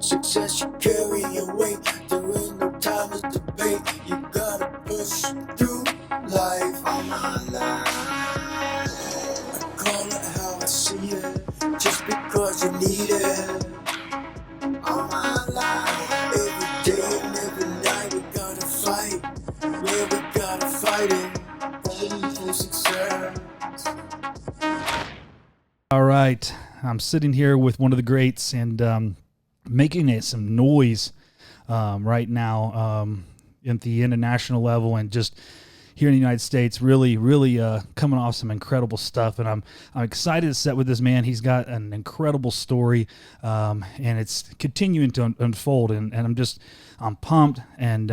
Success you carry your weight. There ain't no time to debate. You gotta push through life. All my life, I call it how I see it, just because you need it. All my life, every day and every night we gotta fight. Yeah, we gotta fight it. Fighting for success. All right, I'm sitting here with one of the greats and making some noise right now at the international level and just here in the United States, really coming off some incredible stuff. And I'm excited to sit with this man. He's got an incredible story, and it's continuing to unfold. And I'm pumped. And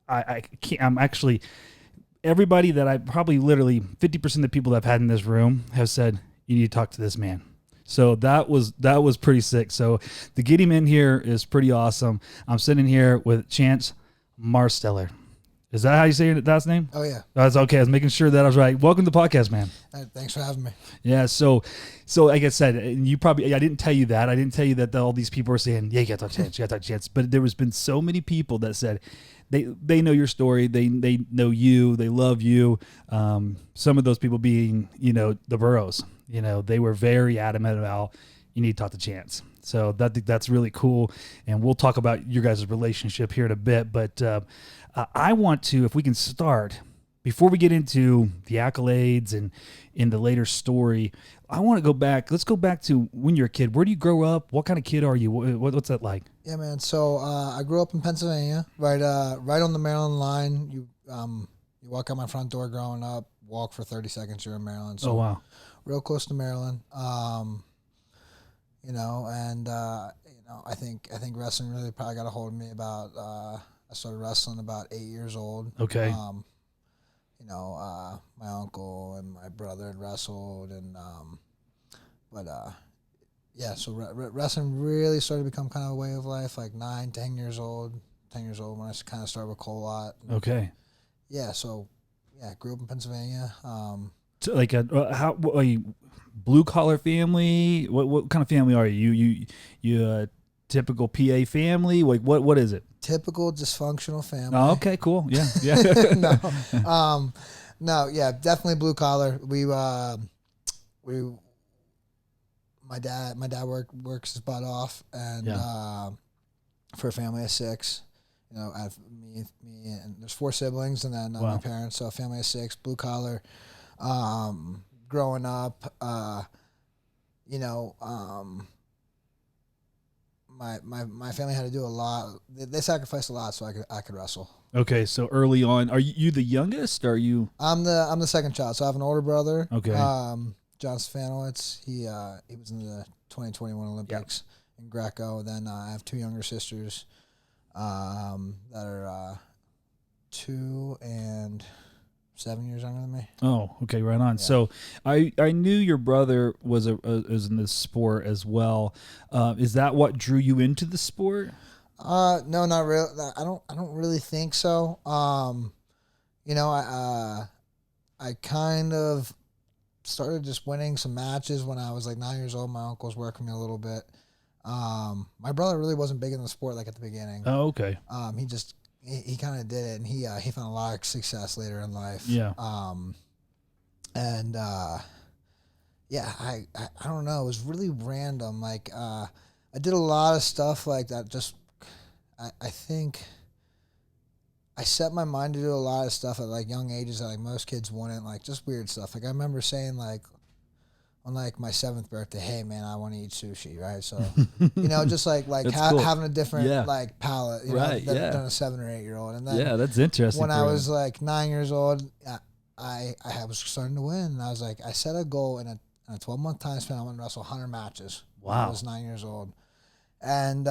I can't. I'm actually everybody that I probably literally 50% of the people that I've had in this room have said you need to talk to this man. So that was pretty sick. So to get him in here is pretty awesome. I'm sitting here with Chance Marsteller. Is that how you say your last name? Oh, yeah. That's okay. I was making sure that I was right. Welcome to the podcast, man. Thanks for having me. Yeah. So like I said, and I didn't tell you that. I didn't tell you that all these people are saying, yeah, you got to talk to Chance. You got to talk to Chance. But there has been so many people that said they know your story. They know you. They love you. Some of those people being, the Burrows. They were very adamant about you need to talk to Chance. So that's really cool. And we'll talk about your guys' relationship here in a bit. But I want to, if we can start, before we get into the accolades and in the later story, I want to go back. Let's go back to when you're a kid. Where do you grow up? What kind of kid are you? What's that like? Yeah, man. So I grew up in Pennsylvania, right on the Maryland line. You walk out my front door growing up, walk for 30 seconds, you're in Maryland. So, oh, wow. Real close to Maryland. I think wrestling really probably got a hold of me about I started wrestling about 8 years old. Okay. My uncle and my brother had wrestled, so wrestling really started to become kind of a way of life, like 9, 10 years old. 10 years old when I kind of started with Colot. Okay. Yeah, grew up in Pennsylvania. So like how are you? Blue collar family? What kind of family are you? You a typical PA family? Like what is it? Typical dysfunctional family. Oh, okay, cool. Yeah. No, definitely blue collar. My dad works his butt off, and for a family of 6, I have me, and there's 4 siblings, and then my parents. So a family of 6, blue collar. Growing up, my family had to do a lot. They sacrificed a lot so I could wrestle. Okay, so early on, are you the youngest? Or are you? I'm the second child, so I have an older brother. Okay. John Stefanowitz. He was in the 2021 Olympics in Greco. Then I have 2 younger sisters that are 2 and 7 years younger than me. Oh, okay, right on. Yeah. So I knew your brother was in the sport as well. Is that what drew you into the sport? No, not really. I don't really think so. I kind of started just winning some matches when I was like 9 years old. My uncle was working me a little bit. My brother really wasn't big in the sport like at the beginning. Oh, okay. He kind of did it, and he found a lot of success later in life. Yeah. I don't know. It was really random. Like, I did a lot of stuff like that. I think I set my mind to do a lot of stuff at like young ages that like most kids wouldn't. Like just weird stuff. Like I remember saying like on like my 7th birthday, hey man, I want to eat sushi, right? So just like cool. Having a different like palate, than a 7 or 8 year old. And then that's interesting. When I was like 9 years old, I was starting to win, and I was like, I set a goal in a 12-month time span. I want to wrestle 100 matches. Wow. When I was 9 years old, and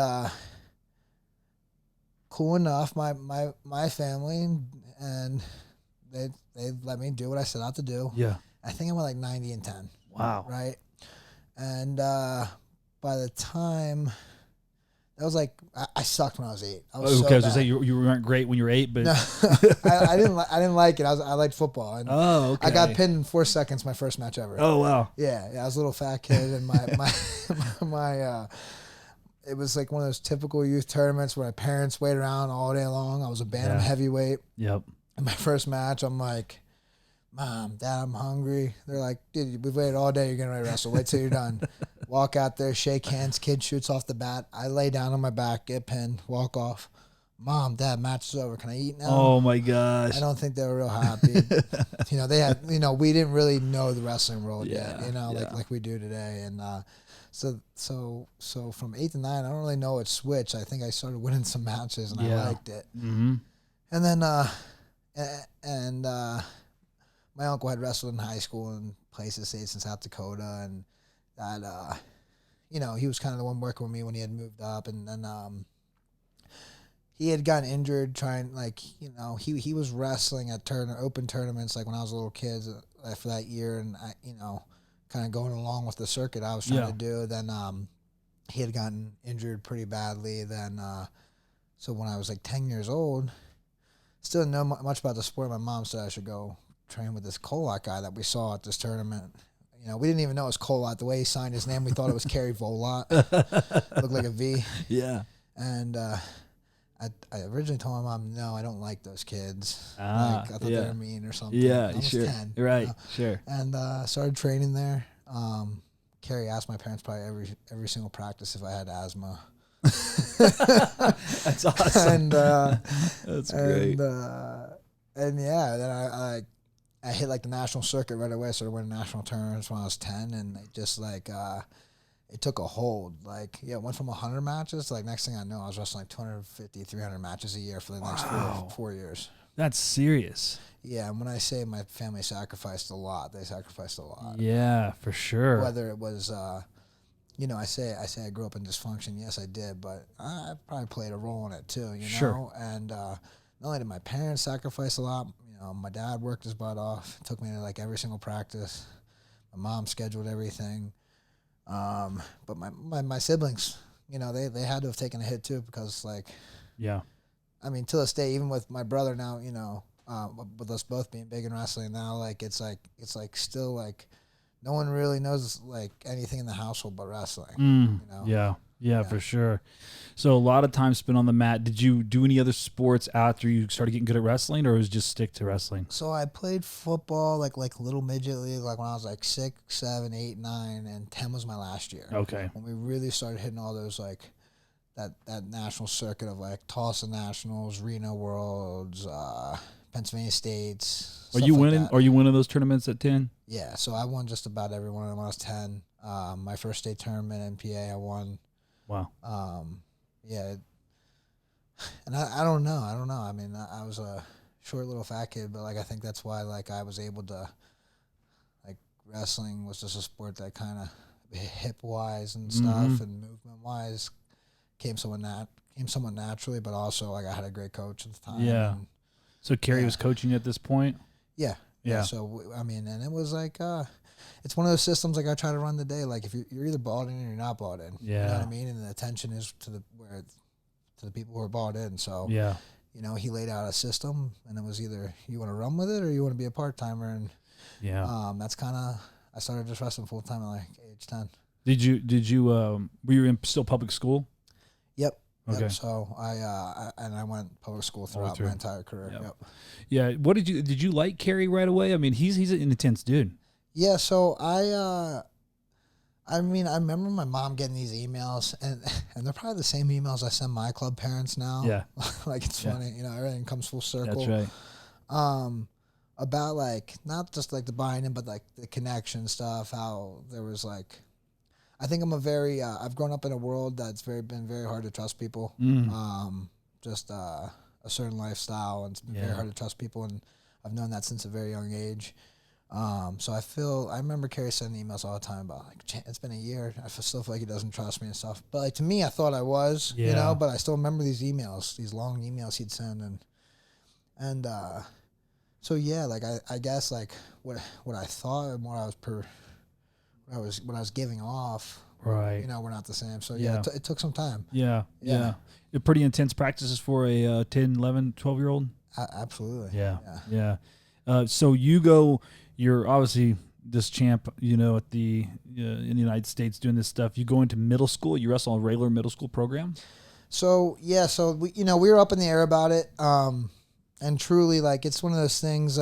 cool enough, my family and they let me do what I set out to do. Yeah. I think I went like 90 and 10. Wow. Right. And by the time that was like, I sucked when I was 8. I was okay, I was gonna say you weren't great when you were 8, but no, I didn't like it. I liked football. And okay. I got pinned in 4 seconds my first match ever. Oh wow. Yeah, I was a little fat kid, and my it was like one of those typical youth tournaments where my parents wait around all day long. I was a bantam heavyweight. Yep. In my first match, I'm like, Mom, Dad, I'm hungry. They're like, dude, we've waited all day. You're getting ready to wrestle. Wait till you're done. Walk out there, shake hands. Kid shoots off the bat. I lay down on my back, get pinned, walk off. Mom, Dad, match is over. Can I eat now? Oh my gosh. I don't think they were real happy. They had, we didn't really know the wrestling world yet, like we do today. And so from 8 to 9, I don't really know it switched. I think I started winning some matches and I liked it. Mm-hmm. And then, my uncle had wrestled in high school in places, states in South Dakota, and that, he was kind of the one working with me when he had moved up, and then he had gotten injured trying, he was wrestling at open tournaments, like when I was a little kid for that year, and I, kind of going along with the circuit I was trying to do. Then he had gotten injured pretty badly. Then, so when I was like 10 years old, still didn't know much about the sport. My mom said I should go train with this Kolak guy that we saw at this tournament. We didn't even know it was Kolak. The way he signed his name, we thought it was Kerry Volot. Looked like a V. Yeah. And I originally told my mom, no, I don't like those kids. I thought they were mean or something. Yeah, I was sure. 10, right, sure. And started training there. Kerry asked my parents probably every single practice if I had asthma. That's awesome. And that's great. And then I hit like the national circuit right away. I started winning national tournaments when I was 10, and it just it took a hold. It went from 100 matches to next thing I know, I was wrestling 250, 300 matches a year for the next 4 years. That's serious. Yeah, and when I say my family sacrificed a lot, they sacrificed a lot. Yeah, for sure. Whether it was, I say I grew up in dysfunction. Yes, I did, but I probably played a role in it too. Sure. And not only did my parents sacrifice a lot, my dad worked his butt off, took me to every single practice. My mom scheduled everything. But my siblings, they had to have taken a hit too, because yeah. I mean, to this day, even with my brother now, with us both being big in wrestling now, it's still no one really knows anything in the household but wrestling. Yeah, for sure. So a lot of time spent on the mat. Did you do any other sports after you started getting good at wrestling, or was it just stick to wrestling? So I played football, like little midget league, when I was 6, 7, 8, 9, and 10 was my last year. Okay. When we really started hitting all those that national circuit of Tulsa Nationals, Reno Worlds, Pennsylvania States. Are you winning? Are you winning those tournaments at 10? Yeah. So I won just about every one of them when I was 10. My first state tournament, NPA, I won. Wow. Yeah. And I don't know. I mean, I was a short little fat kid, but I think that's why I was able to, wrestling was just a sport that kind of hip wise and stuff and movement wise came somewhat naturally, but also I had a great coach at the time. Yeah. So Kerry was coaching you at this point? Yeah. Yeah. So I mean, and it was it's one of those systems I try to run the day. If you're either bought in or you're not bought in. Yeah. You know what I mean? And the attention is to the people who are bought in. So yeah. He laid out a system, and it was either you want to run with it or you want to be a part timer. And that's kind of I started just wrestling full time at age 10. Did you were you in still public school? Yep. Okay. Yep. So I went public school throughout my entire career. Yep. Yeah. What did you like Kerry right away? I mean, he's an intense dude. Yeah. So I mean, I remember my mom getting these emails, and they're probably the same emails I send my club parents now. Yeah. It's funny, everything comes full circle. That's right. About not just the buying in, but the connection stuff. How there was I think I'm a very I've grown up in a world that's been very hard to trust people. Just a certain lifestyle, and it's been very hard to trust people, and I've known that since a very young age. So I remember Kerry sending emails all the time about it's been a year. I still feel like he doesn't trust me and stuff. But to me, I thought I was, but I still remember these emails, these long emails he'd send, and so yeah, I guess what I thought and what I was giving off, right? We're not the same. So yeah, it took some time. Yeah. Pretty intense practices for a 10, 11, 12-year-old. Absolutely. Yeah. So you're obviously this champ, at the in the United States doing this stuff. You go into middle school. You wrestle on a regular middle school program. So yeah, so we were up in the air about it, and truly, like, it's one of those things.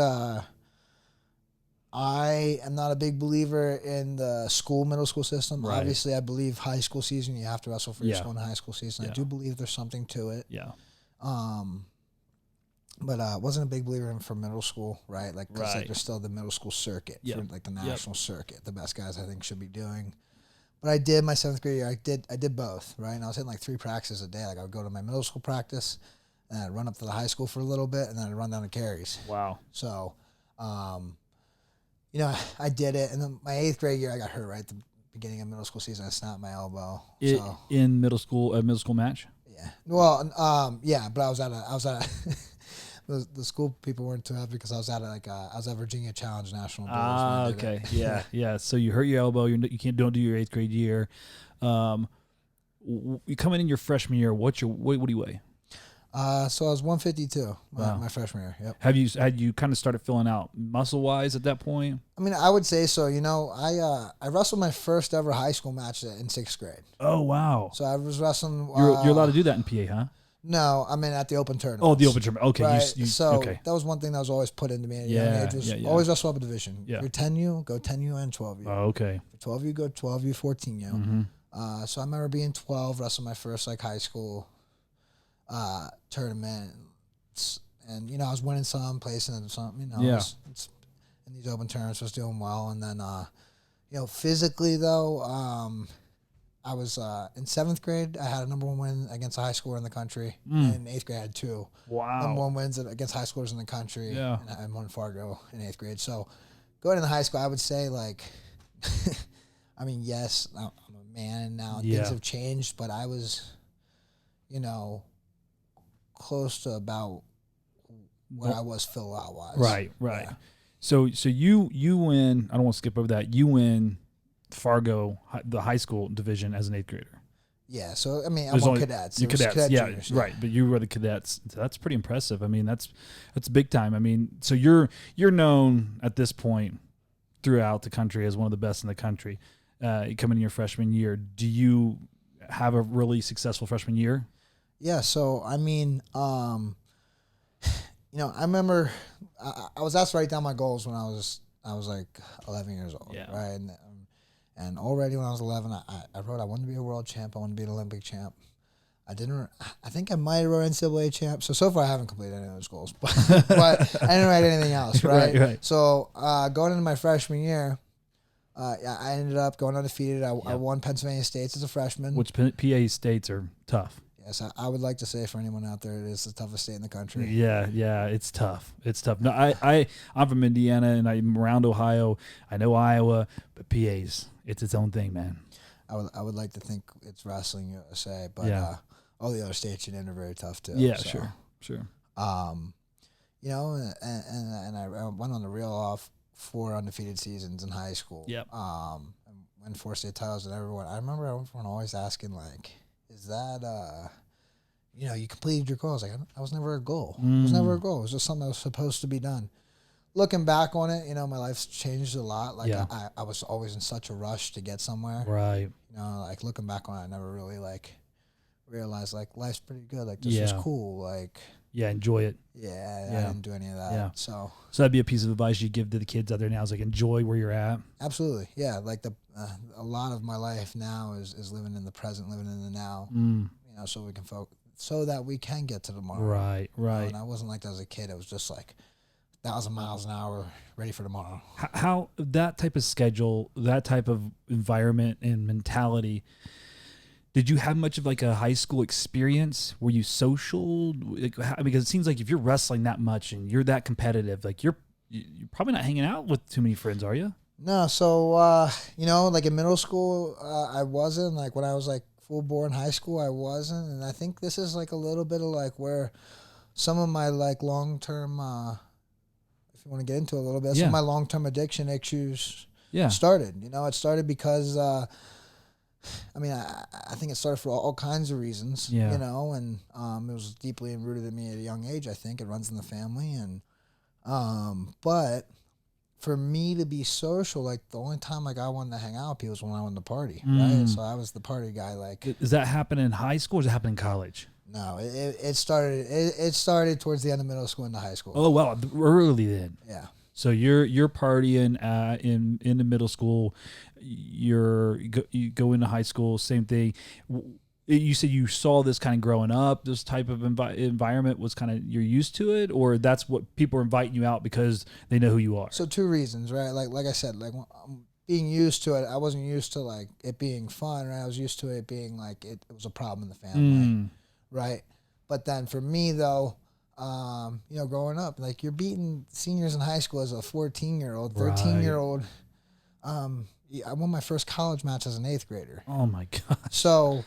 I am not a big believer in the middle school system. Right. Obviously, I believe high school season, you have to wrestle for your school in high school season. Yeah. I do believe there's something to it. Yeah. But wasn't a big believer in for middle school, right? Like, because like, there's still the middle school circuit, for like the national circuit. The best guys, I think, should be doing. But I did my 7th grade year. I did both, right? And I was hitting like 3 practices a day. Like, I would go to my middle school practice, and I'd run up to the high school for a little bit, and then I'd run down to Carey's. Wow. So, I did it, and then my 8th grade year, I got hurt right at the beginning of middle school season. I snapped my elbow. In middle school, a middle school match. Yeah. Well, yeah, but I was at the school people weren't too happy because I was at Virginia Challenge National. Okay. Yeah. So you hurt your elbow. You don't do your 8th grade year. You coming in your freshman year. What do you weigh? So I was 152 my freshman year. Yep. Had you kind of started filling out muscle wise at that point? I mean, I would say so. I wrestled my first ever high school match in 6th grade. Oh wow! So I was wrestling. You're allowed to do that in PA, huh? No, I mean at the open tournament. Oh, the open tournament. Okay. Right? Okay. That was one thing that was always put into me at a young age. Was always wrestle up a division. Yeah. You're 10U, go 10U and 12U. Oh, okay. For 12U, go 12U, 14U. Mm-hmm. So I remember being 12, wrestling my first high school tournament, and I was winning some, placing in some. It's in these open tournaments, was doing well, and then physically though, I was in 7th grade. I had a number 1 win against a high schooler in the country. And in 8th grade, I had 2. Wow. Number 1 wins against high schoolers in the country. Yeah. And I won Fargo in 8th grade. So going into high school, I would say I mean, yes, I'm a man now. And things have changed, but I was, close to about where I was fill out wise. Right. Yeah. So you win. I don't want to skip over that. You win Fargo, the high school division, as an 8th grader. Yeah. So I mean, I'm on cadets. The cadets. Cadet Yeah. juniors, Right. But you were the cadets. So that's pretty impressive. I mean, that's big time. I mean, so you're known at this point throughout the country as one of the best in the country. Coming in your freshman year, do you have a really successful freshman year? Yeah, so I mean, I remember I was asked to write down my goals when I was like 11 years old, right? And already when I was 11, I wrote I wanted to be a world champ, I wanted to be an Olympic champ. I think I might have wrote NCAA champ. So far I haven't completed any of those goals, but I didn't write anything else, right? Right. So going into my freshman year, I ended up going undefeated. I won Pennsylvania States as a freshman. Which PA states are tough. Yes, I would like to say for anyone out there, it is the toughest state in the country. Yeah, it's tough. No, I'm from Indiana and I'm around Ohio. I know Iowa, but PA's it's its own thing, man. I would like to think it's Wrestling USA, but all the other states you are very tough too. Yeah, so. sure. And I went on the reel off 4 undefeated seasons in high school. Yep. And won 4 state titles, and everyone. I remember everyone always asking is that you completed your goal? I was like, I was never a goal. It was never a goal. It was just something that was supposed to be done. Looking back on it, my life's changed a lot. I was always in such a rush to get somewhere. Right. Looking back on it, I never really realized life's pretty good. This was cool. Enjoy it. Yeah, I didn't do any of that. Yeah. So that'd be a piece of advice you give to the kids out there now is enjoy where you're at. Absolutely. Yeah. A lot of my life now is living in the present, living in the now. So we can so that we can get to tomorrow. Right. And I wasn't like that as a kid. It was just 1,000 miles an hour, ready for tomorrow. How that type of schedule, that type of environment and mentality. Did you have much of a high school experience? Were you social? Because it seems like if you're wrestling that much and you're that competitive, you're probably not hanging out with too many friends, are you? No. So, in middle school, I wasn't. When I was full bore in high school, I wasn't. And I think this is a little bit of where some of my long-term, if you want to get into a little bit, some of my long-term addiction issues started. It started because, I think it started for all kinds of reasons, and it was deeply rooted in me at a young age. I think it runs in the family, and but for me to be social, like the only time like I wanted to hang out with people was when I wanted to party, right? So I was the party guy. Like, Does that happen in high school or does it happen in college? no, it started towards the end of middle school into high school. Oh, wow. Early then. Yeah. So you're partying in the middle school. You go into high school, same thing. You said you saw this kind of growing up. This type of environment was kind of you're used to it, or that's what people are inviting you out because they know who you are. So two reasons, right? Like I said, like being used to it, I wasn't used to like it being fun, right? I was used to it being like it was a problem in the family, right? But then for me though, growing up, like you're beating seniors in high school as a 14-year-old, 13-year-old. I won my first college match as an 8th grader. Oh my gosh. So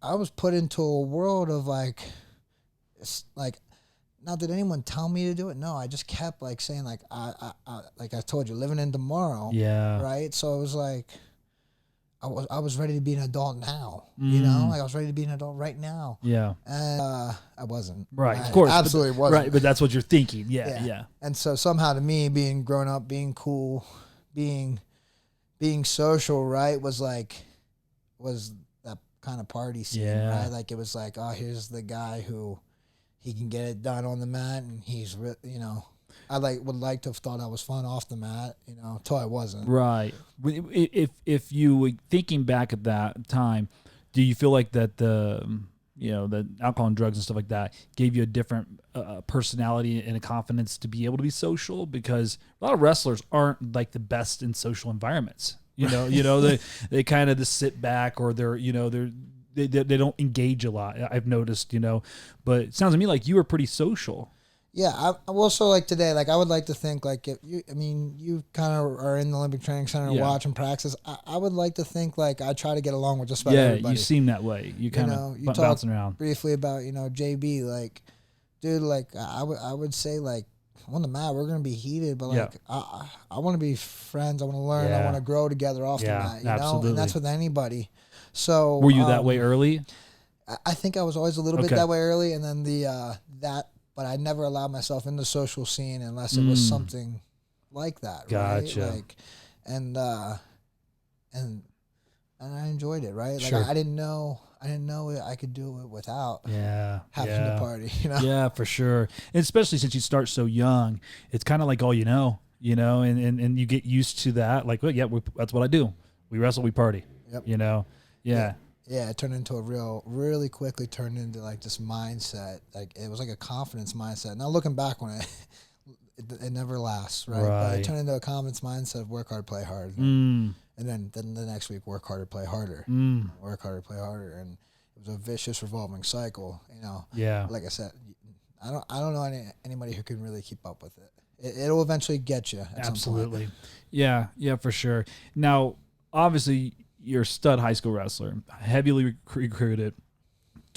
I was put into a world of like, it's like, not did anyone tell me to do it? No, I just kept like saying like, like I told you, living in tomorrow. Yeah. Right. So it was like, I was ready to be an adult now, you know, like I was ready to be an adult right now. Yeah. And I wasn't. Right. I Of course. absolutely wasn't. Right. But that's what you're thinking. Yeah. Yeah. And so somehow to me, being grown up, being cool, being social, right, was that kind of party scene, right? Like it was like, oh, here's the guy who he can get it done on the mat, and he's, I would like to have thought I was fun off the mat, until I wasn't. Right. If you were thinking back at that time, do you feel like that the alcohol and drugs and stuff like that gave you a different personality and a confidence to be able to be social? Because a lot of wrestlers aren't like the best in social environments. They kind of just sit back, or they don't engage a lot. I've noticed, but it sounds to me like you were pretty social. Yeah, I also like today. Like I would like to think like you kind of are in the Olympic Training Center watching practice. I would like to think like I try to get along with just about everybody. Yeah, you seem that way. You kind of bouncing around. Briefly about JB, like, dude, like I would say like on the mat we're gonna be heated, but like I want to be friends. I want to learn. I want to grow together off the mat. Absolutely. And that's with anybody. So were you that way early? I think I was always a little bit that way early, and then but I never allowed myself in the social scene unless it was something like that. Gotcha. Right? Like, and I enjoyed it. Right. Like Sure. I didn't know I could do it without having to party. Yeah, for sure. And especially since you start so young, it's kind of like all and you get used to that. Like, well, that's what I do. We wrestle, we party. Yep. Yeah. Yeah, it turned into really quickly turned into like this mindset. Like it was like a confidence mindset. Now looking back on it, it never lasts, right? But it turned into a confidence mindset of work hard, play hard. And then the next week, work harder, play harder. Work harder, play harder. And it was a vicious revolving cycle, Yeah. Like I said, I don't know anybody who can really keep up with it. It'll eventually get you at Absolutely. some point. Yeah, for sure. Now, obviously, you're a stud high school wrestler, heavily recruited.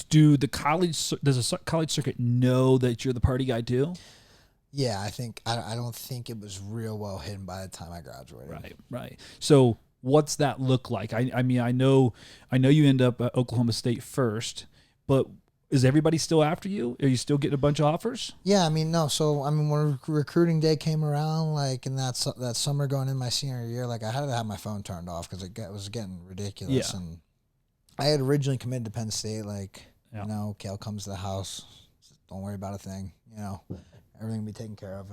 Does the college circuit know that you're the party guy too? Yeah, I don't think it was real well hidden by the time I graduated. Right. So what's that look like? I mean, I know you end up at Oklahoma State first, but is everybody still after you? Are you still getting a bunch of offers? Yeah, no. So, when recruiting day came around, like in that summer going in my senior year, like I had to have my phone turned off because it was getting ridiculous. Yeah. And I had originally committed to Penn State, like, Kale comes to the house, don't worry about a thing, everything will be taken care of.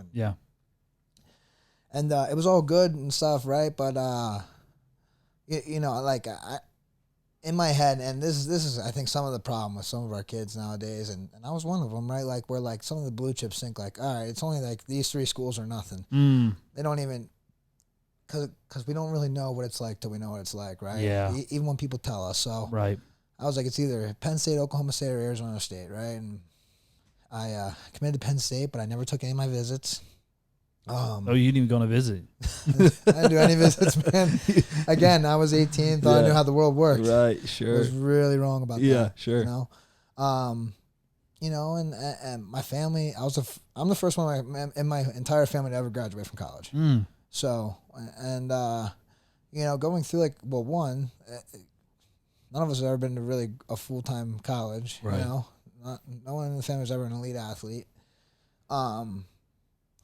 And it was all good and stuff, right? But, like in my head, and this is I think some of the problem with some of our kids nowadays, and I was one of them, right? Like where like some of the blue chips think like, all right, it's only like these 3 schools or nothing. They don't even, because we don't really know what it's like till we know what it's like, right? Yeah. Even when people tell us. So right. I was like, it's either Penn State, Oklahoma State, or Arizona State, right? And I committed to Penn State, but I never took any of my visits. You didn't even go on a visit. I didn't do any visits, man. Again, I was 18, thought I knew how the world worked. Right, sure. I was really wrong about that. Yeah, sure. And my family, I'm the first one in my entire family to ever graduate from college. So, and going through none of us have ever been to really a full-time college, right. No one in the family is ever an elite athlete.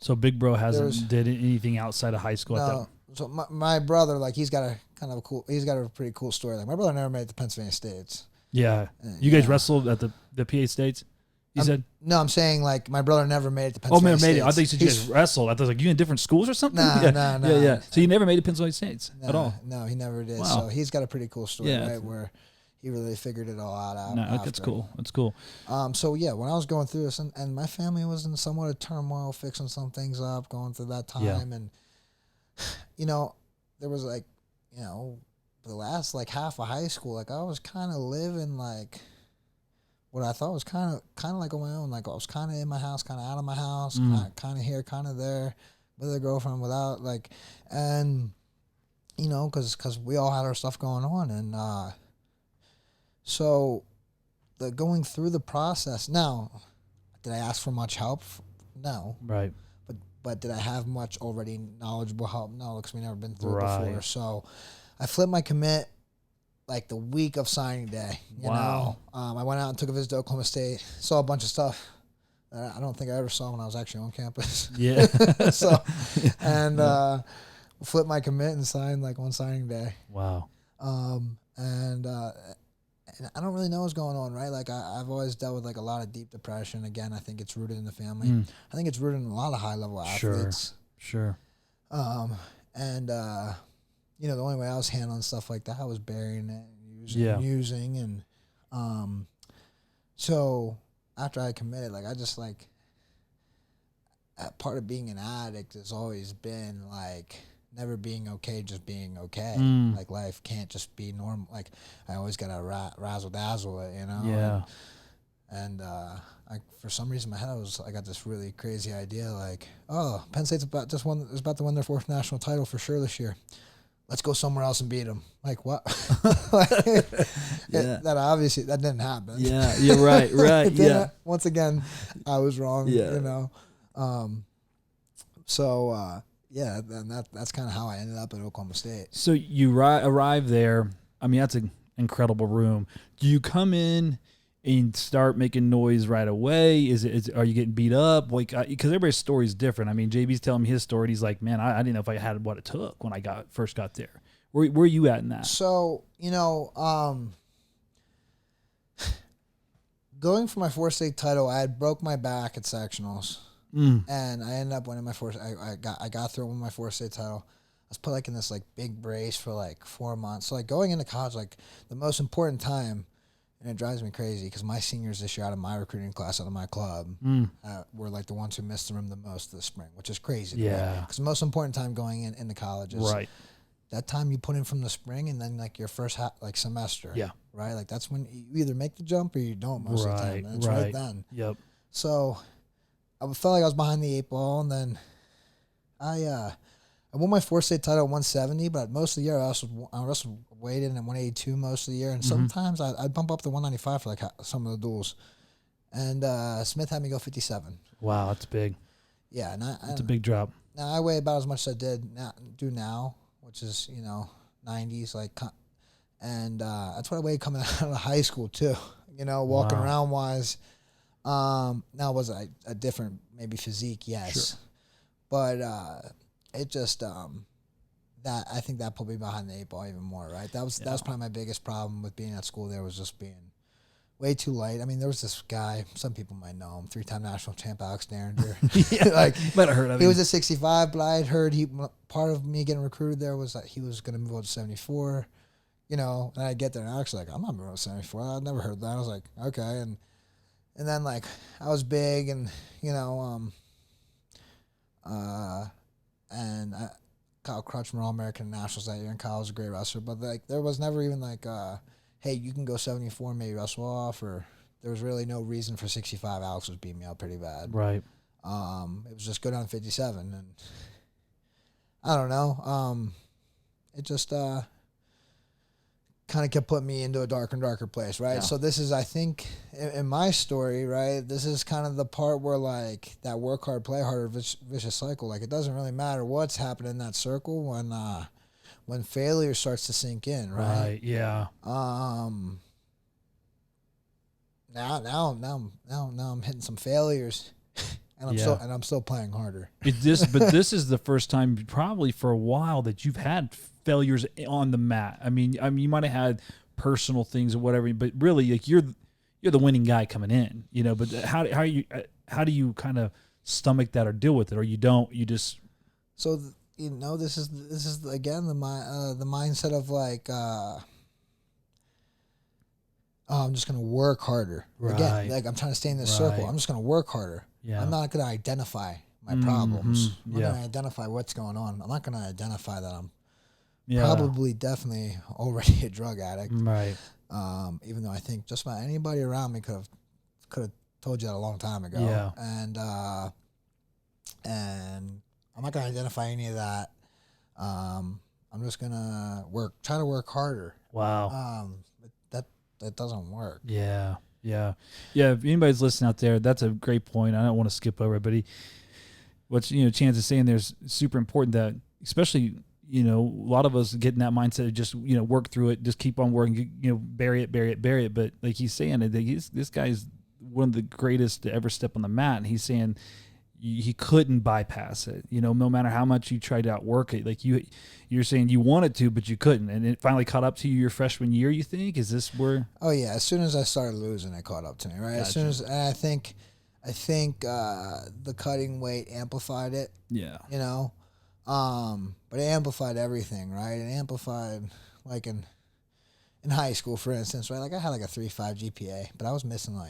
So Big Bro There's- hasn't did anything outside of high school. At No, so my brother, like, he's got a pretty cool story. Like, my brother never made it to Pennsylvania States. yeah. You guys Yeah. wrestled at the PA States? You said? No, I'm saying, like, my brother never made it to Oh, Pennsylvania man, made it. I States. thought you said you guys wrestled. I thought like you in different schools or something. Nah, yeah. nah. Yeah, yeah. So you never made it to Pennsylvania States at all. No, he never did. Wow. So he's got a pretty cool story, Yeah. right, where he really figured it all out. No, after. that's cool. That's cool. So yeah, when I was going through this, and my family was in somewhat of turmoil, fixing some things up, going through that time, Yeah. and there was like, the last like half of high school, like I was kind of living like what I thought was kind of like on my own. Like I was kind of in my house, kind of out of my house, kind of here, kind of there, with a girlfriend, without like, and because we all had our stuff going on, and so the going through the process. Now, did I ask for much help? No. Right. But did I have much already knowledgeable help? No, because we never been through it Right. before. So I flipped my commit like the week of signing day. You Wow. know, I went out and took a visit to Oklahoma State, saw a bunch of stuff that I don't think I ever saw when I was actually on campus. Yeah. So, and flipped my commit and signed like on signing day. Wow. And I don't really know what's going on, right? Like I've always dealt with like a lot of deep depression. Again, I think it's rooted in the family. I think it's rooted in a lot of high level athletes. Sure. And the only way I was handling stuff like that was burying it, Yeah. using, and so after I committed, like I just like part of being an addict has always been like never being okay, just being okay. Like life can't just be normal. Like I always gotta razzle dazzle it, Yeah. And for some reason in my head I got this really crazy idea, like, oh, Penn State's about to win their 4th national title for sure this year. Let's go somewhere else and beat them. Like what? That obviously that didn't happen. Yeah. Yeah. Right. Right. Yeah. Once again, I was wrong. Yeah. Yeah, and that's kind of how I ended up at Oklahoma State. So you arrive there. I mean, that's an incredible room. Do you come in and start making noise right away? Are you getting beat up? Like, because everybody's story is different. I mean, JB's telling me his story. And he's like, man, I didn't know if I had what it took when I first got there. Where are you at in that? So going for my 4th state title, I had broke my back at sectionals. And I ended up winning my 4th. I got through with my 4th state title. I was put like in this like big brace for like 4 months. So like going into college, like the most important time, and it drives me crazy because my seniors this year out of my recruiting class, out of my club, were like the ones who missed the room the most this spring, which is crazy. Yeah. Because the most important time going into college is Right. that time you put in from the spring and then like your first semester. Yeah. Right. Like that's when you either make the jump or you don't most of the time. And it's right then. Yep. So I felt like I was behind the 8 ball, and then I won my 4th state title at 170, but most of the year I wrestled weighted at 182 most of the year, and sometimes I'd bump up to 195 for like some of the duels. And Smith had me go 57. Wow, that's big. Yeah, and That's a big drop. now I weigh about as much as I do now, which is 90s, like, and that's what I weighed coming out of high school too. Walking around wise. Now was a different maybe physique, yes, Sure. but it just that I think that put me behind the 8 ball even more. Right, that was probably my biggest problem with being at school. There was just being way too light. I mean, there was this guy. Some people might know him, 3-time national champ Alex Derringer. Like might have heard of him. he was a 65, but I had heard part of me getting recruited there was that he was going to move on to 74. And I get there and Alex was like, I'm not moving to 74. I'd never heard that. I was like, okay, and then like I was big and and Kyle Crutchman All-American Nationals that year, and Kyle was a great wrestler, but like there was never even like hey, you can go 74 and maybe wrestle off, or there was really no reason for 65. Alex was beating me up pretty bad. Right. It was just go down to 57, and I don't know. It just kind of kept putting me into a darker and darker place, right? Yeah. So this is, I think, in my story, right, this is kind of the part where, like, that work hard, play harder vicious cycle, like, it doesn't really matter what's happening in that circle when failure starts to sink in, right? Right, yeah. Now I'm hitting some failures and I'm still playing harder. But this is the first time probably for a while that you've had failures on the mat. I mean, you might have had personal things or whatever, but really, like you're the winning guy coming in, you know. But how do you kind of stomach that or deal with it, or you don't? You just this is again the mindset of like. I'm just going to work harder. Right. Again, like I'm trying to stay in this circle. I'm just going to work harder. Yeah. I'm not going to identify my problems. I'm not Yeah. going to identify what's going on. I'm not going to identify that I'm definitely already a drug addict. Right. Even though I think just about anybody around me could have told you that a long time ago. Yeah. And I'm not going to identify any of that. I'm just going to try to work harder. Wow. That doesn't work. Yeah. If anybody's listening out there, that's a great point. I don't want to skip over it, but Chance is saying there's super important that, especially, a lot of us get in that mindset of just, work through it, just keep on working, bury it. But like he's saying, this guy's one of the greatest to ever step on the mat. And he's saying he couldn't bypass it, no matter how much you tried to outwork it. Like you're saying you wanted to, but you couldn't. And it finally caught up to you your freshman year, you think? Is this where? Oh yeah. As soon as I started losing, it caught up to me, right? Gotcha. As soon as, and I think the cutting weight amplified it. Yeah. But it amplified everything, right? It amplified like in high school, for instance, right? Like I had like a 3.5 GPA, but I was missing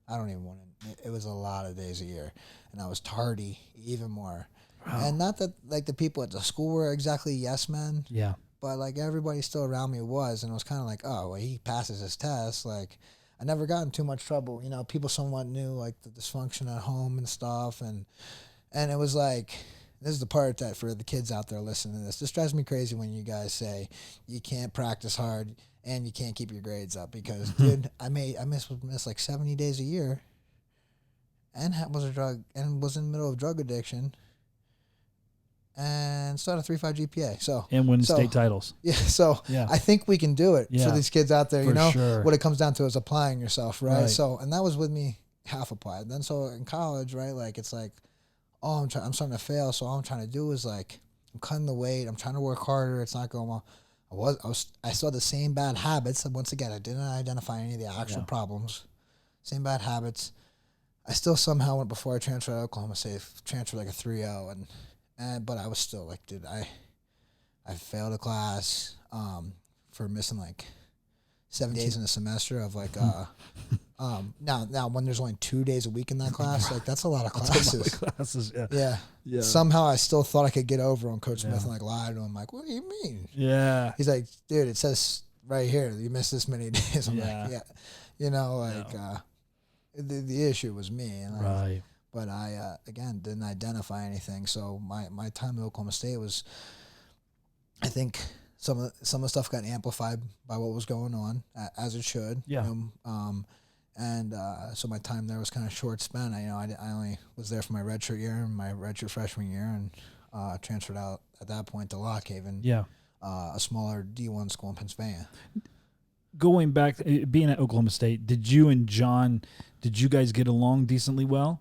I don't even want to. It was a lot of days a year, and I was tardy even more. Wow. And not that like the people at the school were exactly yes men. Yeah. But like everybody still around me was, and it was kind of like, oh, well, he passes his test. Like I never got in too much trouble. People somewhat knew like the dysfunction at home and stuff, and it was like. This is the part that for the kids out there listening to this drives me crazy when you guys say you can't practice hard and you can't keep your grades up because, dude, I missed like 70 days a year and was in the middle of drug addiction and still had a 3.5 GPA. So and win state titles. Yeah. So yeah. I think we can do it for these kids out there. For sure. What it comes down to is applying yourself, right? So, and that was with me half applied. Then so in college, right? Like it's like. Oh, I'm starting to fail. So all I'm trying to do is like, I'm cutting the weight. I'm trying to work harder. It's not going well. I saw the same bad habits. And once again, I didn't identify any of the actual problems. Same bad habits. I still somehow went before I transferred to Oklahoma State, transferred like a 3.0 but I was still like, dude, I failed a class, for missing like 7 days in a semester of like, now when there's only 2 days a week in that class, like that's a lot of classes. Yeah. Somehow I still thought I could get over on Coach Smith and like lied to him. Like, what do you mean? Yeah. He's like, dude, it says right here you missed this many days. I'm like, the issue was me. Right. But I again didn't identify anything. So my time at Oklahoma State was, I think. Some of the stuff got amplified by what was going on, as it should. Yeah. So my time there was kind of short spent. I only was there for my redshirt year and my redshirt freshman year, and transferred out at that point to Lock Haven. Yeah. A smaller D1 school in Pennsylvania. Going back, being at Oklahoma State, did you and John, did you guys get along decently well?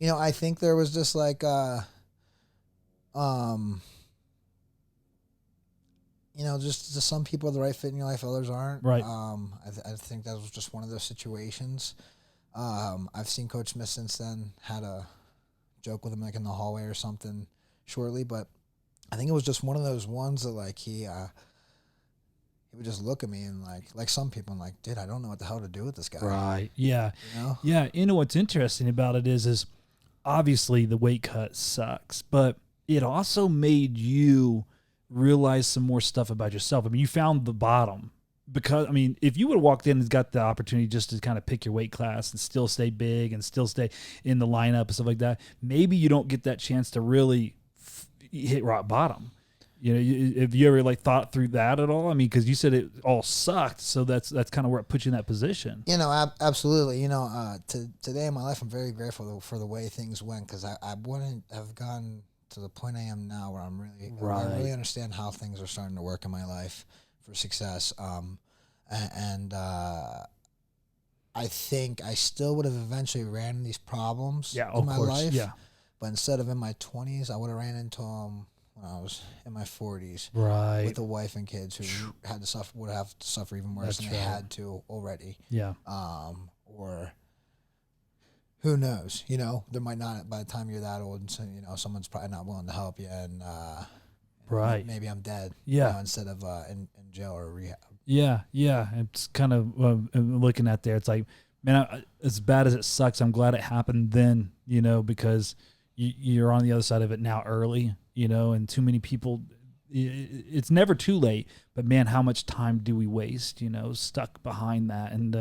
I think there was just like, just some people are the right fit in your life, others aren't. Right. I think that was just one of those situations. I've seen Coach Smith since then, had a joke with him like in the hallway or something shortly, but I think it was just one of those ones that like he would just look at me and like some people and like, dude, I don't know what the hell to do with this guy. Right. Yeah. Yeah. What's interesting about it is obviously the weight cut sucks, but it also made you realize some more stuff about yourself. I mean, you found the bottom because, I mean, if you would have walked in and got the opportunity just to kind of pick your weight class and still stay big and still stay in the lineup and stuff like that, maybe you don't get that chance to really hit rock bottom. Have you ever like thought through that at all? I mean, because you said it all sucked, so that's kind of where it puts you in that position. Absolutely. Today in my life, I'm very grateful for the way things went because I wouldn't have gone to the point I am now where I'm really, I really understand how things are starting to work in my life for success. I think I still would have eventually ran these problems Yeah, in of my course. life. Yeah. But instead of in my 20s, I would have ran into them when I was in my 40s Right. with a wife and kids who had to suffer, would have to suffer even worse That's than they right. had to already. Yeah. Or who knows? You know, there might not, by the time you're that old, and so, you know, someone's probably not willing to help you, and Right. maybe I'm dead. Yeah. You know, instead of in jail or rehab. Yeah, yeah. It's kind of looking at there. It's like, man, as bad as it sucks, I'm glad it happened then, you know, because you're on the other side of it now early, you know, and too many people. It's never too late, but man, how much time do we waste, you know, stuck behind that? And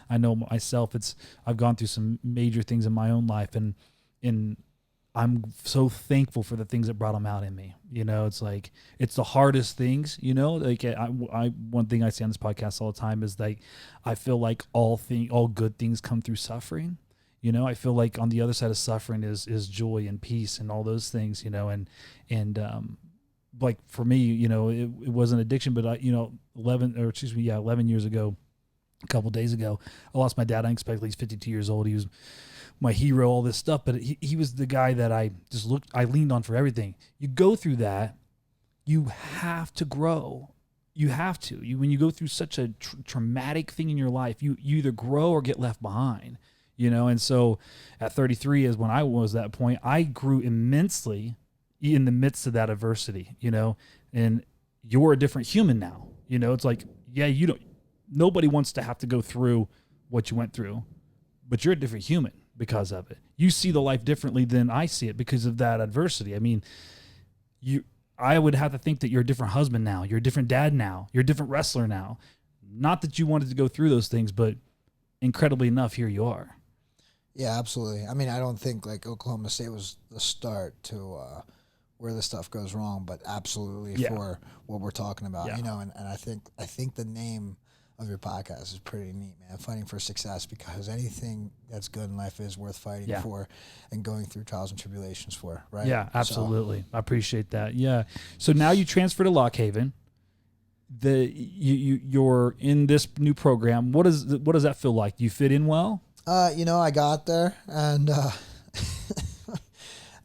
I know myself, I've gone through some major things in my own life, and I'm so thankful for the things that brought them out in me. You know, it's like, it's the hardest things, you know, like one thing I say on this podcast all the time is like, I feel like all good things come through suffering. You know, I feel like on the other side of suffering is joy and peace and all those things, you know, and like for me, you know, it wasn't addiction, but you know, 11 years ago, a couple days ago, I lost my dad unexpectedly. He's 52 years old. He was my hero, all this stuff, but he was the guy that I leaned on for everything. You go through that, you have to grow. You have to. When you go through such a traumatic thing in your life, you either grow or get left behind, you know? And so at 33 is when I was at that point, I grew immensely in the midst of that adversity, you know, and you're a different human now, you know? It's like, yeah, nobody wants to have to go through what you went through, but you're a different human because of it. You see the life differently than I see it because of that adversity. I mean, I would have to think that you're a different husband now. You're a different dad now. You're a different wrestler now. Not that you wanted to go through those things, but incredibly enough, here you are. Yeah, absolutely. I mean, I don't think like Oklahoma State was the start to where the stuff goes wrong, but absolutely for what we're talking about, you know, and I think the name of your podcast is pretty neat, man. Fighting for success, because anything that's good in life is worth fighting for and going through trials and tribulations for, right? Yeah, absolutely. So, I appreciate that. Yeah. So now you transfer to Lock Haven. You're in this new program. What does that feel like? Do you fit in well? You know, I got there and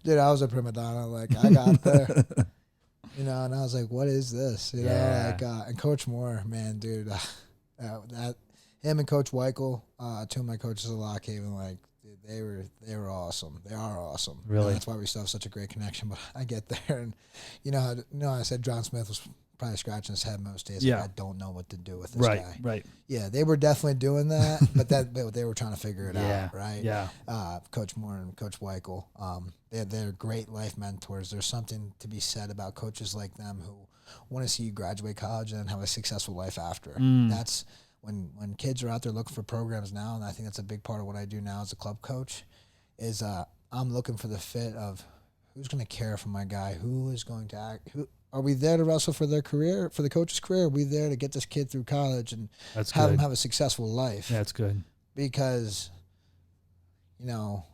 dude, I was a prima donna. Like, I got there, you know, and I was like, what is this? You know, like, and Coach Moore, man, dude, that him and Coach Weichel, two of my coaches at Lock Haven, like, dude, they were awesome. They are awesome. Really? And that's why we still have such a great connection. But I get there, and you know, I said John Smith was probably scratching his head most days. Like, I don't know what to do with this guy. Right. Yeah, they were definitely doing that, but they were trying to figure it out, right? Yeah. Coach Moore and Coach Weichel, they're great life mentors. There's something to be said about coaches like them who want to see you graduate college and have a successful life after. That's when kids are out there looking for programs now, and I think that's a big part of what I do now as a club coach, is I'm looking for the fit of who's going to care for my guy, who is going to act, who. Are we there to wrestle for their career, for the coach's career? Are we there to get this kid through college and have him have a successful life? Yeah, that's good. Because, you know,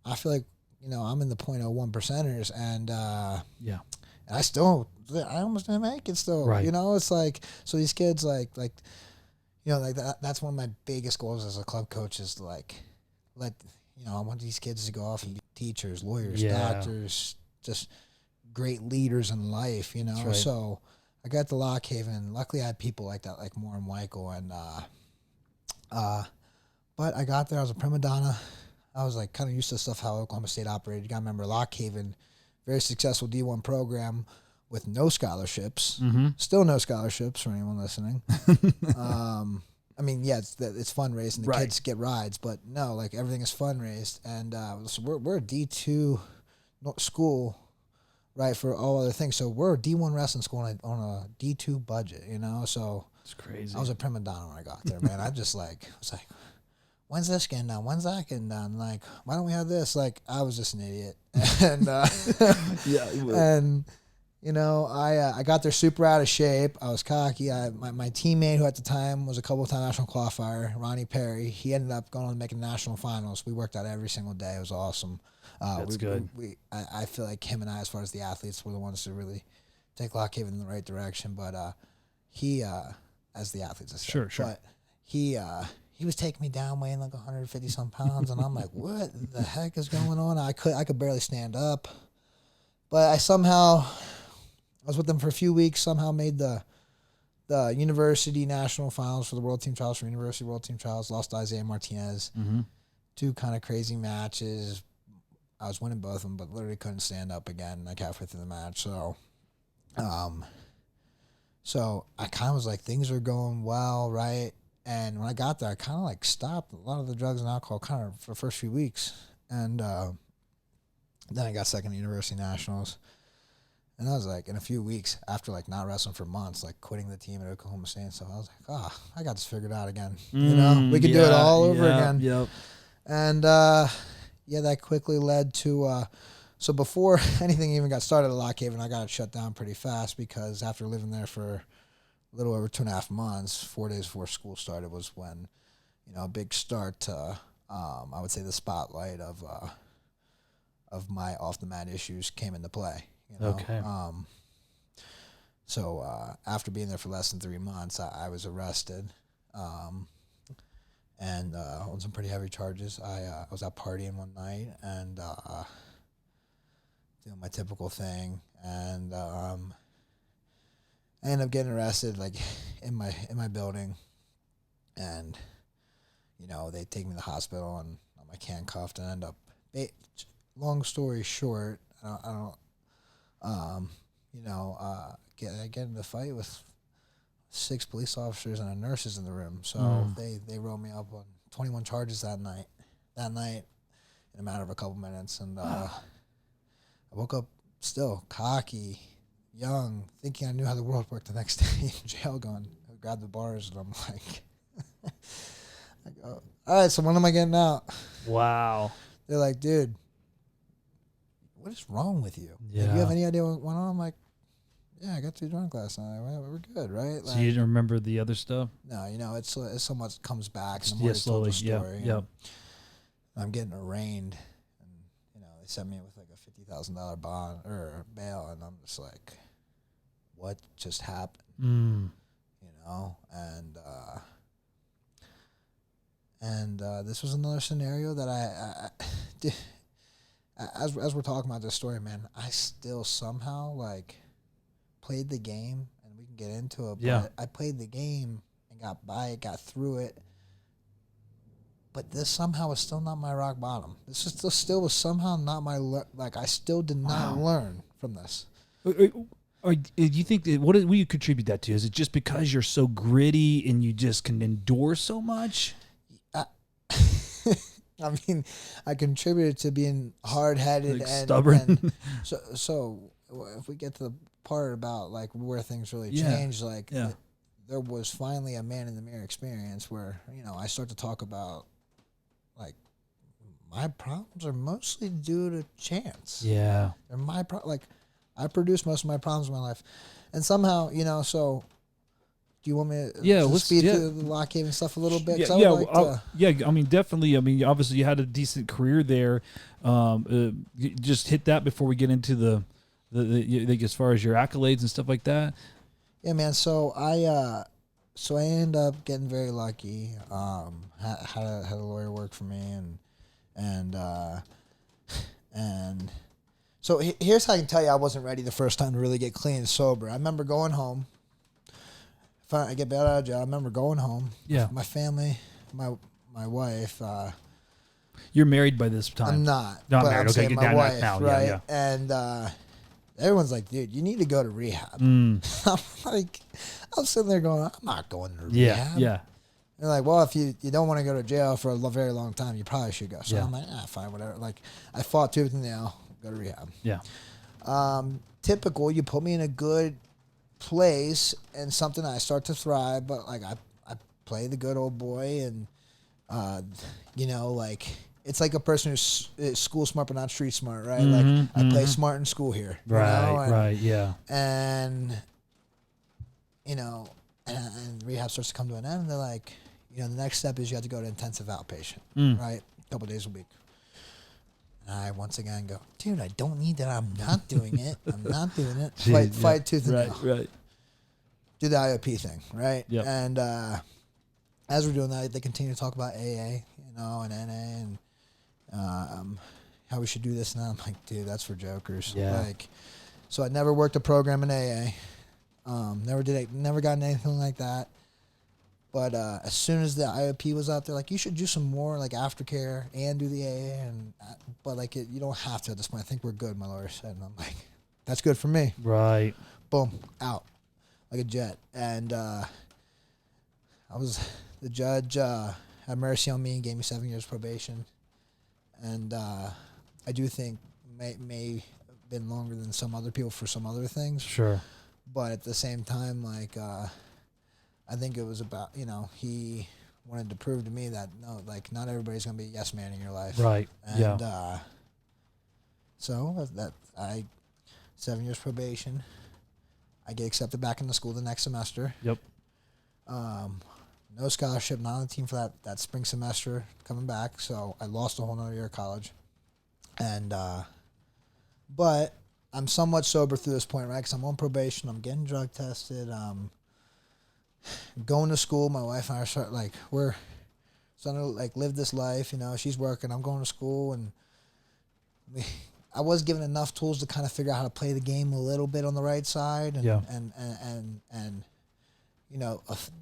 I feel like, you know, I'm in the 0.01 percenters, and I almost didn't make it still. Right. You know, it's like, so these kids, like you know, like that's one of my biggest goals as a club coach is to, like, you know, I want these kids to go off and be teachers, lawyers, doctors, just great leaders in life, you know. Right. So I got to Lock Haven. Luckily, I had people like that, like Moore and Weichel, and but I got there. I was a prima donna. I was like kind of used to stuff how Oklahoma State operated. You got to remember Lock Haven, very successful D1 program with no scholarships. Still no scholarships for anyone listening. I mean, yeah, it's fundraising. The kids get rides, but no, like everything is fundraised, and so we're a D2 school. Right, for all other things. So we're a D1 wrestling school on a D2 budget, you know? So it's crazy. I was a prima donna when I got there, man. I just was like, when's this getting done? When's that getting done? Like, why don't we have this? Like, I was just an idiot. And, and you know, I got there super out of shape. I was cocky. My teammate, who at the time was a couple-time national qualifier, Ronnie Perry, he ended up going on to make the national finals. We worked out every single day. It was awesome. That's good. I feel like him and I, as far as the athletes, were the ones to really take Lock Haven in the right direction. But he, as the athletes, I said. Sure. But he was taking me down weighing like 150 some pounds, and I'm like, what the heck is going on? I could barely stand up, but I was with them for a few weeks. Somehow made the university national finals for the world team trials, for university world team trials. Lost to Isaiah Martinez. Mm-hmm. Two kind of crazy matches. I was winning both of them, but literally couldn't stand up again like halfway through the match. So, so I kind of was like, things are going well, right? And when I got there, I kind of like stopped a lot of the drugs and alcohol kind of for the first few weeks. And then I got second at University Nationals. And I was like, in a few weeks, after like not wrestling for months, like quitting the team at Oklahoma State and stuff, I was like, I got this figured out again. You know, we could do it all over again. Yep. And that quickly led to, so before anything even got started at Lock Haven, I got it shut down pretty fast because after living there for a little over 2.5 months, 4 days before school started was when, a big start to, I would say the spotlight of my off the mat issues came into play. Okay. So after being there for less than 3 months, I was arrested, and on some pretty heavy charges. I was out partying one night and doing my typical thing, and I ended up getting arrested like in my building, and they take me to the hospital and I'm like handcuffed and end up. Long story short, I get in a fight with 6 police officers and a nurses in the room. So they rolled me up on 21 charges that night in a matter of a couple minutes. And I woke up still cocky, young, thinking I knew how the world worked the next day in jail, going, I grabbed the bars, and I'm like, I go, all right, so when am I getting out? Wow. They're like, dude, what is wrong with you? Yeah. Like, you have any idea what went on? I'm like, yeah, I got too drunk last night. We're good, right? So you didn't remember the other stuff? No, it's somewhat comes back. And the more slowly. the story, Yep. I'm getting arraigned, and they sent me with like a $50,000 bond or bail, and I'm just like, what just happened? And this was another scenario that I did. As we're talking about this story, man, I still somehow like played the game, and we can get into it. But I played the game and got by it, got through it. But this somehow was still not my rock bottom. This is still was somehow not my I still did not learn from this. Or do you think that, what do you contribute that to? Is it just because you're so gritty and you just can endure so much? I mean, I contributed to being hard-headed and stubborn. And so if we get to the part about like where things really changed, there was finally a man in the mirror experience where I start to talk about like my problems are mostly due to chance. Yeah, they're my like I produced most of my problems in my life, and somehow so. Do you want me to speed through the Lock Haven stuff a little bit? I mean, definitely. I mean, obviously, you had a decent career there. Just hit that before we get into the as far as your accolades and stuff like that. Yeah, man. So I ended up getting very lucky. Had a lawyer work for me, and so here's how I can tell you I wasn't ready the first time to really get clean and sober. I remember going home. I get bailed out of jail. I remember going home. Yeah. My family, my wife. You're married by this time. I'm not. Not married. Okay, get down wife, now. Right? Yeah. And everyone's like, dude, you need to go to rehab. I'm like, I'm sitting there going, I'm not going to rehab. Yeah. They're like, well, if you don't want to go to jail for a very long time, you probably should go. So I'm like, fine, whatever. Like, I fought tooth and nail, go to rehab. Yeah. Typical, you put me in a good place and something I start to thrive, but like I play the good old boy, and like it's like a person who's school smart but not street smart, right? Like I play smart in school here, right, and and rehab starts to come to an end, and they're like, the next step is you have to go to intensive outpatient, right, a couple days a week. And I once again go, dude, I don't need that. I'm not doing it. I'm not doing it. Fight tooth and nail. Right. Do the IOP thing, right? Yep. And as we're doing that, they continue to talk about AA, and NA, and how we should do this. And I'm like, dude, that's for jokers. Yeah. Like, so I never worked a program in AA. Never gotten anything like that. But as soon as the IOP was out there, like, you should do some more like aftercare and do the AA, but like you don't have to at this point. I think we're good, my lawyer said, and I'm like, that's good for me. Right. Boom, out like a jet. And the judge had mercy on me and gave me 7 years probation, and I do think may have been longer than some other people for some other things. Sure. But at the same time, like, I think it was about, he wanted to prove to me that, no, like, not everybody's going to be a yes man in your life. Right. And yeah. So 7 years probation. I get accepted back into school the next semester. Yep. No scholarship, not on the team for that spring semester coming back. So I lost a whole nother year of college. And, but I'm somewhat sober through this point, right? Because I'm on probation. I'm getting drug tested. Going to school. My wife and I we're starting to like live this life. She's working. I'm going to school, and I was given enough tools to kind of figure out how to play the game a little bit on the right side, and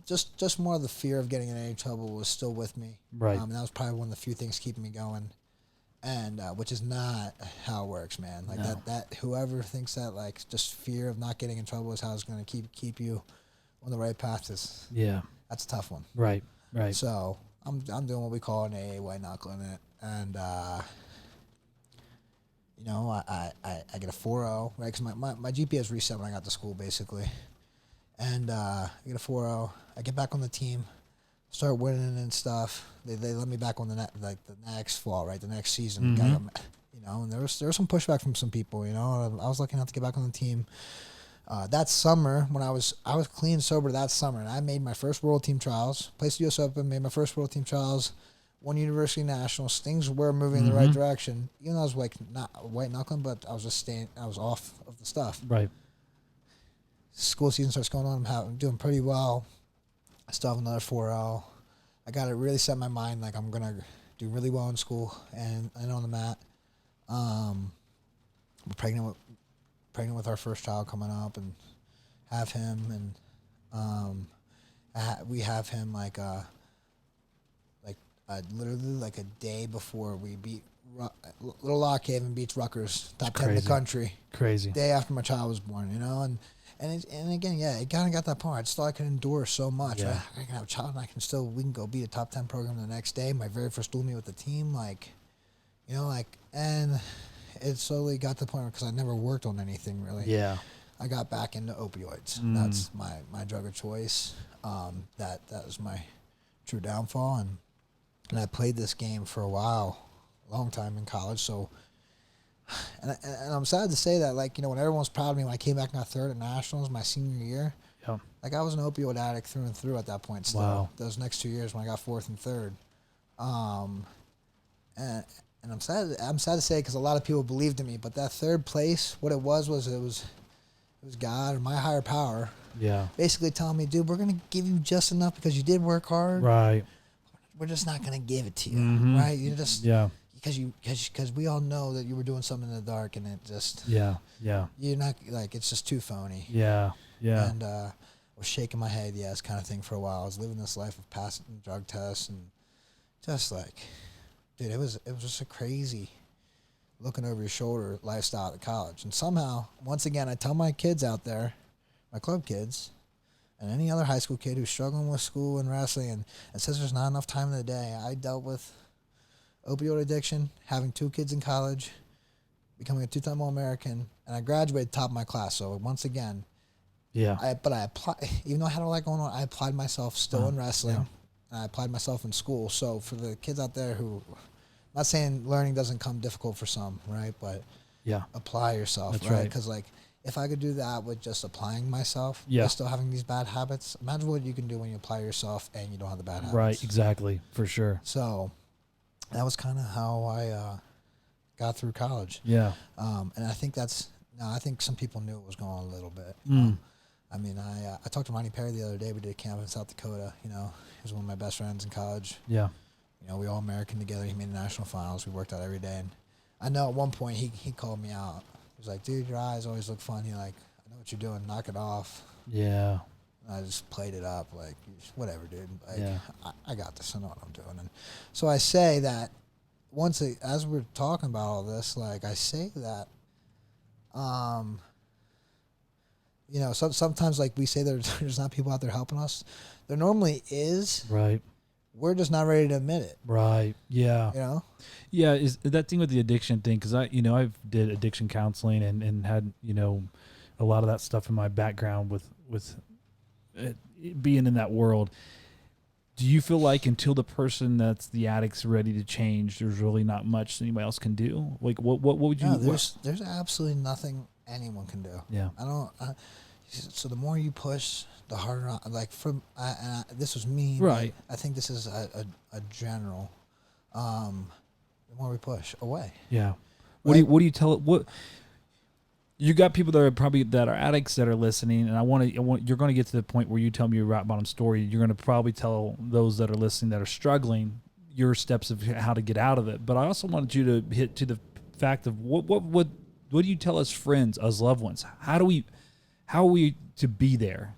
just more of the fear of getting in any trouble was still with me. Right. And that was probably one of the few things keeping me going. And which is not how it works, man. Like that whoever thinks that like just fear of not getting in trouble is how it's going to keep you on the right path that's a tough one. Right. So I'm doing what we call an AA white knuckling it, and I get a 4.0, right? Because my GPS reset when I got to school basically, and I get a 4.0. I get back on the team, start winning and stuff. They let me back on the next fall, right? The next season, Mm-hmm. and there was some pushback from some people. I was lucky enough to get back on the team. That summer, when I was clean and sober that summer, and I made my first World Team Trials, placed the U.S. Open, made my first World Team Trials, won University Nationals. Things were moving in the right direction. Even though I was like not white knuckling, but I was just I was off of the stuff. Right. School season starts going on. I'm doing pretty well. I still have another 4.0. I got to really set my mind like I'm gonna do really well in school and on the mat. We're pregnant with our first child coming up, and have him, and we have him literally like a day before we beat Little Lock Haven beats Rutgers, top 10 in the country. Crazy. Day after my child was born, and again, yeah, it kind of got that point. I just thought I could endure so much. Yeah. I can have a child, and we can go beat a top 10 program the next day. My very first dual meet with the team, and it slowly got to the point because I never worked on anything really. Yeah. I got back into opioids. That's my drug of choice. That was my true downfall, and I played this game for a while, a long time in college. So, and I'm sad to say that, when everyone's proud of me when I came back and got third at nationals my senior year, Yeah. I was an opioid addict through and through at that point. Still, Wow. those next 2 years when I got fourth and third, and I'm sad to say because a lot of people believed in me, but that third place, what it was God or my higher power, Yeah. basically telling me, dude, we're gonna give you just enough because you did work hard. Right. We're just not gonna give it to you, right? You just because we all know that you were doing something in the dark, and it just Yeah. you're not it's just too phony. Yeah. And I was shaking my head, yes, kind of thing for a while. I was living this life of passing drug tests and just dude, it was just a crazy looking over your shoulder lifestyle at college. And somehow, once again, I tell my kids out there, my club kids, and any other high school kid who's struggling with school and wrestling and says there's not enough time in the day. I dealt with opioid addiction, having 2 kids in college, becoming a 2-time All-American, and I graduated top of my class. So once again, Yeah. I applied, even though I had a lot going on, I applied myself still in wrestling. Yeah. And I applied myself in school. So for the kids out there who, I'm not saying learning doesn't come difficult for some, right? But Yeah. apply yourself, That's right? right. Because if I could do that with just applying myself, Yeah. but still having these bad habits, imagine what you can do when you apply yourself and you don't have the bad habits. Right. Exactly. For sure. So that was kind of how I got through college. Yeah. And I think I think some people knew it was going on a little bit. I mean, I talked to Ronnie Perry the other day. We did a camp in South Dakota. You know, he was one of my best friends in college. Yeah. You know, we all American together. He made the national finals. We worked out every day. And I know at one point he called me out. He was like, dude, your eyes always look funny. Like, I know what you're doing. Knock it off. Yeah. And I just played it up. Like, whatever, dude. Like, Yeah. I got this. I know what I'm doing. And so I say that as we're talking about all this, like, I say that, you know, sometimes, like, we say there's not people out there helping us. There normally is. Right. We're just not ready to admit it. Right. Yeah. You know? Yeah. Is that thing with the addiction thing? Because I've did addiction counseling and had, a lot of that stuff in my background with it, being in that world. Do you feel like until the person that's the addict's ready to change, there's really not much anybody else can do? Like, what would you? No, there's absolutely nothing anyone can do. Yeah. So the more you push, the harder. This was me. Right. I think this is a general. The more we push away. Yeah. Right? What do you tell it? What you got people that are addicts that are listening, and you're going to get to the point where you tell me your rock bottom story. You're going to probably tell those that are listening that are struggling your steps of how to get out of it. But I also wanted you to hit to the fact of what do you tell us friends, us loved ones? How are we to be there?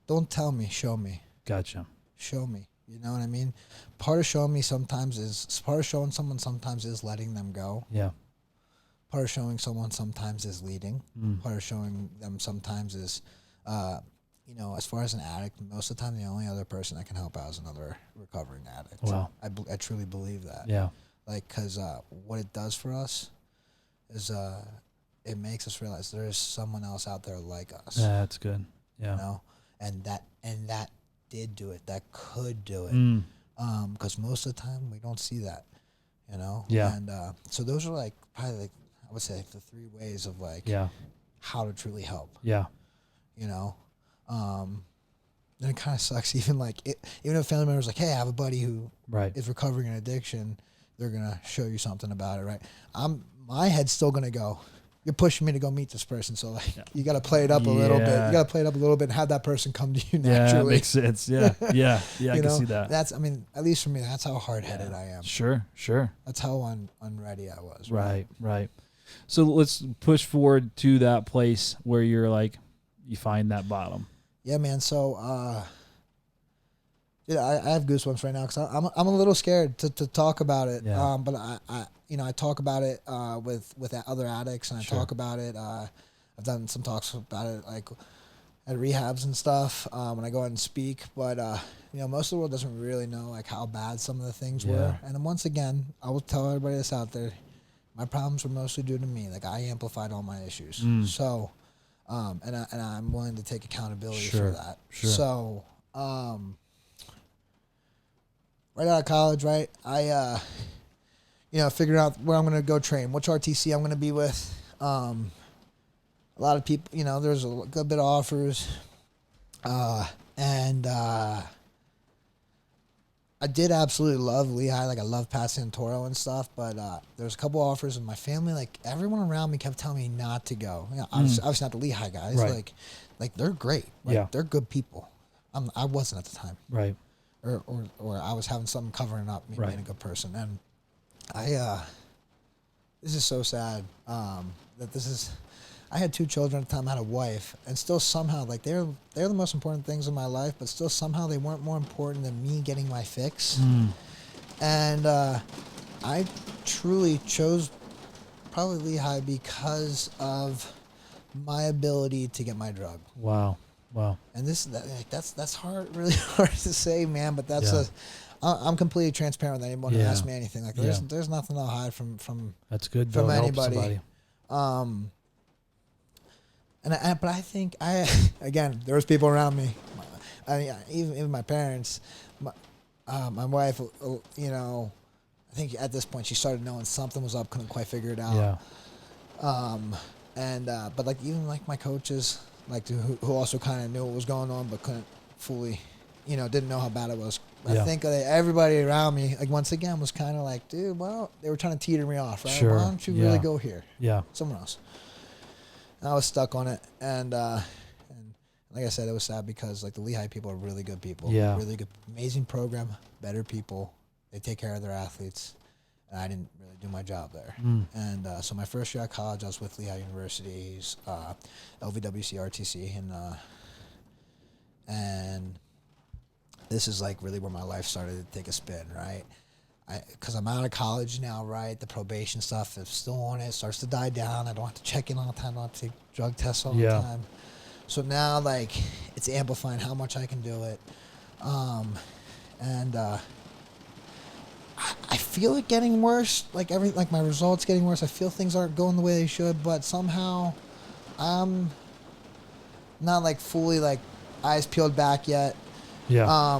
Don't tell me, show me. Gotcha. Show me. You know what I mean? Part of showing someone sometimes is letting them go. Yeah. Part of showing someone sometimes is leading. Part of showing them sometimes is, as far as an addict, most of the time the only other person that can help out is another recovering addict. Wow. I truly believe that. Yeah. Like, because what it does for us is it makes us realize there is someone else out there like us. Yeah, that's good. Yeah. You know? And that did do it. That could do it. Because most of the time we don't see that. You know? Yeah. And so those are probably I would say the three ways of how to truly help. Yeah. You know? Then it kind of sucks even even if a family member's like, hey, I have a buddy who is recovering an addiction, they're gonna show you something about it, right? My head's still gonna go, you're pushing me to go meet this person, so you gotta play it up a little bit. You gotta play it up a little bit and have that person come to you naturally. Yeah, makes sense. Yeah. Yeah. Yeah, I can see that. At least for me, that's how hard-headed I am. Sure. That's how unready I was. Right. So let's push forward to that place where you're like, you find that bottom. Yeah, man. So, I have goosebumps right now because I'm a little scared to talk about it. Yeah. But I talk about it with other addicts, and I talk about it. I've done some talks about it like at rehabs and stuff when I go out and speak. But most of the world doesn't really know how bad some of the things were. And then once again, I will tell everybody that's out there, my problems were mostly due to me. Like, I amplified all my issues. So, and I'm willing to take accountability for that. Sure. So, right out of college, right, I, figured out where I'm going to go train, which RTC I'm going to be with. A lot of people, there's a good bit of offers. And I did absolutely love Lehigh. Like, I love Pat Santoro and stuff, but there's a couple offers, and my family, everyone around me kept telling me not to go. Obviously not the Lehigh guys. Right. Like they're great. They're good people. I wasn't at the time. Right. Or I was having something covering up me being a good person. And this is so sad I had 2 children at the time. I had a wife, and still somehow, they're the most important things in my life, but still somehow they weren't more important than me getting my fix. And I truly chose probably Lehigh because of my ability to get my drug. Wow. And that's hard, really hard to say, man. But I'm completely transparent with anyone who asks me anything. There's nothing I'll hide from. That's good. From anybody. But I think again, there was people around me. Even my parents, my wife. I think at this point she started knowing something was up. Couldn't quite figure it out. Yeah. But even my coaches, who also kind of knew what was going on, but couldn't fully, didn't know how bad it was. I think everybody around me, once again, was kind of dude, well, they were trying to teeter me off, right? Sure. Why don't you really go here? Yeah. Somewhere else. And I was stuck on it, and like I said, it was sad because like the Lehigh people are really good people. Yeah. Really good, amazing program, better people. They take care of their athletes. And I didn't really do my job there. And so my first year at college, I was with Lehigh University's LVWC RTC, and this is like really where my life started to take a spin, right? Because I'm out of college now, right? The probation stuff is still on it. Starts to die down. I don't have to check in all the time. I don't have to take drug tests all the time. So now, like, it's amplifying how much I can do it. And I feel it getting worse. Like, my results getting worse. I feel things aren't going the way they should. But somehow, I'm not, like, fully, like, eyes peeled back yet. Yeah.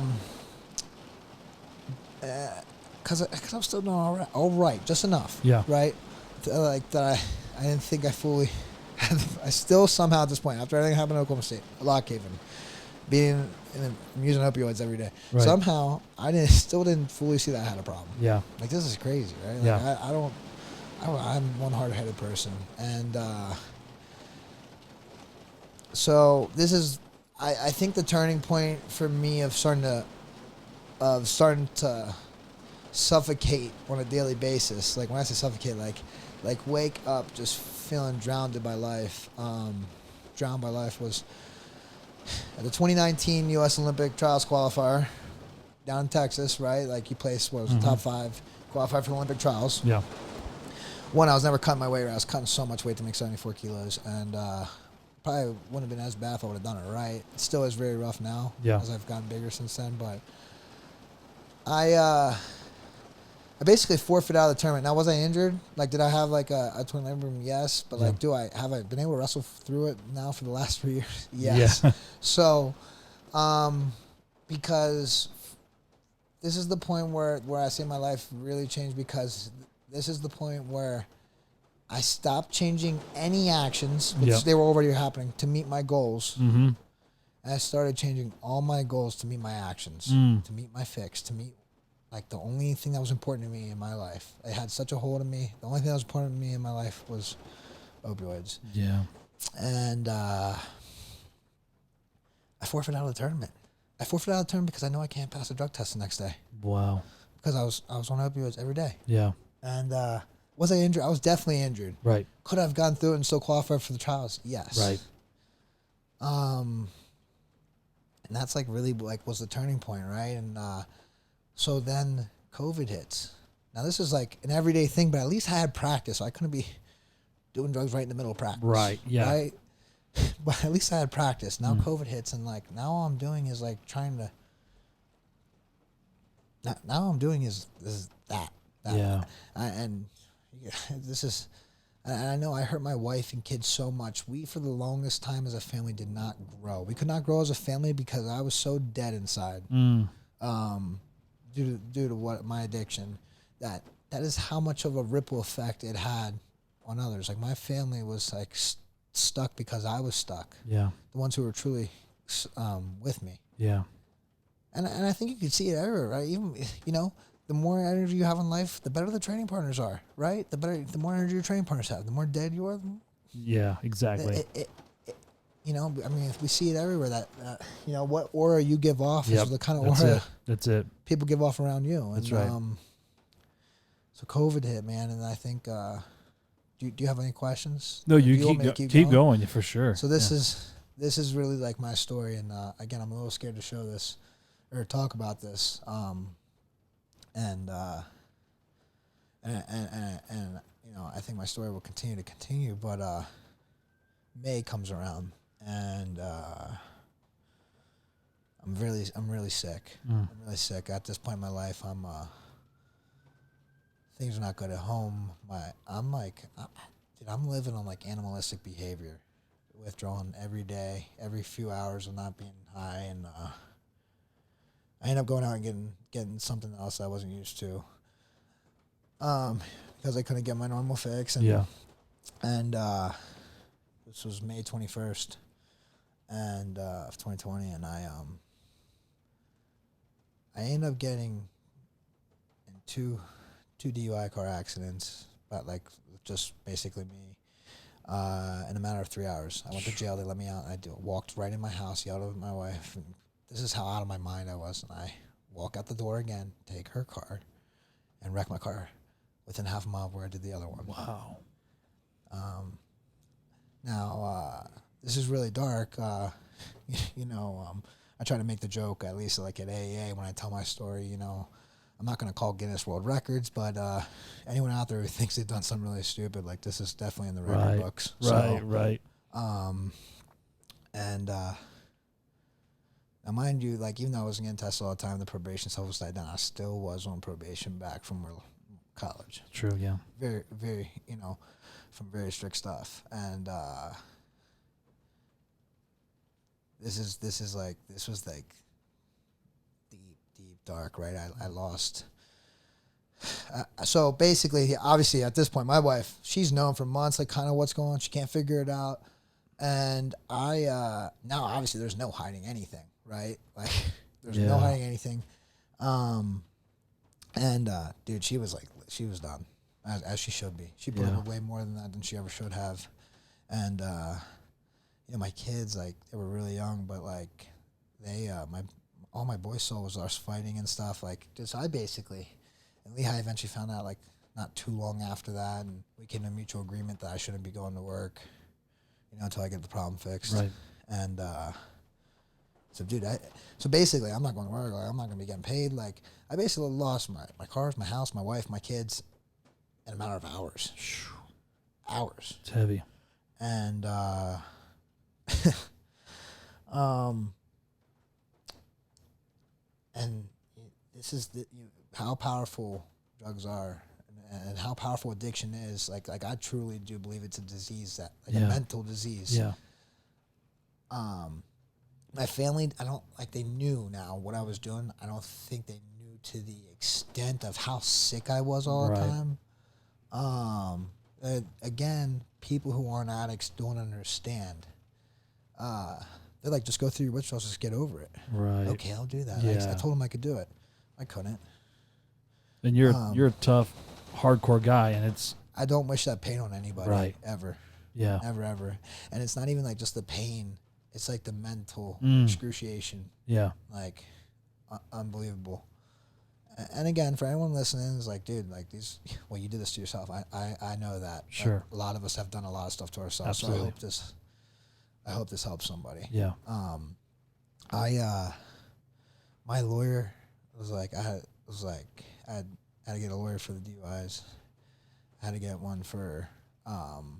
Because I'm still doing all right, just enough. Yeah. Right? Like that, I didn't think I fully. I still somehow at this point, after everything happened in Oklahoma State, a lot caving, I'm using opioids every day. Right. Somehow I still didn't fully see that I had a problem. Yeah. Like, this is crazy, right? Like, Yeah. I'm one hard-headed person, and so this is. I think the turning point for me of starting to suffocate on a daily basis. Like, when I say suffocate, like wake up just feeling drowned by life. Drowned by life was at the 2019 U.S. Olympic Trials qualifier down in Texas, right? Like, you placed, what was the top 5, qualified for the Olympic Trials. Yeah. One, I was never cutting my weight. I was cutting so much weight to make 74 kilos, and probably wouldn't have been as bad if I would have done it right. It still is very rough now, as I've gotten bigger since then. But I basically forfeited out of the tournament. Now, was I injured? Like, did I have like a twin labrum? Yes. But like, have I been able to wrestle through it now for the last 3 years? Yes. Yeah. So, because this is the point where I see my life really change, because this is the point where I stopped changing any actions, which they were already happening, to meet my goals. Mm-hmm. And I started changing all my goals to meet my actions, to meet my fix, to meet, like, the only thing that was important to me in my life. It had such a hold on me. The only thing that was important to me in my life was opioids. Yeah. And I forfeited out of the tournament. I forfeited out of the tournament because I know I can't pass a drug test the next day. Wow. Because I was on opioids every day. Yeah. And was I injured? I was definitely injured. Right. Could I have gone through it and still qualified for the trials? Yes. Right. And that's like really like was the turning point, right? And so then COVID hits. Now, this is like an everyday thing, but at least I had practice. So I couldn't be doing drugs right in the middle of practice. Right. Yeah. Right. But at least I had practice. Now COVID hits, and like now all I'm doing is like trying to. Now all I'm doing is that. Yeah. This is. And I know I hurt my wife and kids so much. We, for the longest time as a family, did not grow. We could not grow as a family because I was so dead inside, due to what my addiction. That is how much of a ripple effect it had on others. Like, my family was like stuck because I was stuck. Yeah. The ones who were truly with me. Yeah. And I think you can see it everywhere, right? Even, the more energy you have in life, the better the training partners are, right? The more energy your training partners have, the more dead you are. Yeah, exactly. I mean, we see it everywhere. That what aura you give off is the kind of aura That's it. people give off around you. And, That's right. So COVID hit, man, and I think. Do you have any questions? No, you want me to keep going for sure. So this is really like my story, and again, I'm a little scared to show this or talk about this. And I think my story will continue, but May comes around, and I'm really sick. I'm really sick at this point in my life. Things are not good at home. I'm living on like animalistic behavior, withdrawing every day, every few hours of not being high, and I end up going out and getting something else I wasn't used to, because I couldn't get my normal fix. And, and this was May 21st, and of 2020, and I ended up getting in two DUI car accidents, but like just basically me. in a matter of 3 hours. I went to jail. They let me out. Walked right in my house, yelled at my wife. And this is how out of my mind I was. And I walk out the door again, take her car, and wreck my car within half a mile of where I did the other one. Wow. Now, this is really dark. I try to make the joke, at least like at AA, when I tell my story, I'm not going to call Guinness World Records, but anyone out there who thinks they've done something really stupid, like this is definitely in the record books. Right. Now, mind you, like, even though I wasn't getting tested all the time, the probation stuff was died down, I still was on probation back from college. True, yeah. Very, very, from very strict stuff. And this was like deep dark, right? I lost. So basically, obviously, at this point, my wife, she's known for months, like, kind of what's going on. She can't figure it out. And now obviously there's no hiding anything, right? Like, there's no hiding anything. Dude, she was done, as she should be. She put up way more than that than she ever should have. And, my kids, like, they were really young, but, like, all my boys saw was us fighting and stuff. Like, just and Lehigh eventually found out, like, not too long after that, and we came to a mutual agreement that I shouldn't be going to work, until I get the problem fixed. Right. And, so basically, I'm not going to work. Like, I'm not going to be getting paid. Like, I basically lost my cars, my house, my wife, my kids in a matter of hours. Hours. It's heavy. And, and this is how powerful drugs are, and how powerful addiction is. Like I truly do believe it's a disease, a mental disease. Yeah. My family, they knew now what I was doing. I don't think they knew to the extent of how sick I was all the time. Again, people who aren't addicts don't understand. They're like, just go through your withdrawals, just get over it. Right. Okay, I'll do that. Yeah. I told them I could do it. I couldn't. And you're a tough, hardcore guy, and I don't wish that pain on anybody, ever. Yeah. Ever. And it's not even like just the pain. It's like the mental excruciation. Yeah. Like, unbelievable. And again, for anyone listening, it's like, dude, like you did this to yourself. I know that. Sure. Like, a lot of us have done a lot of stuff to ourselves. Absolutely. So I hope this helps somebody. Yeah. My lawyer was like, I had to get a lawyer for the DUIs. I had to get one for, and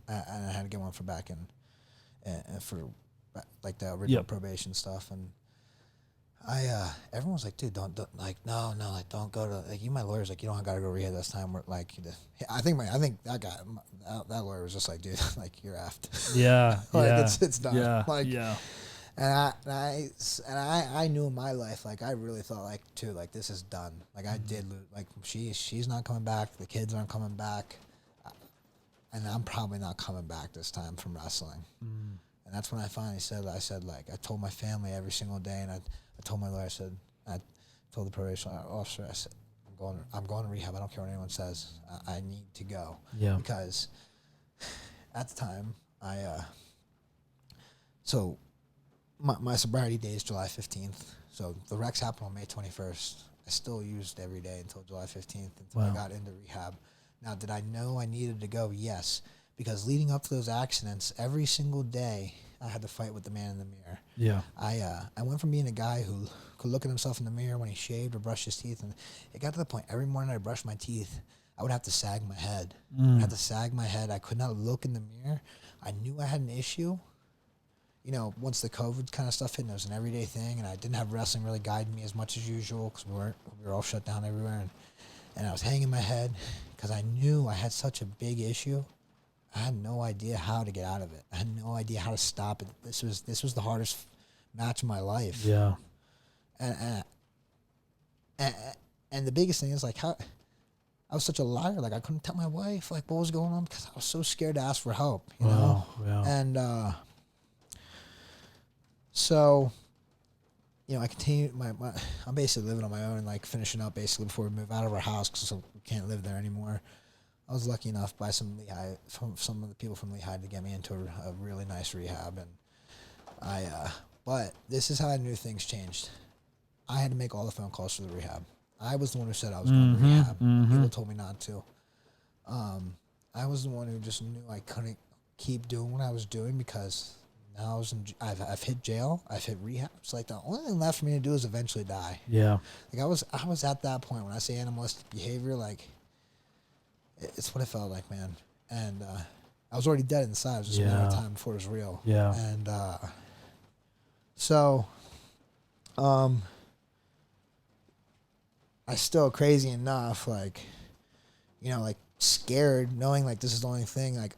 I had to get one for back in, for like the original probation stuff. And everyone was like, dude, don't like, no, like, don't go to, like, my lawyer's like, you don't gotta go rehab this time. We're like, I think that guy, that lawyer was just like, dude, like, you're effed. Yeah. Like, it's done. Yeah. Like, yeah. And I knew in my life, like, I really thought, like, too, like, this is done. Like, I did lose, like, she's not coming back. The kids aren't coming back. And I'm probably not coming back this time from wrestling. And that's when I finally said, I told my family every single day, and I told my lawyer, I told the probation officer, I said, I'm going to rehab. I don't care what anyone says. I need to go. Yeah. Because at the time, so my sobriety day is July 15th. So the wrecks happened on May 21st. I still used every day until July 15th, until I got into rehab. Now, did I know I needed to go? Yes. Because leading up to those accidents, every single day, I had to fight with the man in the mirror. Yeah. I went from being a guy who could look at himself in the mirror when he shaved or brushed his teeth, and it got to the point every morning I brushed my teeth, I would have to sag my head. I had to sag my head. I could not look in the mirror. I knew I had an issue. Once the COVID kind of stuff hit, and it was an everyday thing, and I didn't have wrestling really guiding me as much as usual because we were all shut down everywhere, and I was hanging my head because I knew I had such a big issue. I had no idea how to get out of it. I had no idea how to stop it. This was the hardest match of my life. Yeah. And the biggest thing is, like, how I was such a liar. Like, I couldn't tell my wife, like, what was going on because I was so scared to ask for help. You know. Wow. And so, I continued I'm basically living on my own, like, finishing up basically before we move out of our house because we can't live there anymore. I was lucky enough by some of the people from Lehigh to get me into a really nice rehab, and but this is how I knew things changed. I had to make all the phone calls for the rehab. I was the one who said I was going to rehab. People told me not to. I was the one who just knew I couldn't keep doing what I was doing because now I've hit jail. I've hit rehab. It's like the only thing left for me to do is eventually die. Yeah. Like I was at that point when I say animalistic behavior, like it's what it felt like, man. And I was already dead inside. It was just a matter of time before it was real. Yeah. And so, I still crazy enough, like, like scared, knowing like this is the only thing. Like,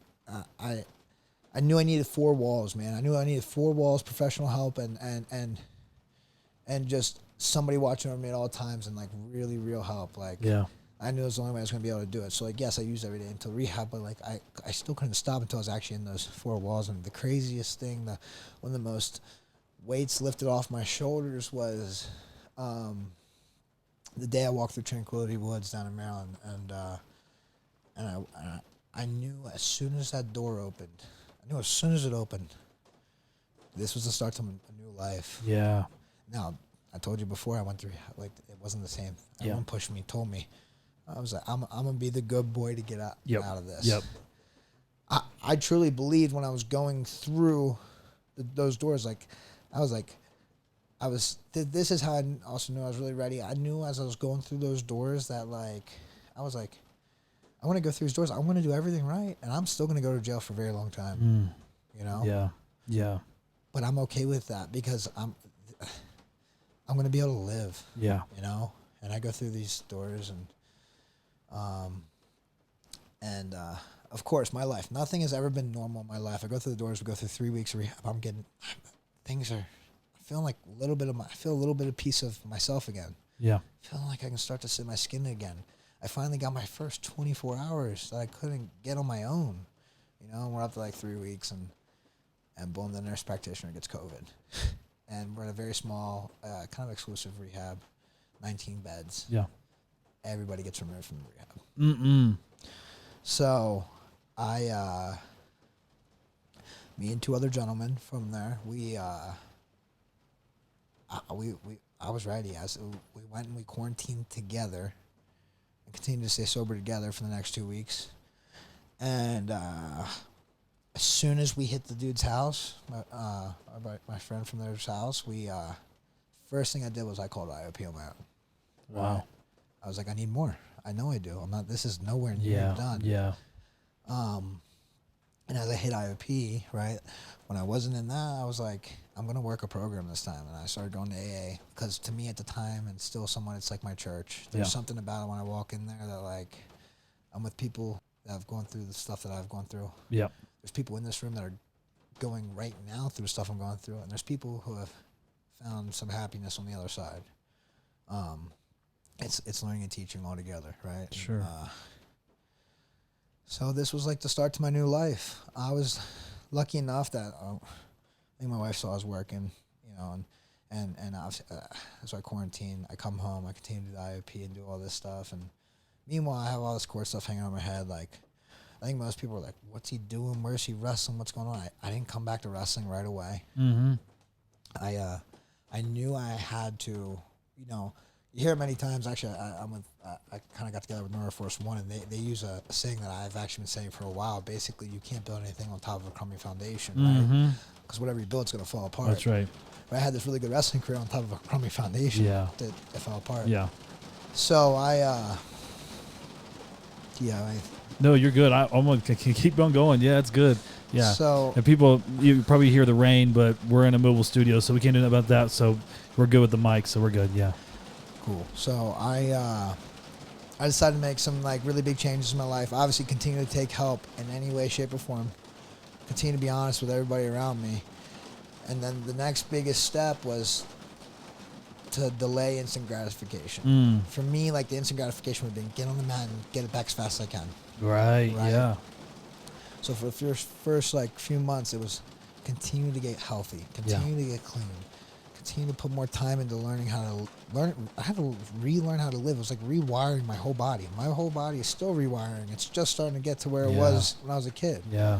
I knew I needed 4 walls, man. I knew I needed 4 walls, professional help, and just somebody watching over me at all times, and like really real help. Like, Yeah. I knew it was the only way I was going to be able to do it. So, like, yes, I used every day until rehab, but like I still couldn't stop until I was actually in those 4 walls. And the craziest thing, one of the most weights lifted off my shoulders was the day I walked through Tranquility Woods down in Maryland, and I knew as soon as that door opened, as soon as it opened, this was the start to a new life. Yeah. Now, I told you before I went through, like, it wasn't the same. Everyone pushed me, told me. I was like, I'm going to be the good boy to get out of this. Yep. I truly believed when I was going through those doors, like, this is how I also knew I was really ready. I knew as I was going through those doors that, like, I was like, I want to go through these doors. I want to do everything right, and I'm still going to go to jail for a very long time. Yeah. Yeah. But I'm okay with that because I'm going to be able to live. Yeah. And I go through these doors, and of course, my life. Nothing has ever been normal in my life. I go through the doors. We go through 3 weeks of rehab. Things are. I feel a little bit of piece of myself again. Yeah. Feeling like I can start to see my skin again. I finally got my first 24 hours that I couldn't get on my own. We're up to like 3 weeks, and boom, the nurse practitioner gets COVID. And we're in a very small, kind of exclusive rehab, 19 beds. Yeah. Everybody gets removed from the rehab. So, me and 2 other gentlemen from there, I was ready. We went and we quarantined together and continued to stay sober together for the next 2 weeks. And as soon as we hit the dude's house, my friend from there's house, first thing I did was I called IOP on my own. Wow. I was like, I need more. I know I do. This is nowhere near done. Yeah. And as I hit IOP, right, when I wasn't in that, I was like, I'm going to work a program this time. And I started going to AA because to me at the time, and still somewhat, it's like my church. There's something about it when I walk in there that, like, I'm with people that have gone through the stuff that I've gone through. Yeah. There's people in this room that are going right now through stuff I'm going through. And there's people who have found some happiness on the other side. It's learning and teaching all together, right? Sure. And, so this was like the start to my new life. I was lucky enough that I think my wife saw I was working, and as I quarantine, I come home, I continue to do the IOP and do all this stuff. And meanwhile, I have all this court stuff hanging on my head. Like, I think most people are like, what's he doing? Where's he wrestling? What's going on? I didn't come back to wrestling right away. I knew I had to, you hear it many times. Actually, I kind of got together with Neuroforce One, and they use a saying that I've actually been saying for a while. Basically, you can't build anything on top of a crummy foundation, right? Because whatever you build is going to fall apart. That's right. But I had this really good wrestling career on top of a crummy foundation. Yeah. That fell apart. Yeah. So No, you're good. I'm going to keep on going. Yeah, it's good. Yeah. So, and people, you probably hear the rain, but we're in a mobile studio, so we can't do nothing about that. So we're good with the mic, so we're good. Yeah. Cool. So I decided to make some like really big changes in my life. Obviously, continue to take help in any way, shape, or form. Continue to be honest with everybody around me. And then the next biggest step was to delay instant gratification. For me, like the instant gratification would have been get on the mat and get it back as fast as I can. Right. Yeah. So for the first like few months, it was continue to get healthy, continue to get clean, continue to put more time into learning how to learn. I had to relearn how to live. It was like rewiring my whole body. My whole body is still rewiring. It's just starting to get to where it was when I was a kid. Yeah.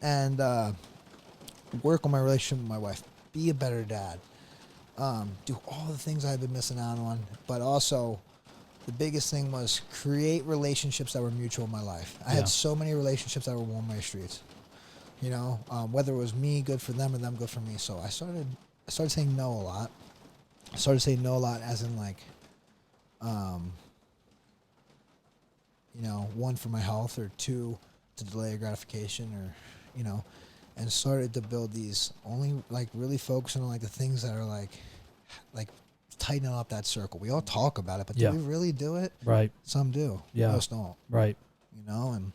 And work on my relationship with my wife. Be a better dad. Do all the things I've been missing out on. But also, the biggest thing was create relationships that were mutual in my life. I had so many relationships that were one-way streets. You know, whether it was me good for them or them good for me. So I started saying no a lot. I started saying no a lot, as in like, you know, one, for my health, or two, to delay gratification, or, you know, and started to build these, only like really focusing on like the things that are like tightening up that circle. We all talk about it, but do we really do it? Right. Some do. Yeah. Most don't. Right. You know, and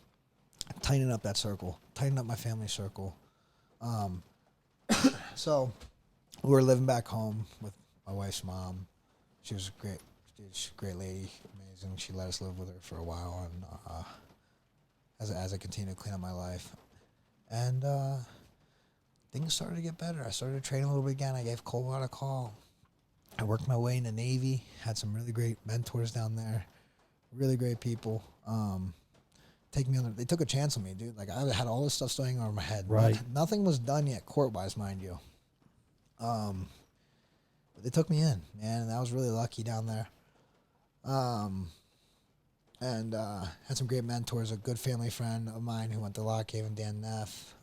tightening up that circle, tightening up my family circle. So we were living back home with my wife's mom. She was a great, she's a great lady, amazing. She let us live with her for a while, and as I continued to clean up my life, and things started to get better. I started training a little bit again. I gave Colbert a call. I worked my way in the Navy. Had some really great mentors down there, really great people. They took a chance on me, dude. Like, I had all this stuff still hanging over my head. Right. Nothing was done yet, court-wise, mind you. But they took me in, man, and I was really lucky down there. And had some great mentors. A good family friend of mine who went to Lock Haven, Dan Neff.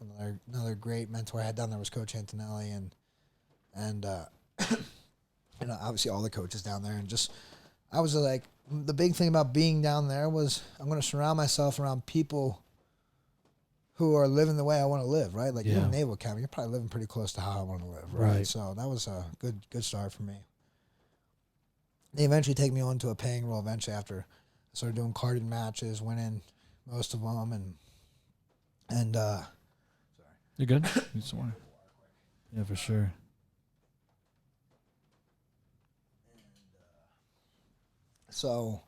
Another great mentor I had down there was Coach Antonelli, and you know, obviously all the coaches down there. And just, I was like, the big thing about being down there was I'm going to surround myself around people who are living the way I want to live, right? Like, you're in Naval Academy, you're probably living pretty close to how I want to live, right? So that was a good start for me. They eventually take me on to a paying role eventually after I started doing carded matches, winning most of them, and sorry. You're good? You just want Yeah, for sure. So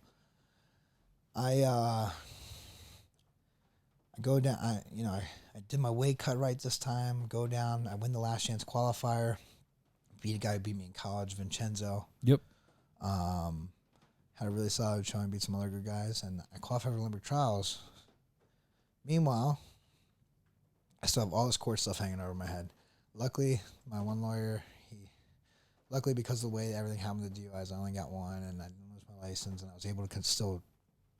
I go down. I did my weight cut right this time. Go down. I win the last chance qualifier. Beat a guy who beat me in college, Vincenzo. Yep. Had a really solid showing. Beat some other good guys, and I qualified for Olympic trials. Meanwhile, I still have all this court stuff hanging over my head. Luckily, my one lawyer, luckily because of the way everything happened with the DUIs, I only got one, and I didn't lose my license, and I was able to still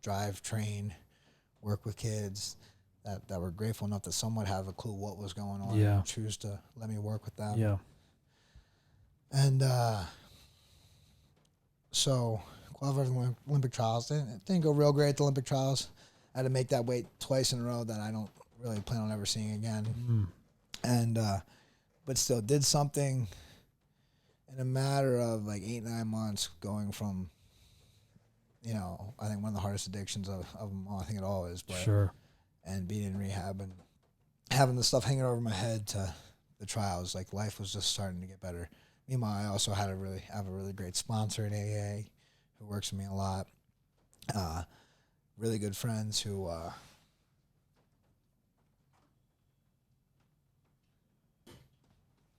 drive, train, work with kids that were grateful enough to somewhat have a clue what was going on and choose to let me work with them. Yeah. And so qualified for the Olympic trials. Didn't go real great at the Olympic trials. I had to make that weight twice in a row that I don't really plan on ever seeing again. And but still did something in a matter of like 8-9 months, going from, you know, I think one of the hardest addictions of them all, I think it all is, but and being in rehab and having the stuff hanging over my head to the trials, like life was just starting to get better. Meanwhile, I also have a really great sponsor in AA who works with me a lot. Really good friends who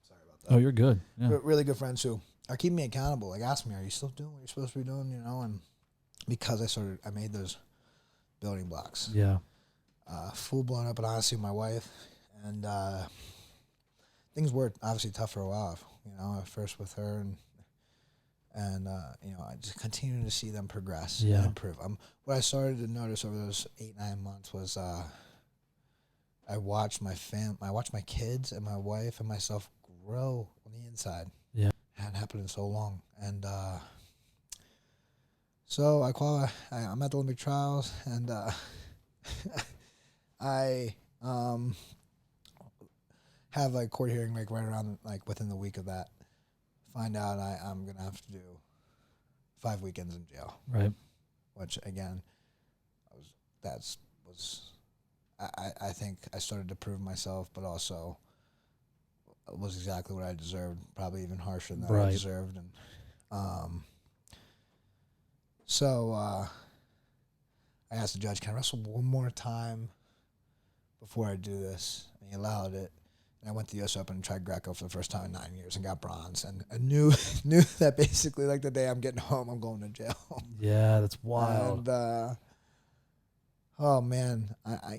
sorry about that. Oh, you're good. Yeah. Really good friends who are keeping me accountable. Like, ask me, are you still doing what you're supposed to be doing? You know, and because I made those building blocks. Yeah. Full blown up and honestly with my wife, and things were obviously tough for a while. You know, at first with her, and you know, I just continued to see them progress and improve. What I started to notice over those 8-9 months was I watched my kids and my wife and myself grow on the inside. Yeah. It hadn't happened in so long, and so I'm at the Olympic trials, and I have like court hearing like right around like within the week of that. Find out I'm gonna have to do 5 weekends in jail. Right. Which again, I think I started to prove myself, but also was exactly what I deserved, probably even harsher than I deserved, and so I asked the judge, can I wrestle one more time before I do this? And he allowed it. And I went to the U.S. Open and tried Greco for the first time in 9 years and got bronze. And I knew that basically like the day I'm getting home, I'm going to jail. Yeah, that's wild. And oh man, I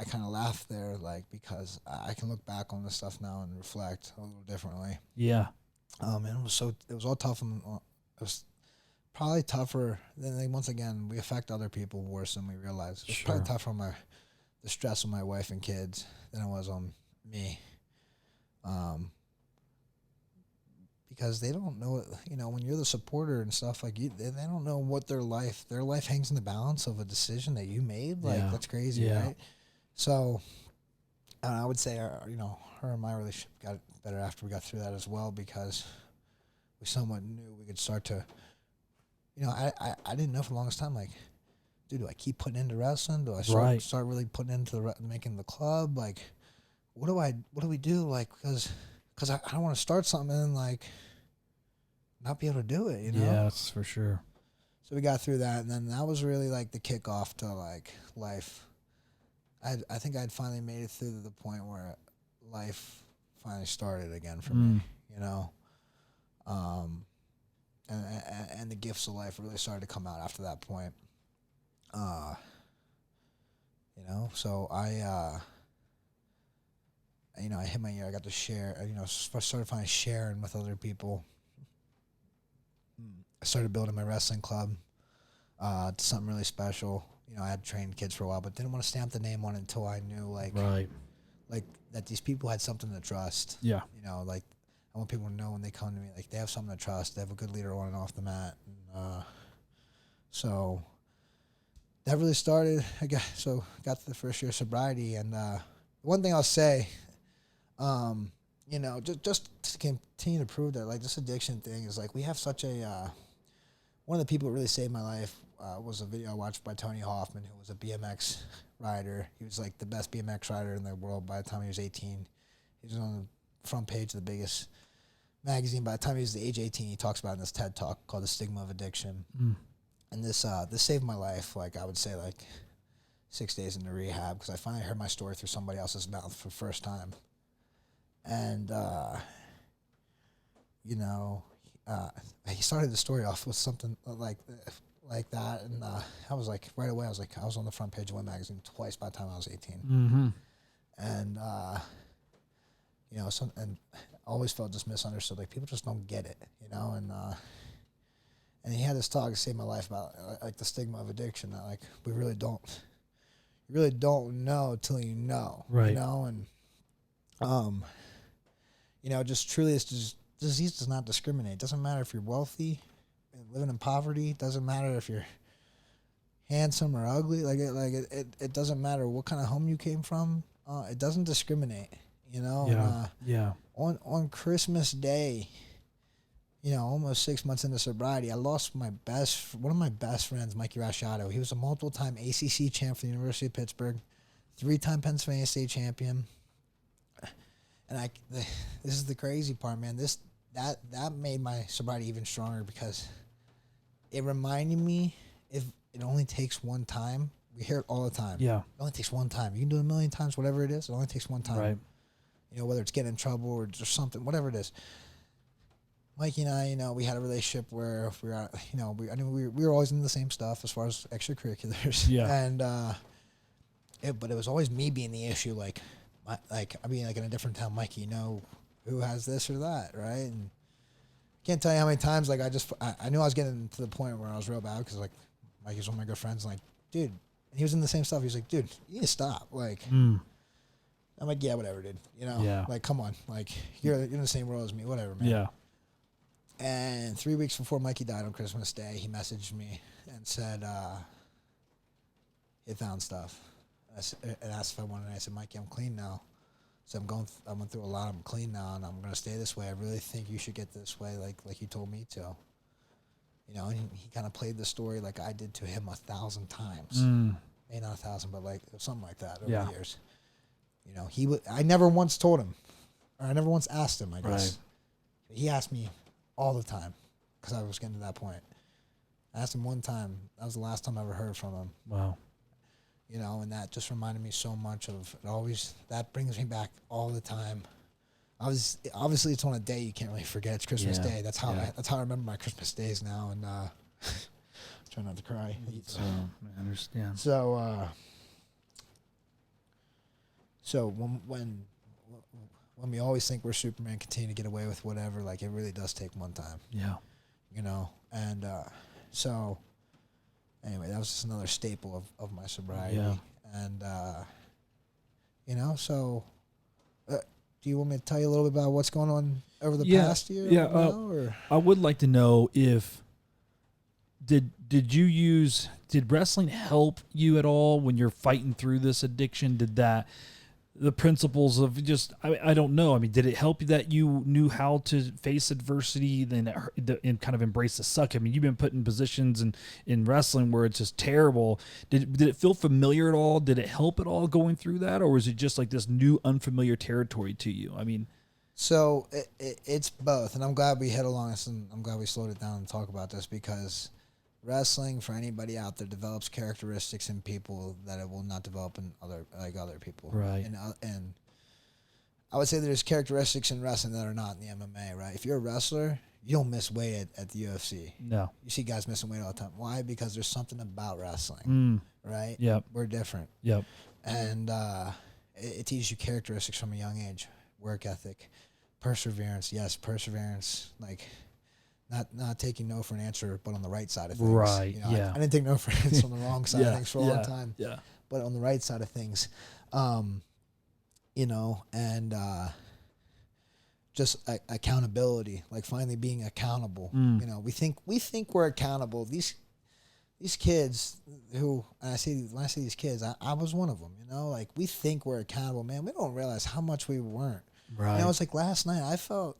kind of laughed there, like, because I can look back on this stuff now and reflect a little differently. Yeah. Oh man, it was all tough. It was probably tougher than, like, once again, we affect other people worse than we realize. It was Sure. probably tougher on the stress on my wife and kids than it was on me. Because they don't know, when you're the supporter and stuff, like, they don't know what their life hangs in the balance of a decision that you made. Like, Yeah. that's crazy, Yeah. right? So, I would say, her and my relationship got better after we got through that as well, because we somewhat knew we could start to, I didn't know for the longest time, like, dude, do I keep putting into wrestling? Do I start really putting into making the club? Like, what do we do? Like, because I don't want to start something and, like, not be able to do it, Yeah, that's for sure. So we got through that, and then that was really like the kickoff to, like, life. I think I'd finally made it through to the point where life finally started again for me, and the gifts of life really started to come out after that point. So I hit my year. I got to share, started finally sharing with other people. I started building my wrestling club, something really special. I had trained kids for a while, but didn't want to stamp the name on it until I knew, like that these people had something to trust. Yeah. Like, I want people to know when they come to me, like, they have something to trust. They have a good leader on and off the mat. And, so that really started. Got to the first year of sobriety, and one thing I'll say, just to continue to prove that, like, this addiction thing is, like, we have such a one of the people that really saved my life was a video I watched by Tony Hoffman, who was a BMX rider. He was, like, the best BMX rider in the world by the time he was 18. He was on the front page of the biggest magazine by the time he was the age 18. He talks about it in this TED Talk called The Stigma of Addiction. And this saved my life, like, I would say, like, 6 days into rehab, because I finally heard my story through somebody else's mouth for the first time. And, he started the story off with something like that, and I was like, right away, I was on the front page of one magazine twice by the time I was 18. Mm-hmm. And, and I always felt just misunderstood, like, people just don't get it, and he had this talk to save my life about, like, the stigma of addiction, that, like, you really don't know till you know, right. And, just truly, this disease does not discriminate. It doesn't matter if you're wealthy, living in poverty. It doesn't matter if you're handsome or ugly. It doesn't matter what kind of home you came from. It doesn't discriminate, Yeah. And, on Christmas Day, almost 6 months into sobriety, I lost one of my best friends, Mikey Rasciato. He was a multiple-time ACC champ for the University of Pittsburgh, 3-time Pennsylvania State champion. And this is the crazy part, man. That made my sobriety even stronger, because it reminded me, if it only takes one time. We hear it all the time. Yeah. It only takes one time. You can do it a million times, whatever it is. It only takes one time. Right. Whether it's getting in trouble or just something, whatever it is. Mikey and I, we had a relationship where we were, we were always into the same stuff as far as extracurriculars. Yeah. And but it was always me being the issue, like I mean, like, in a different town, Mikey, who has this or that, right? And I can't tell you how many times, like, I knew I was getting to the point where I was real bad, because, like, Mikey's one of my good friends, and, like, dude, and he was in the same stuff. He was like, dude, you need to stop. Like, I'm like, yeah, whatever, dude. Yeah. Like, come on, like, you're in the same world as me, whatever, man. Yeah. And 3 weeks before Mikey died on Christmas Day, he messaged me and said, he found stuff. And asked if I wanted, and I said, Mikey, I'm clean now. So I went through a lot. I'm clean now, and I'm going to stay this way. I really think you should get this way, like you told me to. And he kind of played the story like I did to him 1,000 times. Maybe not 1,000, but, like, something like that over the years. I never once told him, or I never once asked him, I guess. Right. He asked me all the time, because I was getting to that point. I asked him one time. That was the last time I ever heard from him. Wow. you know, and that just reminded me so much of it. Always that brings me back all the time. Obviously it's on a day you can't really forget. It's Christmas Day. That's how I remember my Christmas days now, and try not to cry. So I understand. So when we always think we're Superman, continue to get away with whatever, like it really does take one time. Yeah. You know, and so anyway, that was just another staple of my sobriety. Yeah. And you know, so do you want me to tell you a little bit about what's going on over the past year? Yeah. Or? I would like to know if did wrestling help you at all when you're fighting through this addiction? Did that the principles of just I don't know. I mean, did it help you that you knew how to face adversity and kind of embrace the suck? I mean, you've been put in positions in wrestling where it's just terrible. Did it feel familiar at all? Did it help at all going through that, or was it just like this new unfamiliar territory to you? I mean, so it's both, and I'm glad we hit along this, and I'm glad we slowed it down and talk about this, because wrestling, for anybody out there, develops characteristics in people that it will not develop in other people. Right. And I would say there's characteristics in wrestling that are not in the MMA, right? If you're a wrestler, you don't miss weight at the UFC. No. You see guys missing weight all the time. Why? Because there's something about wrestling, right? Yep. We're different. Yep. And it teaches you characteristics from a young age. Work ethic, perseverance. Yes, perseverance. Like, not taking no for an answer, but on the right side of things. Right. You know, yeah. I didn't take no for an answer on the wrong side of things for a long time. Yeah. But on the right side of things, you know, and just accountability, like finally being accountable. You know, we think we're accountable. These kids who, and when I say these kids, I was one of them. You know, like we think we're accountable, man. We don't realize how much we weren't. Right. You know, it's like last night. I felt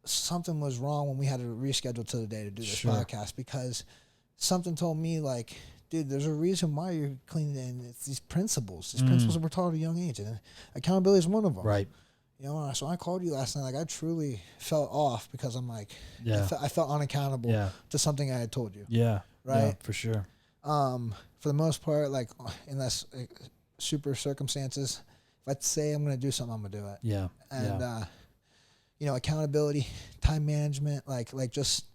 something was wrong when we had to reschedule to the day to do this podcast, because something told me, like, dude, there's a reason why you're cleaning, and it's these principles that we're taught at a young age, and accountability is one of them. Right. You know, so I called you last night, like I truly felt off, because I'm like, I felt unaccountable to something I had told you. Yeah. Right. Yeah, for sure. For the most part, like unless super circumstances, if I say I'm going to do something, I'm going to do it. Yeah. And, you know, accountability, time management, like just,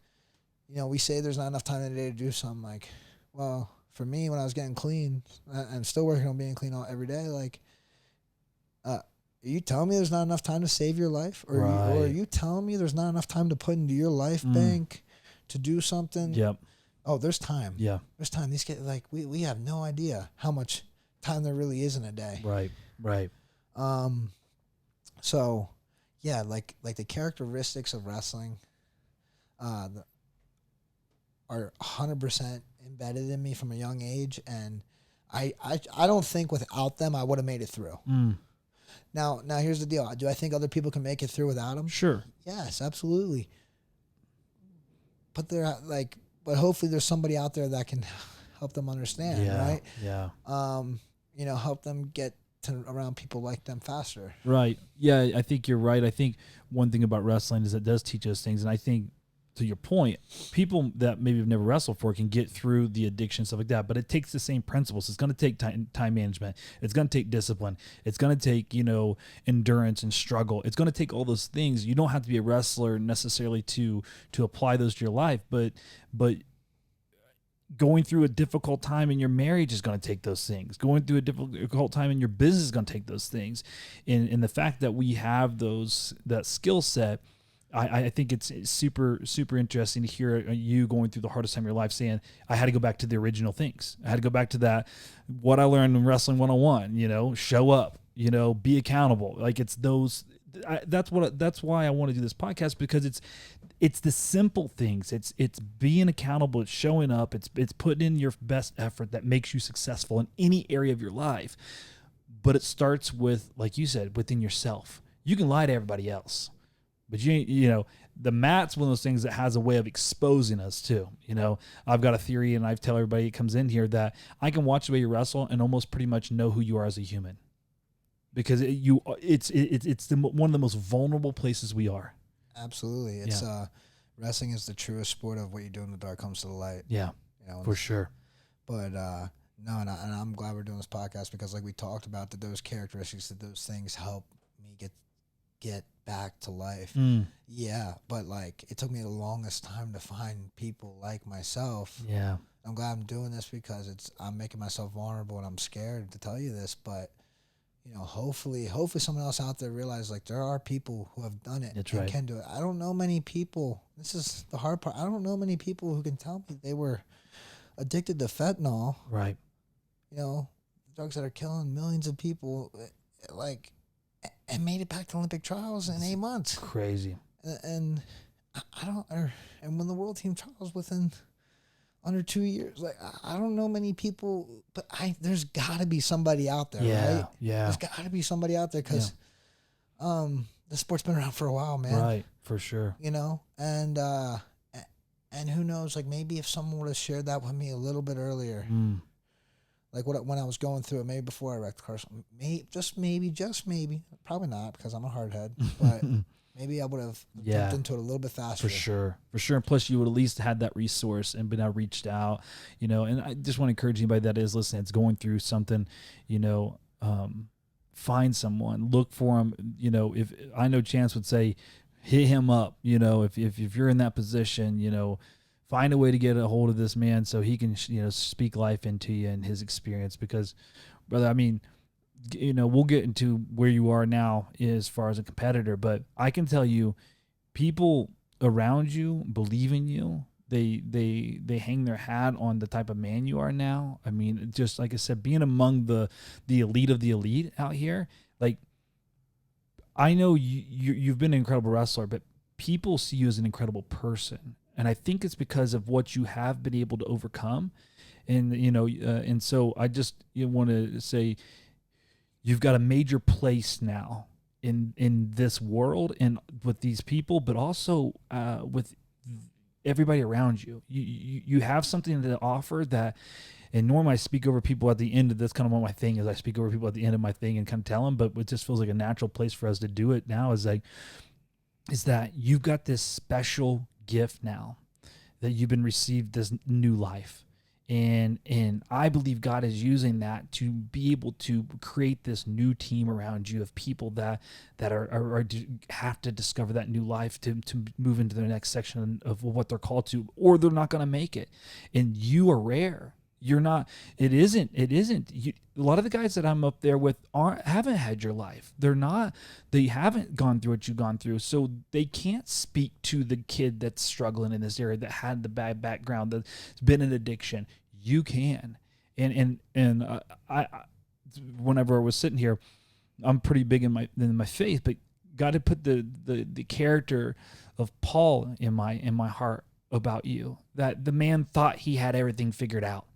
you know, we say there's not enough time in the day to do something. Like, well, for me, when I was getting clean, I'm still working on being clean every day. Like, are you telling me there's not enough time to save your life? Or, or are you telling me there's not enough time to put into your life bank to do something? Yep. Oh, there's time. Yeah. There's time. These kids, like, we have no idea how much time there really is in a day. Right. Right. So, yeah, like the characteristics of wrestling are 100% embedded in me from a young age, and I don't think without them I would have made it through. Now here's the deal. Do I think other people can make it through without them? Sure. Yes, absolutely. But but hopefully there's somebody out there that can help them understand, right? Yeah. You know, help them get around people like them faster. Right. Yeah, I think you're right. I think one thing about wrestling is it does teach us things, and I think, to your point, people that maybe have never wrestled before can get through the addiction, stuff like that, but it takes the same principles. It's going to take time management. It's going to take discipline. It's going to take, you know, endurance and struggle. It's going to take all those things. You don't have to be a wrestler necessarily to apply those to your life, but going through a difficult time in your marriage is going to take those things. Going through a difficult time in your business is going to take those things. And the fact that we have that skill set, I think it's super, super interesting to hear you going through the hardest time of your life saying, I had to go back to the original things. I had to go back to that, what I learned in Wrestling 101, you know, show up, you know, be accountable. Like it's those, that's why I want to do this podcast, because it's the simple things. It's being accountable. It's showing up. It's putting in your best effort that makes you successful in any area of your life. But it starts with, like you said, within yourself. You can lie to everybody else, but you know, the mat's one of those things that has a way of exposing us too. You know, I've got a theory, and I tell everybody that comes in here that I can watch the way you wrestle and almost pretty much know who you are as a human, because it's one of the most vulnerable places we are. Absolutely. It's wrestling is the truest sport of what you do in the dark comes to the light. Yeah, you know, for sure. But No, and I'm glad we're doing this podcast because, like we talked about, that those characteristics, that those things help me get back to life. Yeah, but like it took me the longest time to find people like myself. Yeah. I'm glad I'm doing this because I'm making myself vulnerable and I'm scared to tell you this, but you know, hopefully someone else out there realizes like there are people who have done it That's and right. can do it. I don't know many people. This is the hard part. I don't know many people who can tell me they were addicted to fentanyl. Right. You know, drugs that are killing millions of people, like, and made it back to Olympic trials in 8 months. Crazy. And I don't, and when the world team trials within under 2 years, like I don't know many people, but there's got to be somebody out there, right? Yeah. There's got to be somebody out there because, the sport's been around for a while, man. Right. For sure. You know, and who knows? Like maybe if someone would have shared that with me a little bit earlier. Like when I was going through it, maybe before I wrecked the car, just maybe, probably not because I'm a hardhead, but maybe I would have jumped into it a little bit faster. For sure. And plus, you would at least had that resource and been reached out, you know. And I just want to encourage anybody that is listening, that's going through something, you know, find someone, look for them. You know, if I know Chance would say, hit him up. You know, if you're in that position, you know, find a way to get a hold of this man so he can, you know, speak life into you and his experience. Because, brother, I mean, you know, we'll get into where you are now as far as a competitor, but I can tell you, people around you believe in you. They hang their hat on the type of man you are now. I mean, just like I said, being among the elite of the elite out here, like, I know you've been an incredible wrestler, but people see you as an incredible person. And I think it's because of what you have been able to overcome. And, you know, and so I just want to say you've got a major place now in this world and with these people, but also with everybody around you. You have something to offer that, and normally I speak over people at the end of this. Kind of what my thing is. I speak over people at the end of my thing and kind of tell them, but it just feels like a natural place for us to do it now is that you've got this special gift now that you've been received this new life. And I believe God is using that to be able to create this new team around you of people that are have to discover that new life to move into their next section of what they're called to, or they're not going to make it. And you are rare. You're not. It isn't. A lot of the guys that I'm up there with haven't had your life. They're not. They haven't gone through what you've gone through, so they can't speak to the kid that's struggling in this area, that had the bad background, that's been in addiction. You can. And I whenever I was sitting here, I'm pretty big in my faith, but God had put the character of Paul in my heart about you. That the man thought he had everything figured out.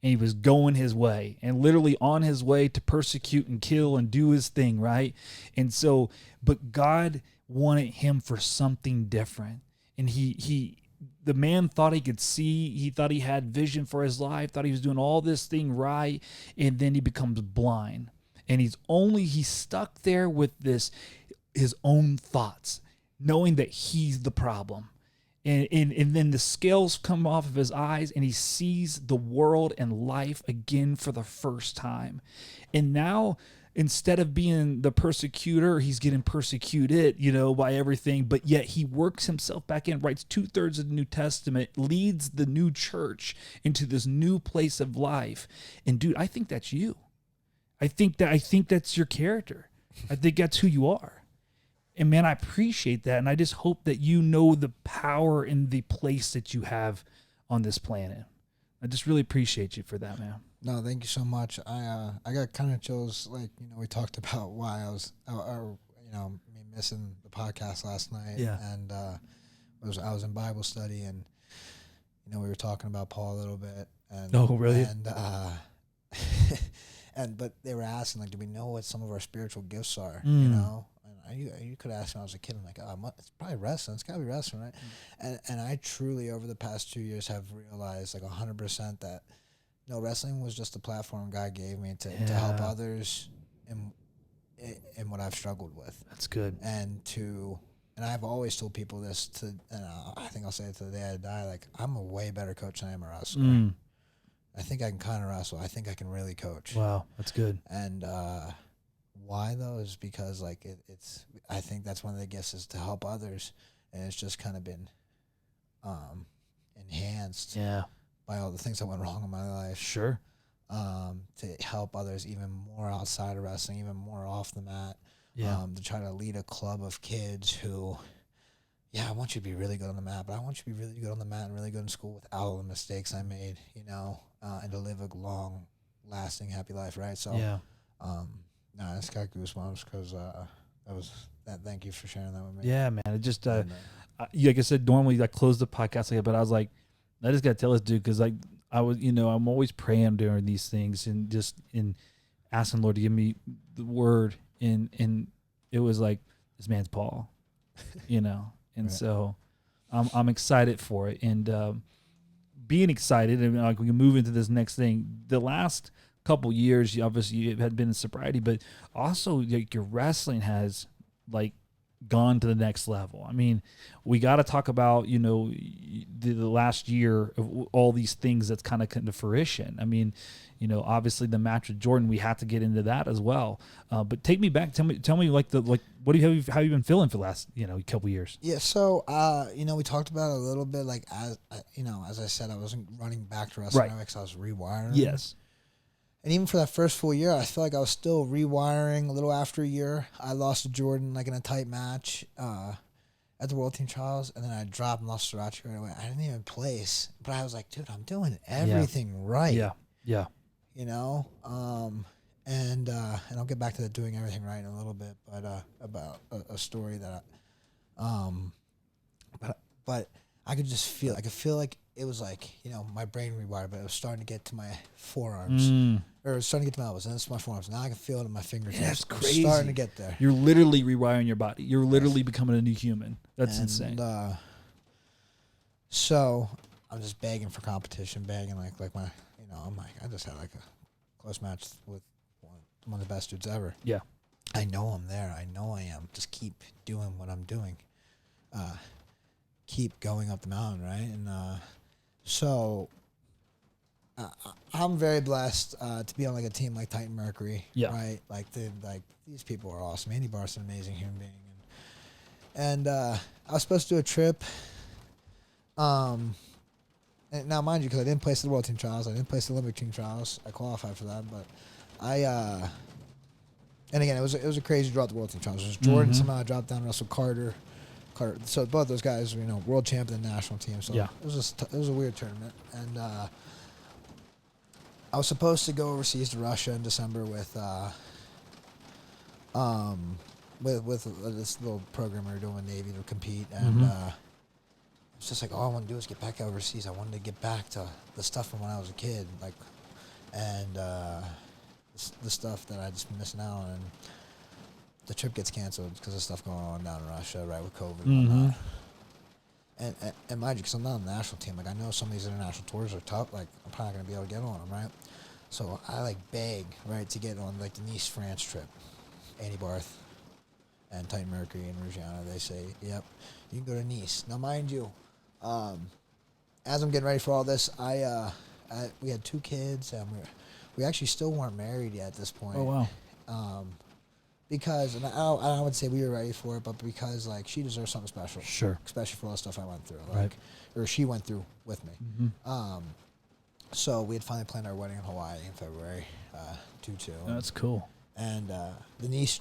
And he was going his way and literally on his way to persecute and kill and do his thing, right? And so, but God wanted him for something different. And the man thought he could see, he thought he had vision for his life, thought he was doing all this thing right, and then he becomes blind. And he's stuck there with his own thoughts, knowing that he's the problem. And then the scales come off of his eyes and he sees the world and life again for the first time. And now, instead of being the persecutor, he's getting persecuted, you know, by everything. But yet he works himself back in, writes 2/3 of the New Testament, leads the new church into this new place of life. And dude, I think that's you. I think that's your character. I think that's who you are. And man, I appreciate that. And I just hope that you know the power and the place that you have on this planet. I just really appreciate you for that, man. No, thank you so much. I got kind of chills. Like, you know, we talked about why I was me missing the podcast last night. Yeah. And I was in Bible study, and you know, we were talking about Paul a little bit. And Oh, really? And but they were asking, like, do we know what some of our spiritual gifts are? Mm. You know. You could ask when I was a kid. I'm like, it's probably wrestling. It's gotta be wrestling, right? And I truly, over the past 2 years, have realized like 100% that no, wrestling was just a platform God gave me to help others in what I've struggled with. That's good. And I've always told people this and I think I'll say it to the day I die. Like, I'm a way better coach than I am a wrestler. I think I can kind of wrestle. I think I can really coach. Wow, that's good. And why though is because like it's. I think that's one of the gifts is to help others, and it's just kind of been enhanced by all the things that went wrong in my life. Sure. To help others even more outside of wrestling, even more off the mat. To try to lead a club of kids who, I want you to be really good on the mat, but I want you to be really good on the mat and really good in school without all the mistakes I made, and to live a long, lasting, happy life, right? So, I just got goosebumps because thank you for sharing that with me. Yeah, man. It just, like I said, normally I close the podcast like that, but I was like, I just got to tell this dude because I was, I'm always praying during these things and just in asking Lord to give me the word. And it was like, this man's Paul, and Right. so I'm excited for it. And being excited, and like we can move into this next thing. The last couple years, obviously you had been in sobriety, but also like your wrestling has like gone to the next level. I mean, we got to talk about, the last year of all these things that's kind of come to fruition. I mean, obviously the match with Jordan, we had to get into that as well. But take me back. Tell me what do you how you been feeling for the last, couple years? Yeah. So, we talked about it a little bit, like as I said, I wasn't running back to wrestling because I was rewiring. Yes. And even for that first full year, I felt like I was still rewiring. A little after a year, I lost to Jordan like in a tight match at the World Team Trials, and then I dropped and lost to Rachi right away. I didn't even place, but I was like, dude, I'm doing everything right. Yeah. And I'll get back to the doing everything right in a little bit, but about a story that, but I could just feel. I could feel like it was like my brain rewired, but it was starting to get to my forearms, or it was starting to get to my elbows, and it's my forearms. Now I can feel it in my fingertips. Yeah, that's I'm crazy. starting to get there. You're literally rewiring your body. You're literally becoming a new human. That's insane. So I'm just begging for competition, begging like my, I'm like, I just had like a close match with one of the best dudes ever. Yeah. I know I'm there. I know I am. Just keep doing what I'm doing. Keep going up the mountain, right? And so I'm very blessed to be on like a team like Titan Mercury, right? Like these people are awesome. Andy Barr's an amazing human being, and I was supposed to do a trip. And now, mind you, because I didn't place the World Team Trials, I didn't place the Olympic Team Trials. I qualified for that, but and again, it was a crazy draw at the World Team Trials. It was Jordan, somehow I dropped down Russell Carter. So both those guys, world champion and national team. So it was a weird tournament, and I was supposed to go overseas to Russia in December with this little program we were doing with Navy to compete, and it's just like all I want to do is get back overseas. I wanted to get back to the stuff from when I was a kid, and the stuff that I just been missing out on. And the trip gets canceled because of stuff going on down in Russia, right, with COVID and whatnot. And mind you, because I'm not on the national team, like I know some of these international tours are tough. Like I'm probably not gonna be able to get on them, right? So I beg, right, to get on like the Nice, France trip. Andy Barth and Titan Mercury and Rugiano, they say, yep, you can go to Nice. Now, mind you, as I'm getting ready for all this, we had 2 kids, and we actually still weren't married yet at this point. Oh, wow. Because, and I would say we were ready for it, but because, like, she deserves something special. Sure. Especially for all the stuff I went through. Or she went through with me. So we had finally planned our wedding in Hawaii in February, 2-2. That's cool. And the Nice,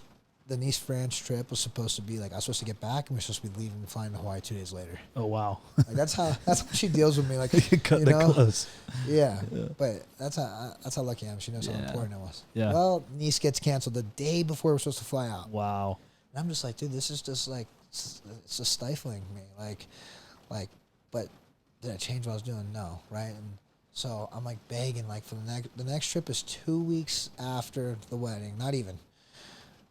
France trip was supposed to be, like, I was supposed to get back, and we were supposed to be leaving and flying to Hawaii 2 days later. Oh, wow. Like, that's how she deals with me. Like, Cut the close. Yeah. But that's how lucky I am. She knows how important it was. Yeah. Well, Nice gets canceled the day before we're supposed to fly out. Wow. And I'm just like, dude, this is just like, it's just stifling me. Like, but did I change what I was doing? No, right? And so I'm like begging, like, for the next trip is 2 weeks after the wedding, not even.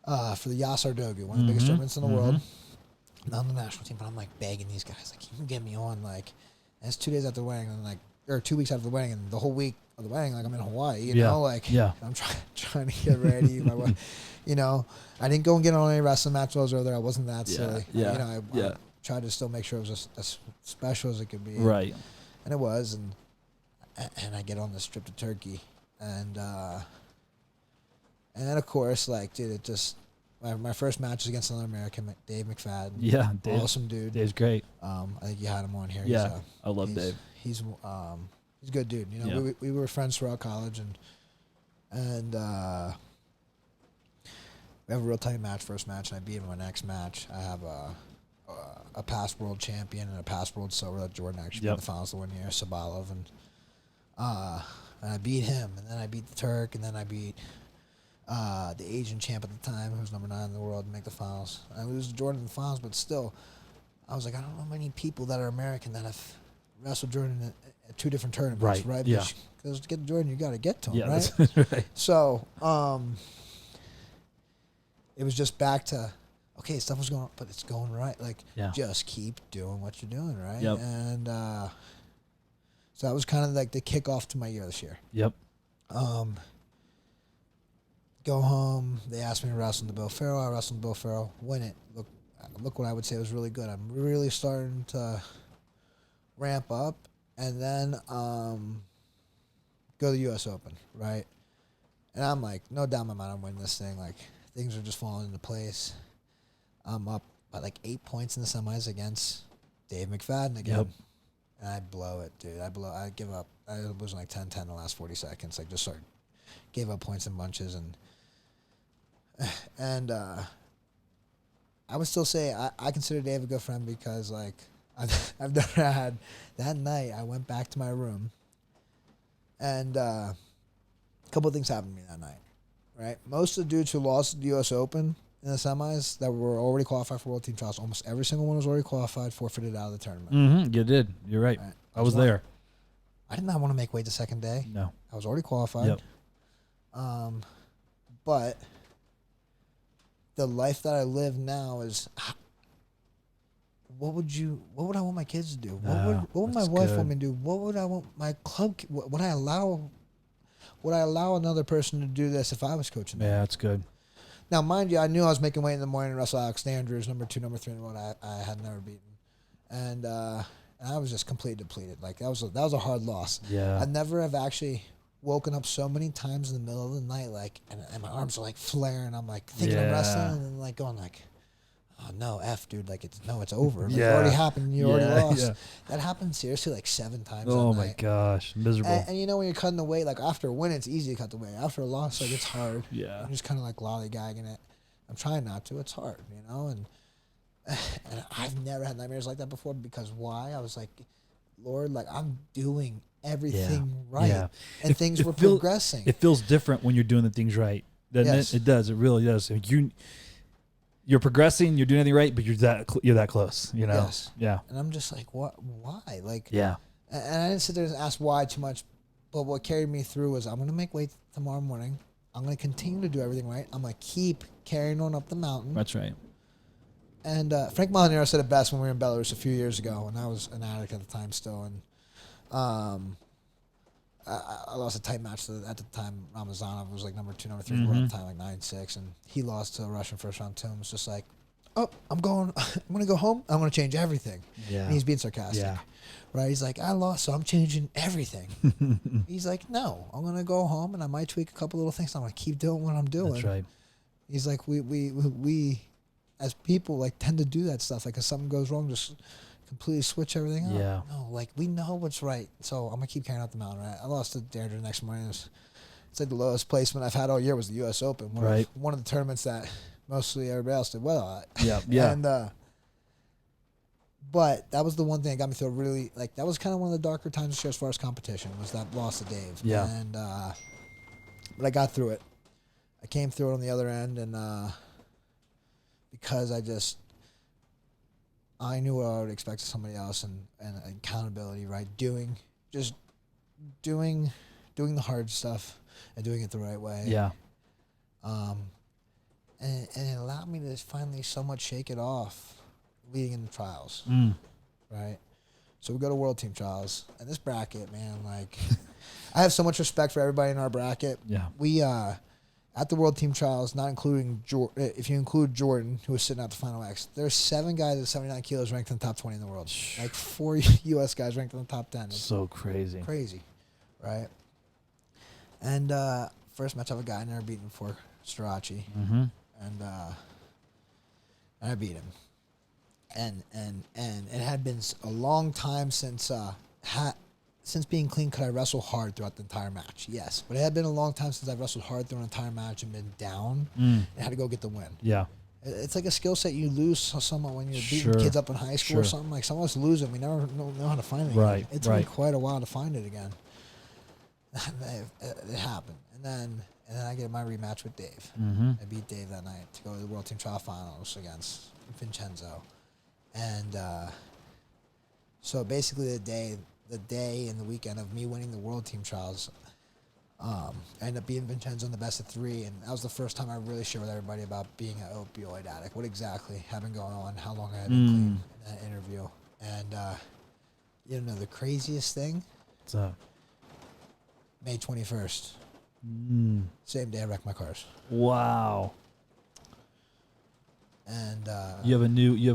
For the Yasar Dogu, one of the biggest tournaments in the world. Not on the national team, but I'm like begging these guys, like, you can get me on, like, and it's 2 days after the wedding, and like, or 2 weeks after the wedding, and the whole week of the wedding, like, I'm in Hawaii, you know, like, I'm trying to get ready. My wife, I didn't go and get on any wrestling match while I was over there. I wasn't that silly. I tried to still make sure it was as special as it could be. Right. And it was, and and I get on the strip of turkey, and then of course, like, dude, it just my first match was against another American, Dave McFadden. Yeah, Dave. Awesome dude. Dave's great. I think you had him on here. Yeah, I love Dave. He's a good dude. You know, Yeah. we were friends throughout college, and we have a real tight match, first match, and I beat him my next match. I have a past world champion and a past world silver that Jordan actually made the finals the 1 year, Sabalov, and I beat him, and then I beat the Turk, and then I beat the Asian champ at the time, who was number 9 in the world, to make the finals. I lose to Jordan in the finals, but still, I was like, I don't know many people that are American that have wrestled Jordan at 2 different tournaments, right? Yeah. Because to get to Jordan, you got to get to him, Yeah, right? that's right. So, it was just back to, okay, stuff was going, but it's going right. Like, just keep doing what you're doing, right? Yep. And so that was kind of like the kickoff to my year this year. Yep. Go home. They asked me to wrestle the Bill Farrell. I wrestled Bill Farrell. Win it. Look what I would say was really good. I'm really starting to ramp up, and then go to the U.S. Open, right? And I'm like, no doubt in my mind, I'm winning this thing. Like, things are just falling into place. I'm up by like 8 points in the semis against Dave McFadden again. Yep. And I blow it, dude. I give up. I was losing like 10-10 in the last 40 seconds. Like, just gave up points in bunches, and I would still say I consider Dave a good friend because, like, I've never had that night. I went back to my room, and a couple of things happened to me that night. Right, most of the dudes who lost the U.S. Open in the semis that were already qualified for World Team Trials, almost every single one was already qualified, forfeited out of the tournament. Mm-hmm. You did. You're right. I was there. I did not want to make weight the second day. No. I was already qualified. Yep. But the life that I live now is, what would I want my kids to do? What would my wife want me to do? What would I want my club? Would I allow another person to do this if I was coaching them? Yeah, that's good. Now, mind you, I knew I was making weight in the morning to wrestle Alex Andrews, number 2, number 3 in the world. I had never beaten, and I was just completely depleted. Like, that was a hard loss. Yeah. I never have actually woken up so many times in the middle of the night, like, and my arms are like flaring. I'm like thinking I'm wrestling, and then like going like, oh no, dude, like it's over. Like, it already happened. You already lost. Yeah. That happened seriously like 7 times. Oh that my night. gosh, miserable. And you know, when you're cutting the weight, like after a win, it's easy to cut the weight. After a loss, like it's hard. Yeah. I'm just kind of like lollygagging it. I'm trying not to. It's hard, you know. And I've never had nightmares like that before because why? I was like, Lord, like I'm doing everything right, and things were progressing. It feels different when you're doing the things right. Doesn't it? It does. It really does. You're progressing. You're doing everything right, but you're that close. You know. Yes. Yeah. And I'm just like, what? Why? Like. Yeah. And I didn't sit there and ask why too much, but what carried me through was I'm gonna make weight tomorrow morning. I'm gonna continue to do everything right. I'm gonna keep carrying on up the mountain. That's right. And Frank Molinaro said it best when we were in Belarus a few years ago, and I was an addict at the time still. And I lost a tight match at the time. Ramazanov was like number 2, number 3 in the world at the time, like 9-6, and he lost to a Russian first round too. It was just like, oh, I'm gonna go home. I'm gonna change everything. Yeah. And he's being sarcastic. Yeah. Right? He's like, I lost, so I'm changing everything. He's like, no, I'm gonna go home and I might tweak a couple little things. I'm gonna keep doing what I'm doing. That's right. He's like, we as people like tend to do that stuff. Like if something goes wrong, just completely switch everything up. Yeah. No, like we know what's right. So I'm gonna keep carrying out the mountain. Right? I lost to Deirdre the next morning. It's like the lowest placement I've had all year was the U.S. Open. One of the tournaments that mostly everybody else did well at. Yeah. Yeah. And but that was the one thing that got me through really, like, that was kind of one of the darker times this year as far as competition, was that loss to Dave. Yeah. And, but I got through it. I came through it on the other end, and because I knew what I would expect of somebody else, and accountability, right? Doing the hard stuff and doing it the right way. Yeah. And it allowed me to finally somewhat shake it off leading into trials, right? So we go to World Team Trials, and this bracket, man, like, I have so much respect for everybody in our bracket. Yeah. We, at the World Team Trials, not including if you include Jordan, who was sitting at the final X, there's 7 guys at 79 kilos ranked in the top 20 in the world. Like 4 U.S. guys ranked in the top 10. It's so crazy. Crazy, right? And first match of a guy I never beaten before, Strachey, Mm-hmm. and I beat him. And it had been a long time since since being clean could I wrestle hard throughout the entire match. Yes, but it had been a long time since I wrestled hard through an entire match and been down and had to go get the win. Yeah. It's like a skill set you lose somewhat when you're beating Sure. kids up in high school or Sure. something. Like some of us lose it, we never know how to find it. Again. Right, It took me right. quite a while to find it again. It happened, and then I get my rematch with Dave. Mm-hmm. I beat Dave that night to go to the World Team Trial Finals against Vincenzo, and so basically the day and the weekend of me winning the World Team Trials, I ended up beating Vincenzo in the best of 3, and that was the first time I really shared with everybody about being an opioid addict, what exactly had been going on, how long I had been clean in that interview, and you know the craziest thing, What's up? May 21st. Same day I wrecked my cars. Wow. And You have a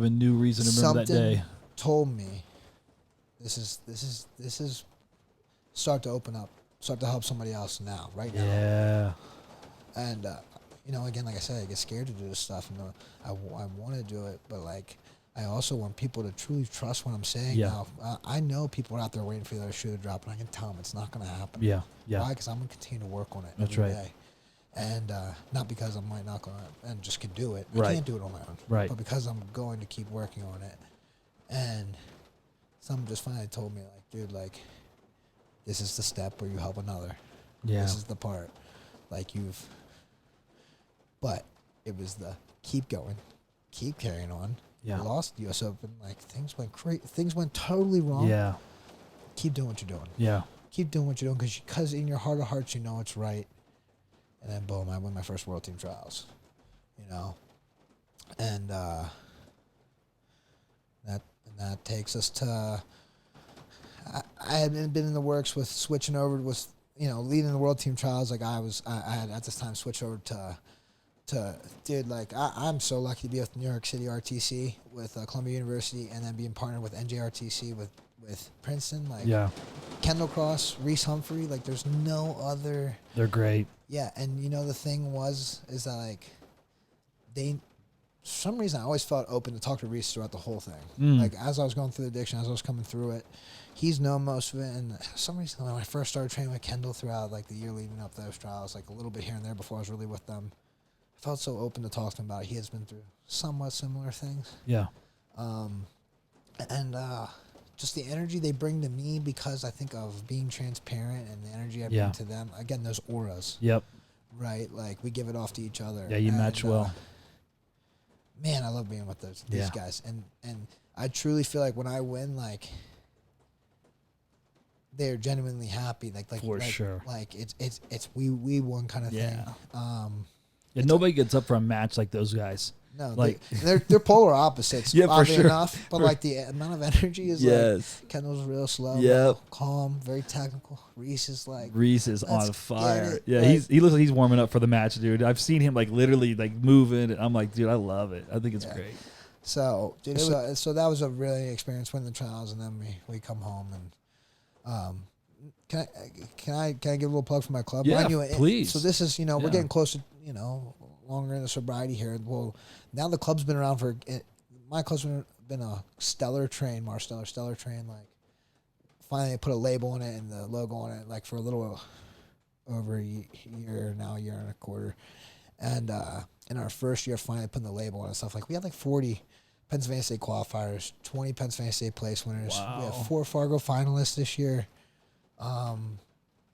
new reason to remember that something day. told me this is start to open up, start to help somebody else now, right now. Yeah. And you know, again, like I said, I get scared to do this stuff, and I want to do it, but like I also want people to truly trust what I'm saying. Yeah. Now, I know people are out there waiting for the other shoe to drop, and I can tell them it's not going to happen. Yeah. Yeah. Why? Because I'm going to continue to work on it That's every right. day. And not because I might not go and just can do it. I Right. can't do it on my own. Right. But because I'm going to keep working on it. And someone just finally told me, like, dude, like, this is the step where you help another. Yeah. This is the part. Like, but it was the keep going, keep carrying on. Yeah. You lost the U.S. Open. Like, things went totally wrong. Yeah. Keep doing what you're doing. Yeah. Keep doing what you're doing because in your heart of hearts, you know it's right. And then, boom, I win my first World Team Trials, you know. And that takes us to, I had been in the works with switching over with, you know, leading the World Team Trials. Like I had at this time switched over to dude, like I'm so lucky to be with New York City RTC, with Columbia University, and then being partnered with NJRTC with Princeton. Like, Yeah. Kendall Cross, Reese Humphrey, like there's no other. They're great. Yeah, and you know the thing is that like for some reason I always felt open to talk to Reese throughout the whole thing. Like as I was going through the addiction, as I was coming through it, he's known most of it. And for some reason when I first started training with Kendall throughout like the year leading up to those trials, like a little bit here and there before I was really with them, I felt so open to talk to him about it. He has been through somewhat similar things. Yeah. And just the energy they bring to me because I think of being transparent and the energy I bring to them. Again, those auras. Yep. Right? Like we give it off to each other. Yeah, you match well. Man, I love being with these guys. And I truly feel like when I win, like they're genuinely happy. Like For sure. Like it's we won kind of thing. Yeah, nobody gets up for a match like those guys. No, like they're polar opposites. Yeah, for oddly sure. enough, but like the amount of energy is like Kendall's real slow, Yep. calm, very technical. Reese is like on fire. it. Yeah, Like- he looks like he's warming up for the match, dude. I've seen him like literally like moving, and I'm like, dude, I love it. I think it's great. So, dude, so that was a really experience winning the trials, and then we come home and can I give a little plug for my club? Yeah, Mind you, please. So this is we're Yeah. getting closer, longer in the sobriety here. Well, now the club's been around my club's been a stellar train, Stellar train. Like finally, they put a label on it and the logo on it, like for a little over a year now, a year and a quarter. And in our first year, finally putting the label on it and stuff, like we had like 40 Pennsylvania State qualifiers, 20 Pennsylvania State place winners. Wow. We have 4 Fargo finalists this year. And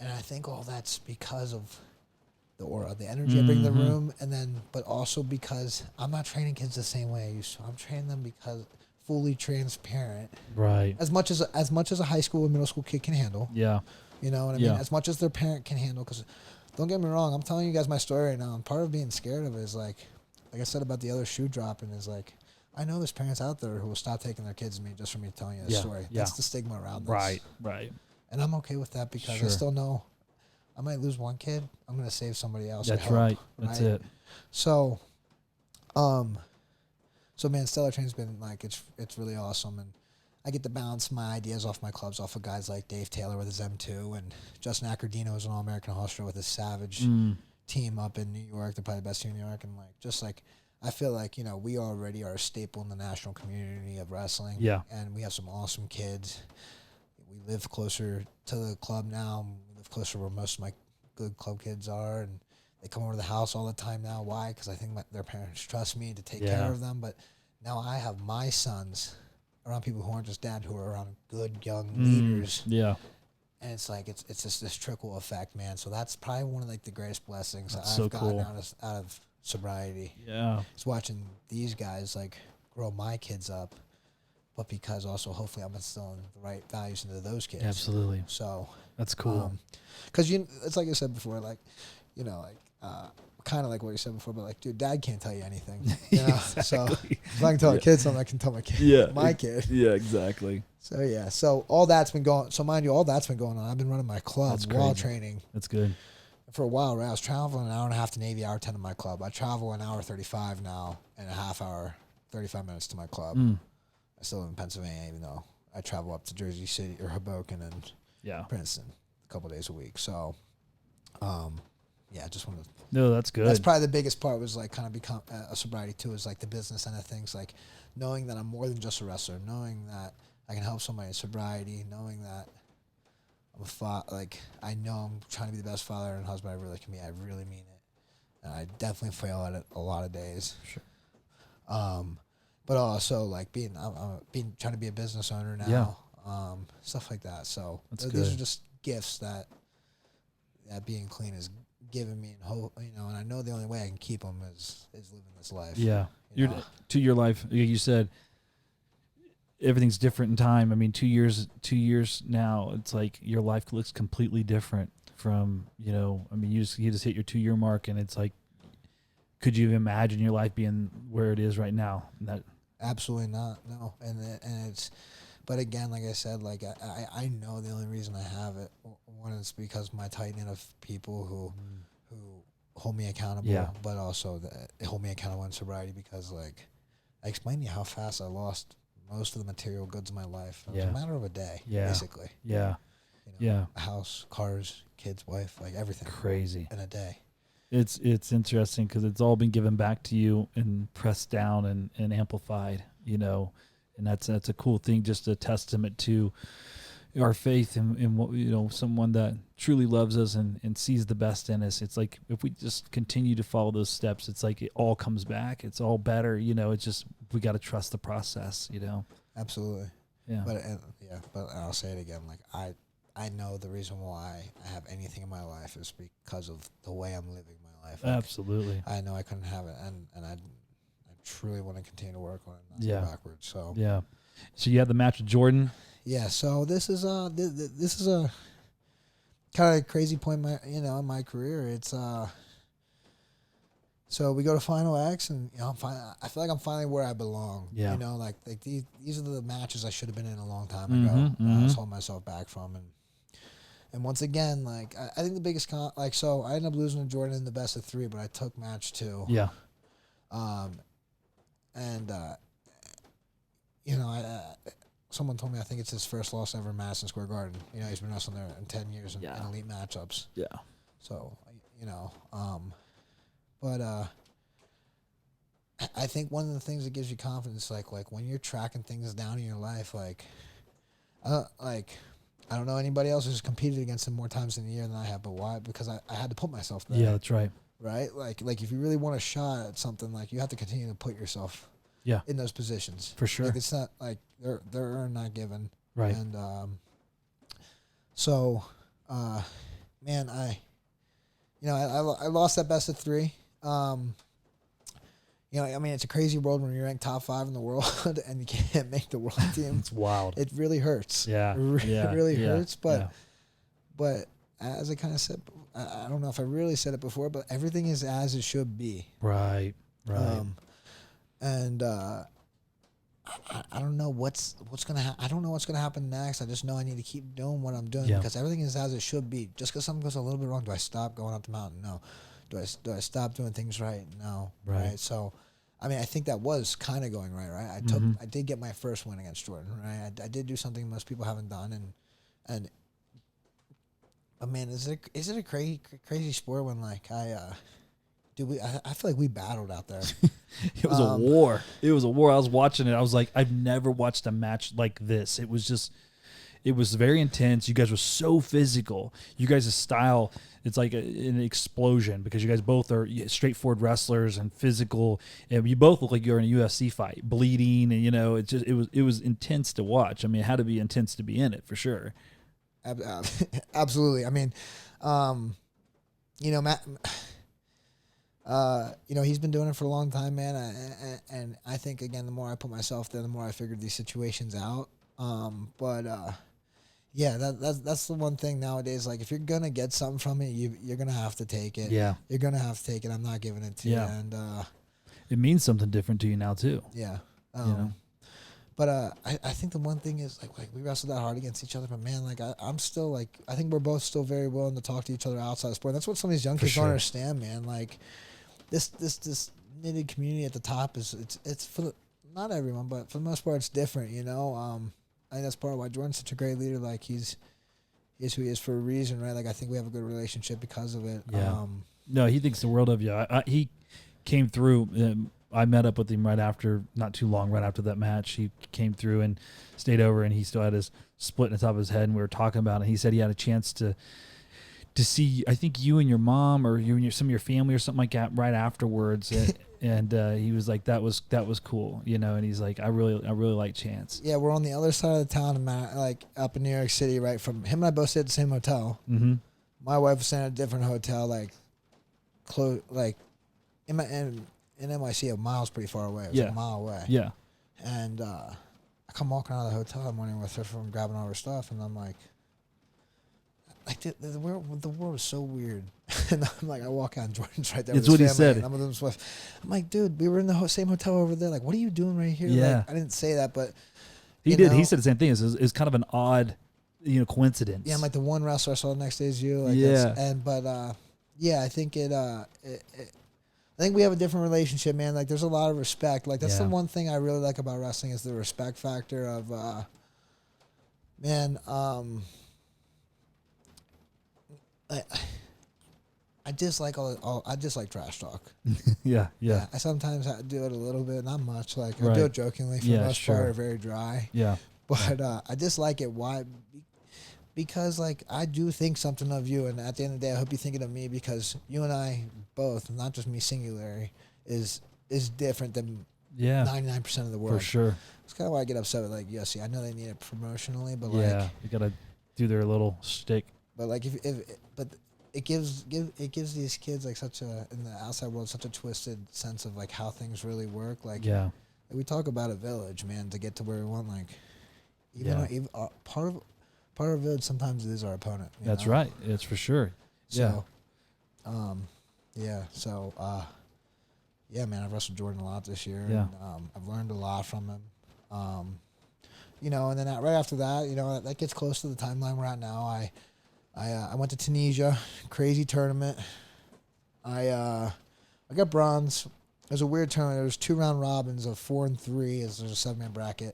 I think all that's because of the aura, the energy I bring to the room, and then, but also because I'm not training kids the same way I used to. I'm training them because fully transparent, Right. as much as a high school and middle school kid can handle. Yeah. You know what I mean? As much as their parent can handle. Because don't get me wrong, I'm telling you guys my story right now. And part of being scared of it is like I said about the other shoe dropping is like, I know there's parents out there who will stop taking their kids to me just for me telling you this story. That's the stigma around this. Right. And I'm okay with that because I still know I might lose one kid. I'm going to save somebody else. That's or help, right. That's it. So, man, Stellar Train's been like, it's really awesome. And I get to bounce my ideas off my clubs off of guys like Dave Taylor with his M2 and Justin Accordino is an All-American hustler with his Savage team up in New York. They're probably the best team in New York. And like, just like, I feel like, we already are a staple in the national community of wrestling. Yeah. And we have some awesome kids. We live closer to the club now. We live closer where most of my good club kids are. And they come over to the house all the time now. Why? Because I think their parents trust me to take care of them. But now I have my sons around people who aren't just dad, who are around good young leaders. Yeah. And it's like, it's just this trickle effect, man. So that's probably one of like the greatest blessings That's I've so gotten cool. out of sobriety. Yeah. It's watching these guys like grow my kids up, but because also hopefully I'm instilling the right values into those kids. Absolutely. So That's cool. Because it's like I said before, like, kind of like what you said before, but like, dude, dad can't tell you anything. So if I can tell a kid something, I can tell my kid, my kid. Yeah, exactly. So yeah, so all that's been going. So mind you, all that's been going on. I've been running my club That's while crazy. training That's good. for a while. Right? I was traveling an hour and a half to Navy, hour 10 to my club. I travel an hour 35 now, and a half hour, 35 minutes to my club. I still live in Pennsylvania, even though I travel up to Jersey City or Hoboken and Princeton a couple days a week. So, I just want to. No, that's good. That's probably the biggest part was like kind of become a sobriety too, is like the business end of things, like knowing that I'm more than just a wrestler, knowing that I can help somebody in sobriety, knowing that I'm like I know I'm trying to be the best father and husband I really can be. I really mean it, and I definitely fail at it a lot of days. Sure. But also like I'm trying to be a business owner now. Stuff like that. So these are just gifts that being clean is giving me, and hope, and I know the only way I can keep them is living this life. Yeah. To your life, you said everything's different in time. I mean, 2 years now, it's like your life looks completely different from, you just hit your 2 year mark, and it's like, could you imagine your life being where it is right now? Absolutely not. No. And it's, but again, like I said, like I know the only reason I have it, one is because my tight knit of people who hold me accountable, but also they hold me accountable in sobriety, because like I explained to you how fast I lost most of the material goods in my life. It was a matter of a day, basically. Yeah. A house, cars, kids, wife, like everything. Crazy. In a day. It's interesting because it's all been given back to you and pressed down and amplified, and that's a cool thing, just a testament to our faith in what, someone that truly loves us and sees the best in us. It's like if we just continue to follow those steps, it's like it all comes back. It's all better, it's just we got to trust the process, Absolutely. Yeah. But I'll say it again, like I know the reason why I have anything in my life is because of the way I'm living my life. Like, absolutely. I know I couldn't have it, and I truly want to continue to work on it, not go backwards. So So you had the match with Jordan. Yeah. So this is a kind of crazy point in my career. It's so we go to Final X, and I feel like I'm finally where I belong. Yeah. Like these are the matches I should have been in a long time ago. I was holding myself back from, and once again, like I think the biggest so I ended up losing to Jordan in the best of 3, but I took match 2. Yeah. Someone told me I think it's his first loss ever in Madison Square Garden. He's been wrestling there in 10 years in elite matchups. Yeah. So, but I think one of the things that gives you confidence, like when you're tracking things down in your life, I don't know anybody else who's competed against him more times in a year than I have, but why? Because I had to put myself there. Yeah, that's right. Right? Like if you really want a shot at something, like you have to continue to put yourself in those positions. For sure. Like it's not like they're earned, not given. Right. And so man, I lost that best of 3. It's a crazy world when you're ranked top 5 in the world and you can't make the world team. It's wild. It really hurts. Yeah. It really hurts. But as I kind of said, I don't know if I really said it before, but everything is as it should be. Right. And I don't know what's gonna I don't know what's gonna happen next. I just know I need to keep doing what I'm doing because everything is as it should be. Just because something goes a little bit wrong, do I stop going up the mountain? No. Do I stop doing things right? No. Right. So I mean, I think that was kind of going right? I did get my first win against Jordan, right? I did do something most people haven't done, and but man, is it a crazy sport when like I feel like we battled out there. It was a war. It was a war. I was watching it. I was like, I've never watched a match like this. It was very intense. You guys were so physical. You guys' style, it's like an explosion because you guys both are straightforward wrestlers and physical. And you both look like you're in a UFC fight, bleeding, and it was intense to watch. I mean, it had to be intense to be in it for sure. Absolutely. I mean, Matt. He's been doing it for a long time, man. And I think, again, the more I put myself there, the more I figured these situations out. Yeah, that's the one thing nowadays. Like, if you're gonna get something from it, you're gonna have to take it. Yeah, you're gonna have to take it. I'm not giving it to you. And it means something different to you now too. Yeah. But I think the one thing is like we wrestled that hard against each other, but man, like I'm still like I think we're both still very willing to talk to each other outside of sport. That's what some of these young kids don't understand, man. Like this knitted community at the top it's for not everyone, but for the most part it's different, I think that's part of why Jordan's such a great leader. Like he's who he is for a reason, right? Like I think we have a good relationship because of it. Yeah. No, he thinks the world of you. He came through. I met up with him right after that match. He came through and stayed over, and he still had his split in the top of his head, and we were talking about it. He said he had a chance to see, I think, you and your mom or you and some of your family or something like that right afterwards. And he was like, that was cool, and he's like, I really like Chance. Yeah, we're on the other side of the town, like up in New York City, right? From him and I both stayed at the same hotel. Mm-hmm. My wife was staying at a different hotel, like close, like in NYC, a mile's pretty far away. It was like a mile away. Yeah. And I come walking out of the hotel that morning with her from grabbing all her stuff, and I'm like the world is so weird. And I'm like, I walk out, and Jordan's right there. It's with what his he family, said. and I'm with his wife. I'm like, dude, we were in the same hotel over there. Like, what are you doing right here? Yeah. Like, I didn't say that, but he did. He said the same thing. It's kind of an odd, coincidence. Yeah, I'm like the one wrestler I saw the next day is you. Like, I think I think we have a different relationship, man. Like, there's a lot of respect. Like, that's the one thing I really like about wrestling is the respect factor of, I dislike I dislike trash talk. Yeah. I sometimes do it a little bit, not much. Like, I do it jokingly for the most part, or very dry. Yeah. But I dislike it. Why? Because, like, I do think something of you, and at the end of the day, I hope you think it of me, because you and I both, not just me singularly, is different than 99% of the world. For sure. It's kind of why I get upset with, like, UFC. I know they need it promotionally, but, you got to do their little shtick. But, like, but it gives these kids, like, in the outside world, such a twisted sense of, like, how things really work. Like, we talk about a village, man, to get to where we want. Like, even part of our village sometimes is our opponent. That's right. It's for sure. So, man, I've wrestled Jordan a lot this year. Yeah. And, I've learned a lot from him. And then right after that, that gets close to the timeline we're at now. I went to Tunisia, crazy tournament. I got bronze. It was a weird tournament. There was 2 round robins of 4 and 3. There's a 7-man bracket.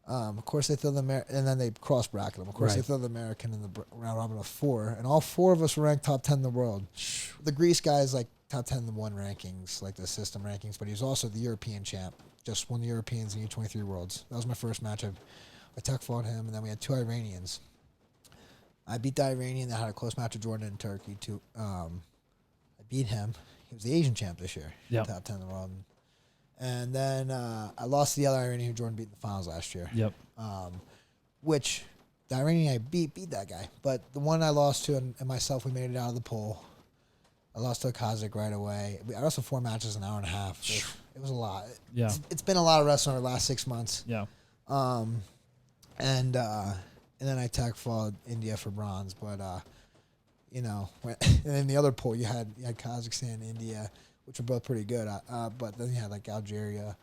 Of course, they throw and then they cross bracket them. Of course, they throw the American in the round robin of 4, and all 4 of us were ranked top 10 in the world. The Greece guy is like top 10 in the one rankings, like the system rankings, but he was also the European champ. Just won the Europeans and U23 Worlds. That was my first match. I tech fought him, and then we had 2 Iranians. I beat the Iranian that had a close match with Jordan in Turkey. I beat him. He was the Asian champ this year. Yep. Top 10 in the world. And then I lost to the other Iranian who Jordan beat in the finals last year. Yep. Which the Iranian I beat that guy. But the one I lost to and myself, we made it out of the pool. I lost to a Kazakh right away. I wrestled 4 matches in an hour and a half. It was a lot. Yeah. It's been a lot of wrestling over the last 6 months. Yeah. And then I tag fought India for bronze. But and in the other pool you had Kazakhstan, India, which were both pretty good. But then you had like Algeria,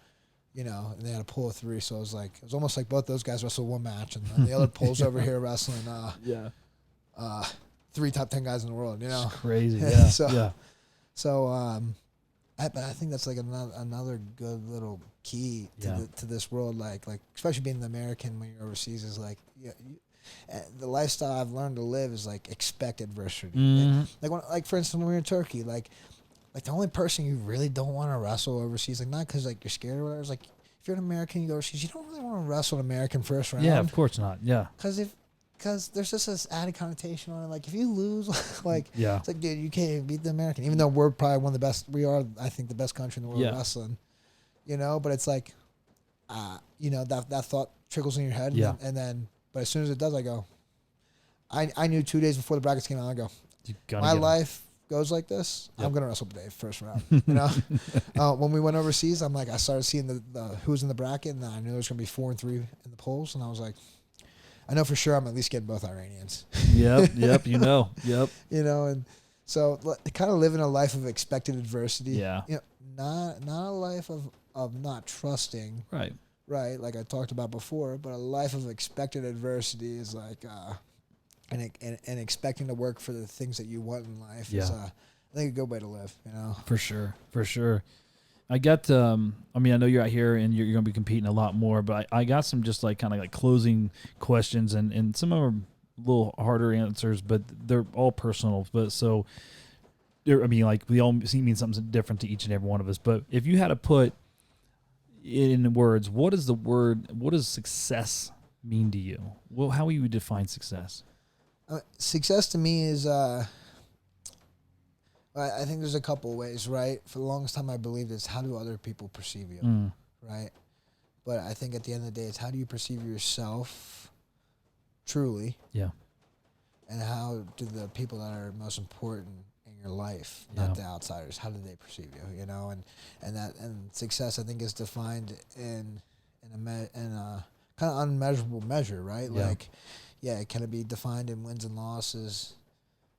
and they had a pool of 3. So it was almost like both those guys wrestled 1 match, and then the other pool's over here wrestling 3 top 10 guys in the world. It's crazy. Yeah. So I But I think that's like another good little key to this world. Like especially being the American when you're overseas is like the lifestyle I've learned to live is like expect adversity. Like for instance when we were in Turkey, like the only person you really don't want to wrestle overseas, like not because like you're scared or whatever. It's like if you're an American, you go overseas, you don't really want to wrestle an American first round. Yeah, of course not. Yeah. Because there's just this added connotation on it. Like, if you lose, like, Yeah. it's like, dude, you can't even beat the American. Even though we're probably one of the best. We are, I think, the best country in the world of wrestling. You know, but it's like, that thought trickles in your head. Yeah. And then, but as soon as it does, I go, I knew 2 days before the brackets came out, I go, my life goes like this. Yep. I'm going to wrestle Dave first round. You know? When we went overseas, I'm like, I started seeing the who's in the bracket, and I knew there was going to be 4 and 3 in the polls. And I was like, I know for sure I'm at least getting both Iranians. Yep. Yep. And so kind of living a life of expected adversity. Yeah. Not a life of not trusting. Right. Right. Like I talked about before, but a life of expected adversity is like, and expecting to work for the things that you want in life is, I think, a good way to live. For sure. I got, I know you're out here and you're going to be competing a lot more, but I got some just like kind of like closing questions and some of them are a little harder answers, but they're all personal. But so, like we all mean something different to each and every one of us. But if you had to put it in words, what does success mean to you? Well, how would you define success? Success to me is, I think there's a couple of ways, right? For the longest time, I believed it's how do other people perceive you, right? But I think at the end of the day, it's how do you perceive yourself truly? Yeah. And how do the people that are most important in your life, not the outsiders, how do they perceive you? And success, I think, is defined in a kind of unmeasurable measure, right? Yeah. Can it be defined in wins and losses?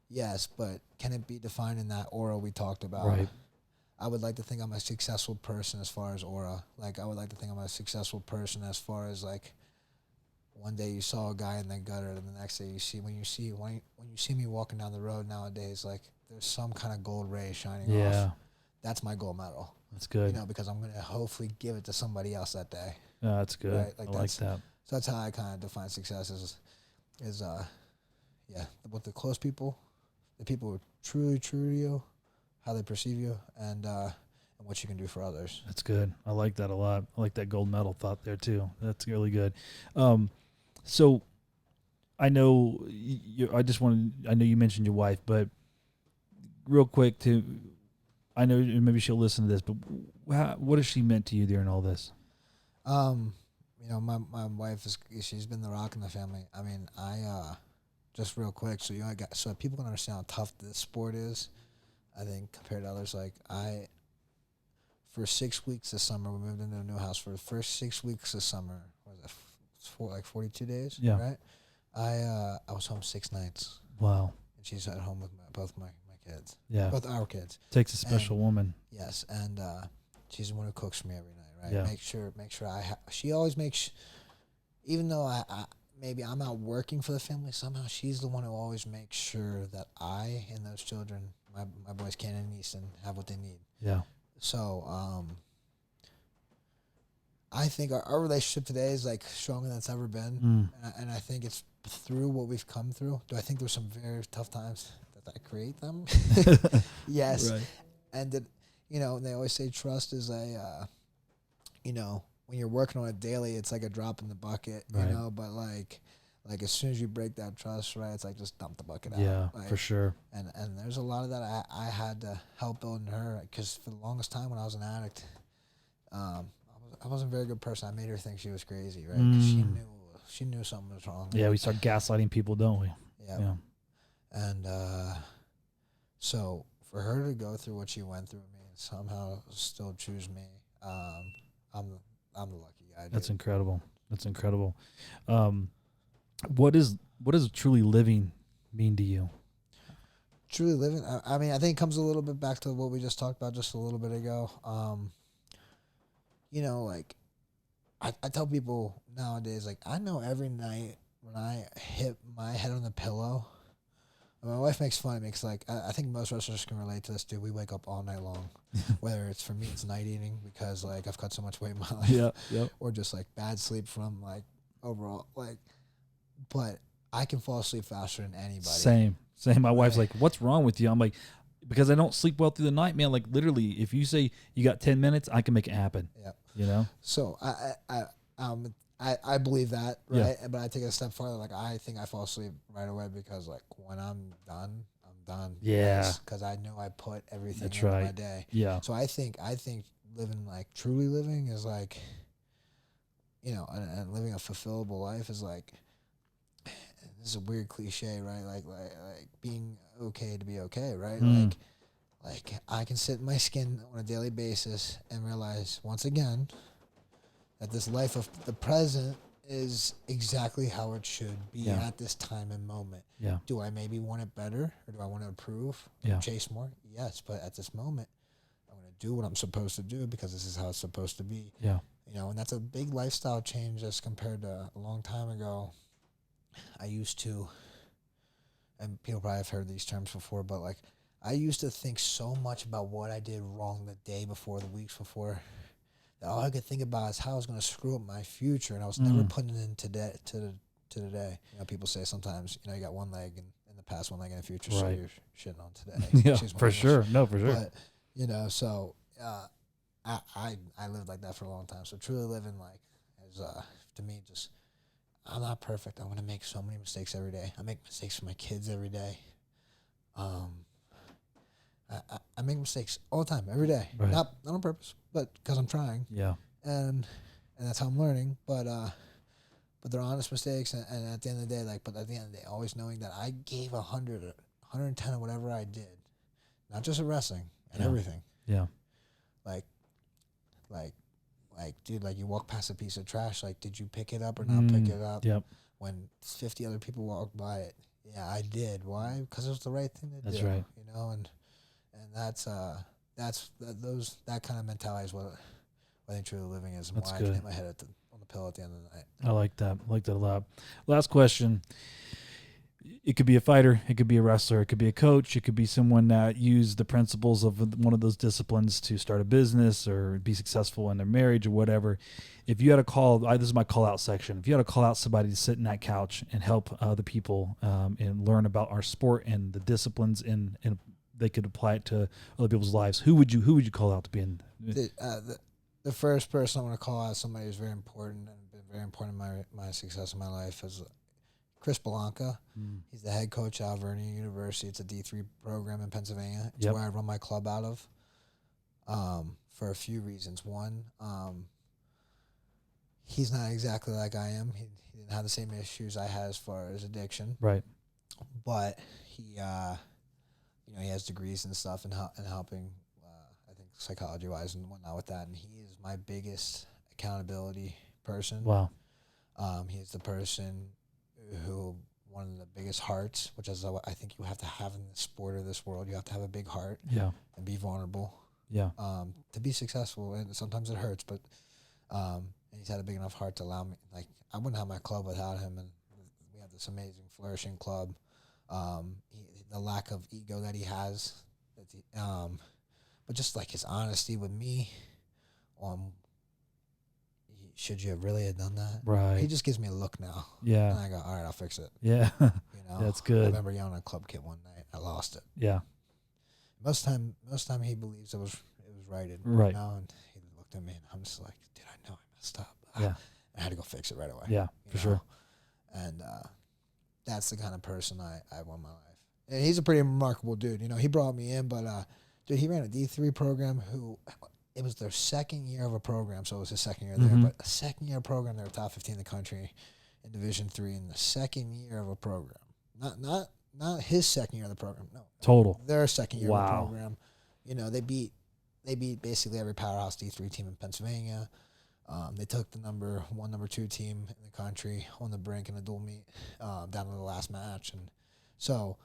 Yes, but can it be defined in that aura we talked about? Right. I would like to think I'm a successful person as far as aura. Like, I would like to think I'm a successful person as far as, like, one day you saw a guy in the gutter, and the next day when you see me walking down the road nowadays, like, there's some kind of gold ray shining off. That's my gold medal. That's good. Because I'm going to hopefully give it to somebody else that day. Yeah, that's good. Right? I like that. So that's how I kind of define success is with the close people, the people who are truly true to you, how they perceive you, and what you can do for others. That's good. I like that a lot. I like that gold medal thought there too. That's really good. So I know I know you mentioned your wife, but real quick I know maybe she'll listen to this, but what has she meant to you during all this? My wife she's been the rock in the family. I mean, just real quick, so people can understand how tough this sport is. I think compared to others, like for 6 weeks this summer, we moved into a new house. For the first 6 weeks this summer, like 42 days, right? I was home 6 nights. Wow. And she's at home with both my kids. Yeah. Both our kids. Takes a special woman. Yes, and she's the one who cooks for me every night, right? Yeah. Make sure she always makes, even though I maybe I'm out working for the family, somehow she's the one who always makes sure that I and those children, my boys Ken and Easton, have what they need. Yeah. So I think our relationship today is like stronger than it's ever been, and I think it's through what we've come through. Do I think there's some very tough times that I create them? Yes. Right. And that, they always say trust is when you're working on it daily, it's like a drop in the bucket, but like as soon as you break that trust, right, it's like just dump the bucket out. Yeah, like, for sure. And there's a lot of that I had to help build in her, because for the longest time when I was an addict, I wasn't a very good person. I made her think she was crazy, right? 'Cause she knew something was wrong. Yeah, we start gaslighting people, don't we? Yeah. And so for her to go through what she went through with me and somehow still choose me, I'm the lucky guy. Dude. That's incredible. What does truly living mean to you? Truly living, I mean, I think it comes a little bit back to what we just talked about just a little bit ago. Like I tell people nowadays, like, I know every night when I hit my head on the pillow, My wife makes fun of me because, like, I think most wrestlers can relate to this, dude. We wake up all night long. Whether it's for me, it's night eating because, like, I've cut so much weight in my life. Yep. Or just, like, bad sleep from, like, overall. Like, but I can fall asleep faster than anybody. Same. My wife's Right. like, "What's wrong with you?" I'm like, "Because I don't sleep well through the night, man. Like literally, if you say you got 10 minutes, I can make it happen." Yep. You know? So I believe that, Yeah. right? But I take it a step farther. Like, I think I fall asleep right away because, like, when I'm done, I'm done. Yeah. Because I know I put everything That's into my right. day. Yeah. So I think living, like, truly living is like, you know, and living a fulfillable life is like, this is a weird cliche, right? Like being okay to be okay, right? Mm. Like I can sit in my skin on a daily basis and realize once again that this life of the present is exactly how it should be Yeah. at this time and moment. Yeah. Do I maybe want it better, or do I want to improve? Yeah. Chase more? Yes, but at this moment, I'm going to do what I'm supposed to do because this is how it's supposed to be. Yeah. You know, and that's a big lifestyle change as compared to a long time ago. I used to, and people probably have heard these terms before, but like I used to think so much about what I did wrong the day before, the weeks before, that all I could think about is how I was going to screw up my future, and I was never putting it into to today. You know, people say sometimes, you know, you got one leg in the past, one leg in the future, so Right. you're shitting on today. Yeah. Excuse my For English. sure. No, for sure. But you know, so I lived like that for a long time. So truly living like is to me just. I'm not perfect. I'm gonna make so many mistakes every day. I make mistakes for my kids every day. I make mistakes all the time, every day. Right. Not on purpose, but because I'm trying, Yeah. and that's how I'm learning. But they're honest mistakes, and at the end of the day, but at the end of the day, always knowing that I gave 100, 110 of whatever I did, not just at wrestling and Yeah. everything. Yeah. Like, dude, like you walk past a piece of trash, like, did you pick it up or not pick it up? Yep. When 50 other people walked by it, yeah, I did. Why? Because it was the right thing to do. That's right. You know, and that kind of mentality is what I think truly living is, and That's why I good. can hit my head on the pillow at the end of the night. I like that. I like that a lot. Last question. It could be a fighter. It could be a wrestler. It could be a coach. It could be someone that used the principles of one of those disciplines to start a business or be successful in their marriage or whatever. If you had to call, this is my call out section. If you had to call out somebody to sit in that couch and help other people and learn about our sport and the disciplines and they could apply it to other people's lives, who would you call out to be in? The first person I want to call out, somebody who's very important and been very important in my success in my life, is Chris Belanca. He's the head coach out of Vernon University. It's a D3 program in Pennsylvania. It's Yep. where I run my club out of for a few reasons. One, he's not exactly like I am. He didn't have the same issues I had as far as addiction, Right. but he, you know, he has degrees and stuff in helping, I think, psychology-wise and whatnot with that. And he is my biggest accountability person. Wow. He's the person who one of the biggest hearts, which is what I think you have to have in the sport of this world. You have to have a big heart Yeah. and be vulnerable Yeah. to be successful. And sometimes it hurts, but and he's had a big enough heart to allow me. Like, I wouldn't have my club without him, and we have this amazing, flourishing club. The lack of ego that he has, but just like his honesty with me on. Should you have really have done that? Right. He just gives me a look now. Yeah. And I go, all right, I'll fix it. Yeah. You know, That's good. I remember yelling at a club kid one night. I lost it. Yeah. Most time he believes it was righted. Right. You know, and he looked at me, and I'm just like, dude, I know I messed up. Yeah. I had to go fix it right away. Yeah, for sure. And that's the kind of person I want in my life. And he's a pretty remarkable dude. You know, he brought me in, but dude, he ran a D3 program. It was their second year of a program, so it was his second year there. But a second year program, they were top 15 in the country in Division III in the second year of a program. Not his second year of the program. No, Total. their second year of Wow. the program. You know, they beat basically every powerhouse D3 team in Pennsylvania. They took the number 1, number 2 team in the country on the brink in a dual meet down to the last match, and so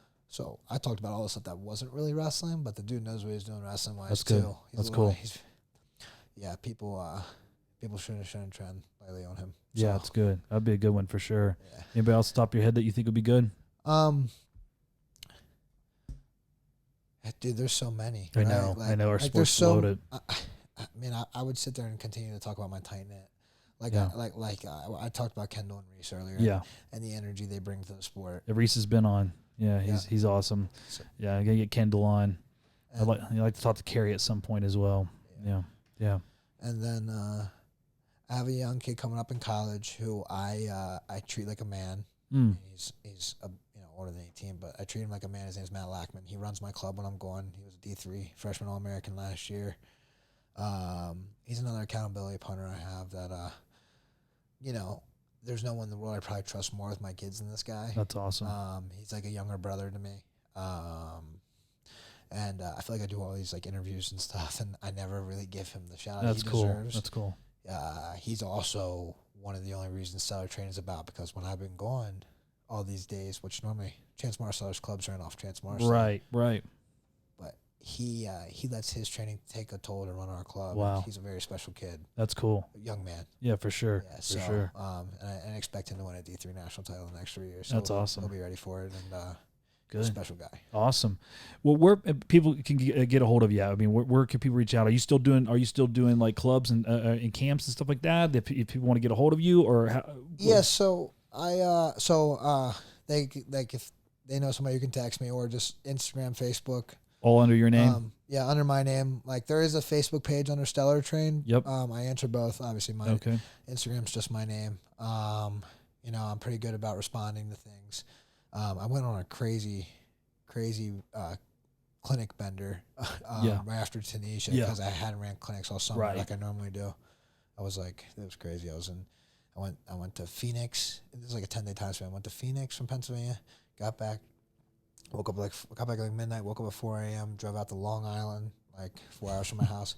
I talked about all the stuff that wasn't really wrestling, but the dude knows what he's doing wrestling wise That's good. too. That's cool. People shouldn't trend lightly on him. Yeah, So, it's good. That'd be a good one for sure. yeah. Anybody else top of your head that you think would be good? Dude, there's so many. I right? know. Like, I know. Our like sport's there's so. loaded. I mean, I would sit there and continue to talk about my tight knit. Like, Yeah. I talked about Kendall and Reese earlier. Yeah. And the energy they bring to the sport. Reese has been on. Yeah, Yeah. he's awesome. So- Yeah, I gotta get Kendall on. I And, like to talk to Carrie at some point as well. Yeah. and then I have a young kid coming up in college who I treat like a man. Mm. He's older than 18, but I treat him like a man. His name's Matt Lackman. He runs my club when I'm going. He was a D3 freshman All-American last year. He's another accountability partner I have that there's no one in the world I probably trust more with my kids than this guy. That's awesome. He's like a younger brother to me. And I feel like I do all these like interviews and stuff, and I never really give him the shout out That's he cool. deserves. That's cool. He's also one of the only reasons Stellar Training is about, because when I've been gone all these days, which normally Chance Marsteller's clubs ran off Chance Marsteller. Right. But he lets his training take a toll to run our club. Wow. He's a very special kid, That's cool. a young man. Yeah, for sure. Yeah, For so sure. and I expect him to win a D3 national title in the next 3 years. So That's awesome. He'll be ready for it, and Good. special guy. Awesome. Well, where people can get a hold of you? I mean, where can people reach out? Are you still doing like clubs and camps and stuff like that? If people want to get a hold of you, or how, Yeah, so they like if they know somebody, you can text me or just Instagram, Facebook. all under your name? Yeah, under my name. Like there is a Facebook page under Stellar Train. Yep. I answer both. Obviously, my Okay. Instagram's just my name. I'm pretty good about responding to things. I went on a crazy clinic bender right after Tunisia because I hadn't ran clinics all summer like I normally do. I was like, it was crazy. I went to Phoenix. This is like a 10-day time span. I went to Phoenix from Pennsylvania, got back like midnight, woke up at 4 a.m., drove out to Long Island, like 4 hours from my house,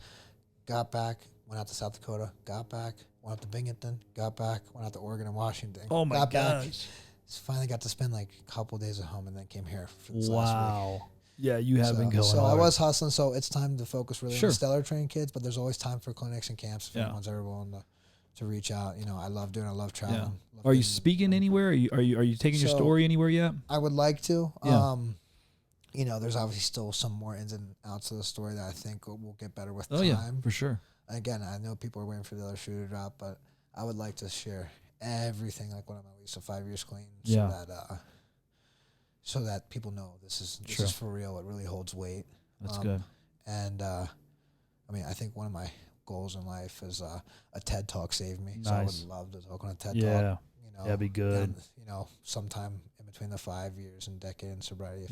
got back, went out to South Dakota, got back, went out to Binghamton, got back, went out to Oregon and Washington. Oh my got gosh. back. Finally got to spend like a couple days at home and then came here for this last week. Wow. Yeah, you have been going So hard. I was hustling, so it's time to focus really on Sure. the Stellar Train kids, but there's always time for clinics and camps if Yeah. anyone's ever willing to reach out. I love traveling. Yeah. Love Are you getting- speaking anywhere? Are you taking your So- story anywhere yet? I would like to. Yeah. There's obviously still some more ins and outs of the story that I think will get better with Oh time. yeah, for sure. Again, I know people are waiting for the other shoe to drop, but I would like to share everything like when I'm at least 5 years clean, so that people know this is for real. It really holds weight. That's good. And I think one of my goals in life is a TED Talk saved me. So I Nice. would love to talk on a TED Yeah. Talk. That'd be good. Sometime in between the 5 years and decade in sobriety.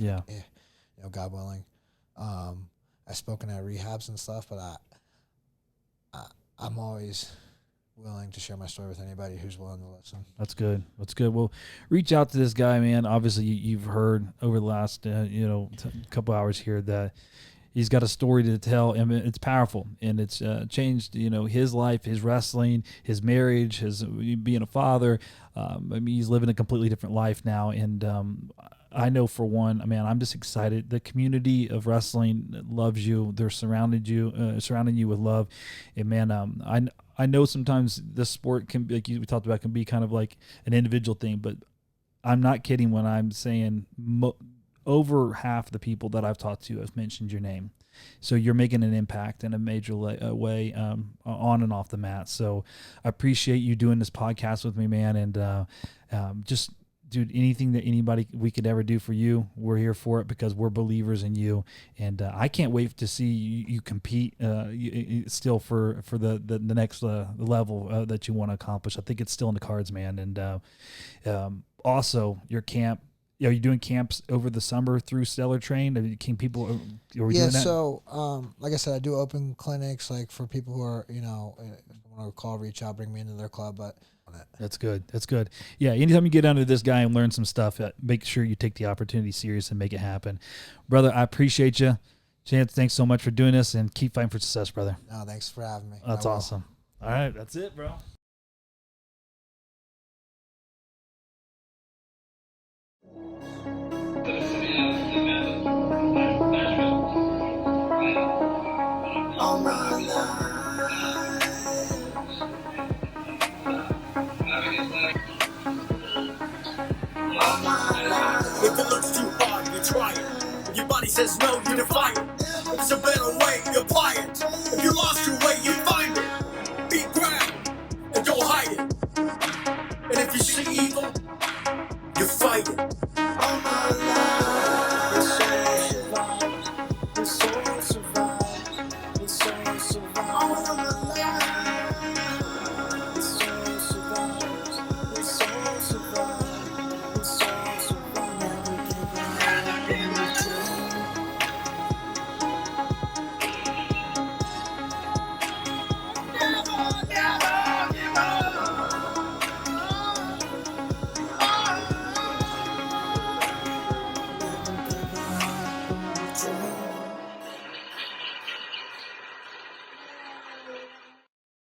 God willing. I've spoken at rehabs and stuff, but I'm always willing to share my story with anybody who's willing to listen. That's good. That's good. Well, reach out to this guy, man. Obviously, you've heard over the last couple hours here that he's got a story to tell, and it's powerful, and it's changed his life, his wrestling, his marriage, his being a father. He's living a completely different life now, and I know for one, man, I'm just excited. The community of wrestling loves you. They're surrounding you with love, and man, I know sometimes this sport can be, like we talked about, can be kind of like an individual thing, but I'm not kidding when I'm saying over half the people that I've talked to have mentioned your name. So you're making an impact in a major way on and off the mat. So I appreciate you doing this podcast with me, man. And just, dude, anything that we could ever do for you, we're here for it because we're believers in you. And I can't wait to see you compete still for the next level that you want to accomplish. I think it's still in the cards, man. And also your camp. Are you doing camps over the summer through Stellar Train? Can people? Are we doing that? So like I said, I do open clinics like for people who are if they want to call, reach out, bring me into their club. But That's good. That's good. Yeah. Anytime you get under this guy and learn some stuff, make sure you take the opportunity serious and make it happen, brother. I appreciate you, Chance. Thanks so much for doing this, and keep fighting for success, brother. no, thanks for having me. That's I will. awesome. All right, that's it, bro. All my life. All my life. If it looks too hard, you try it. Your body's says no, you defy it. If it's a better way, you apply it. If you lost your way, you find it. Be ground and don't hide it. And if you see evil, you fight it.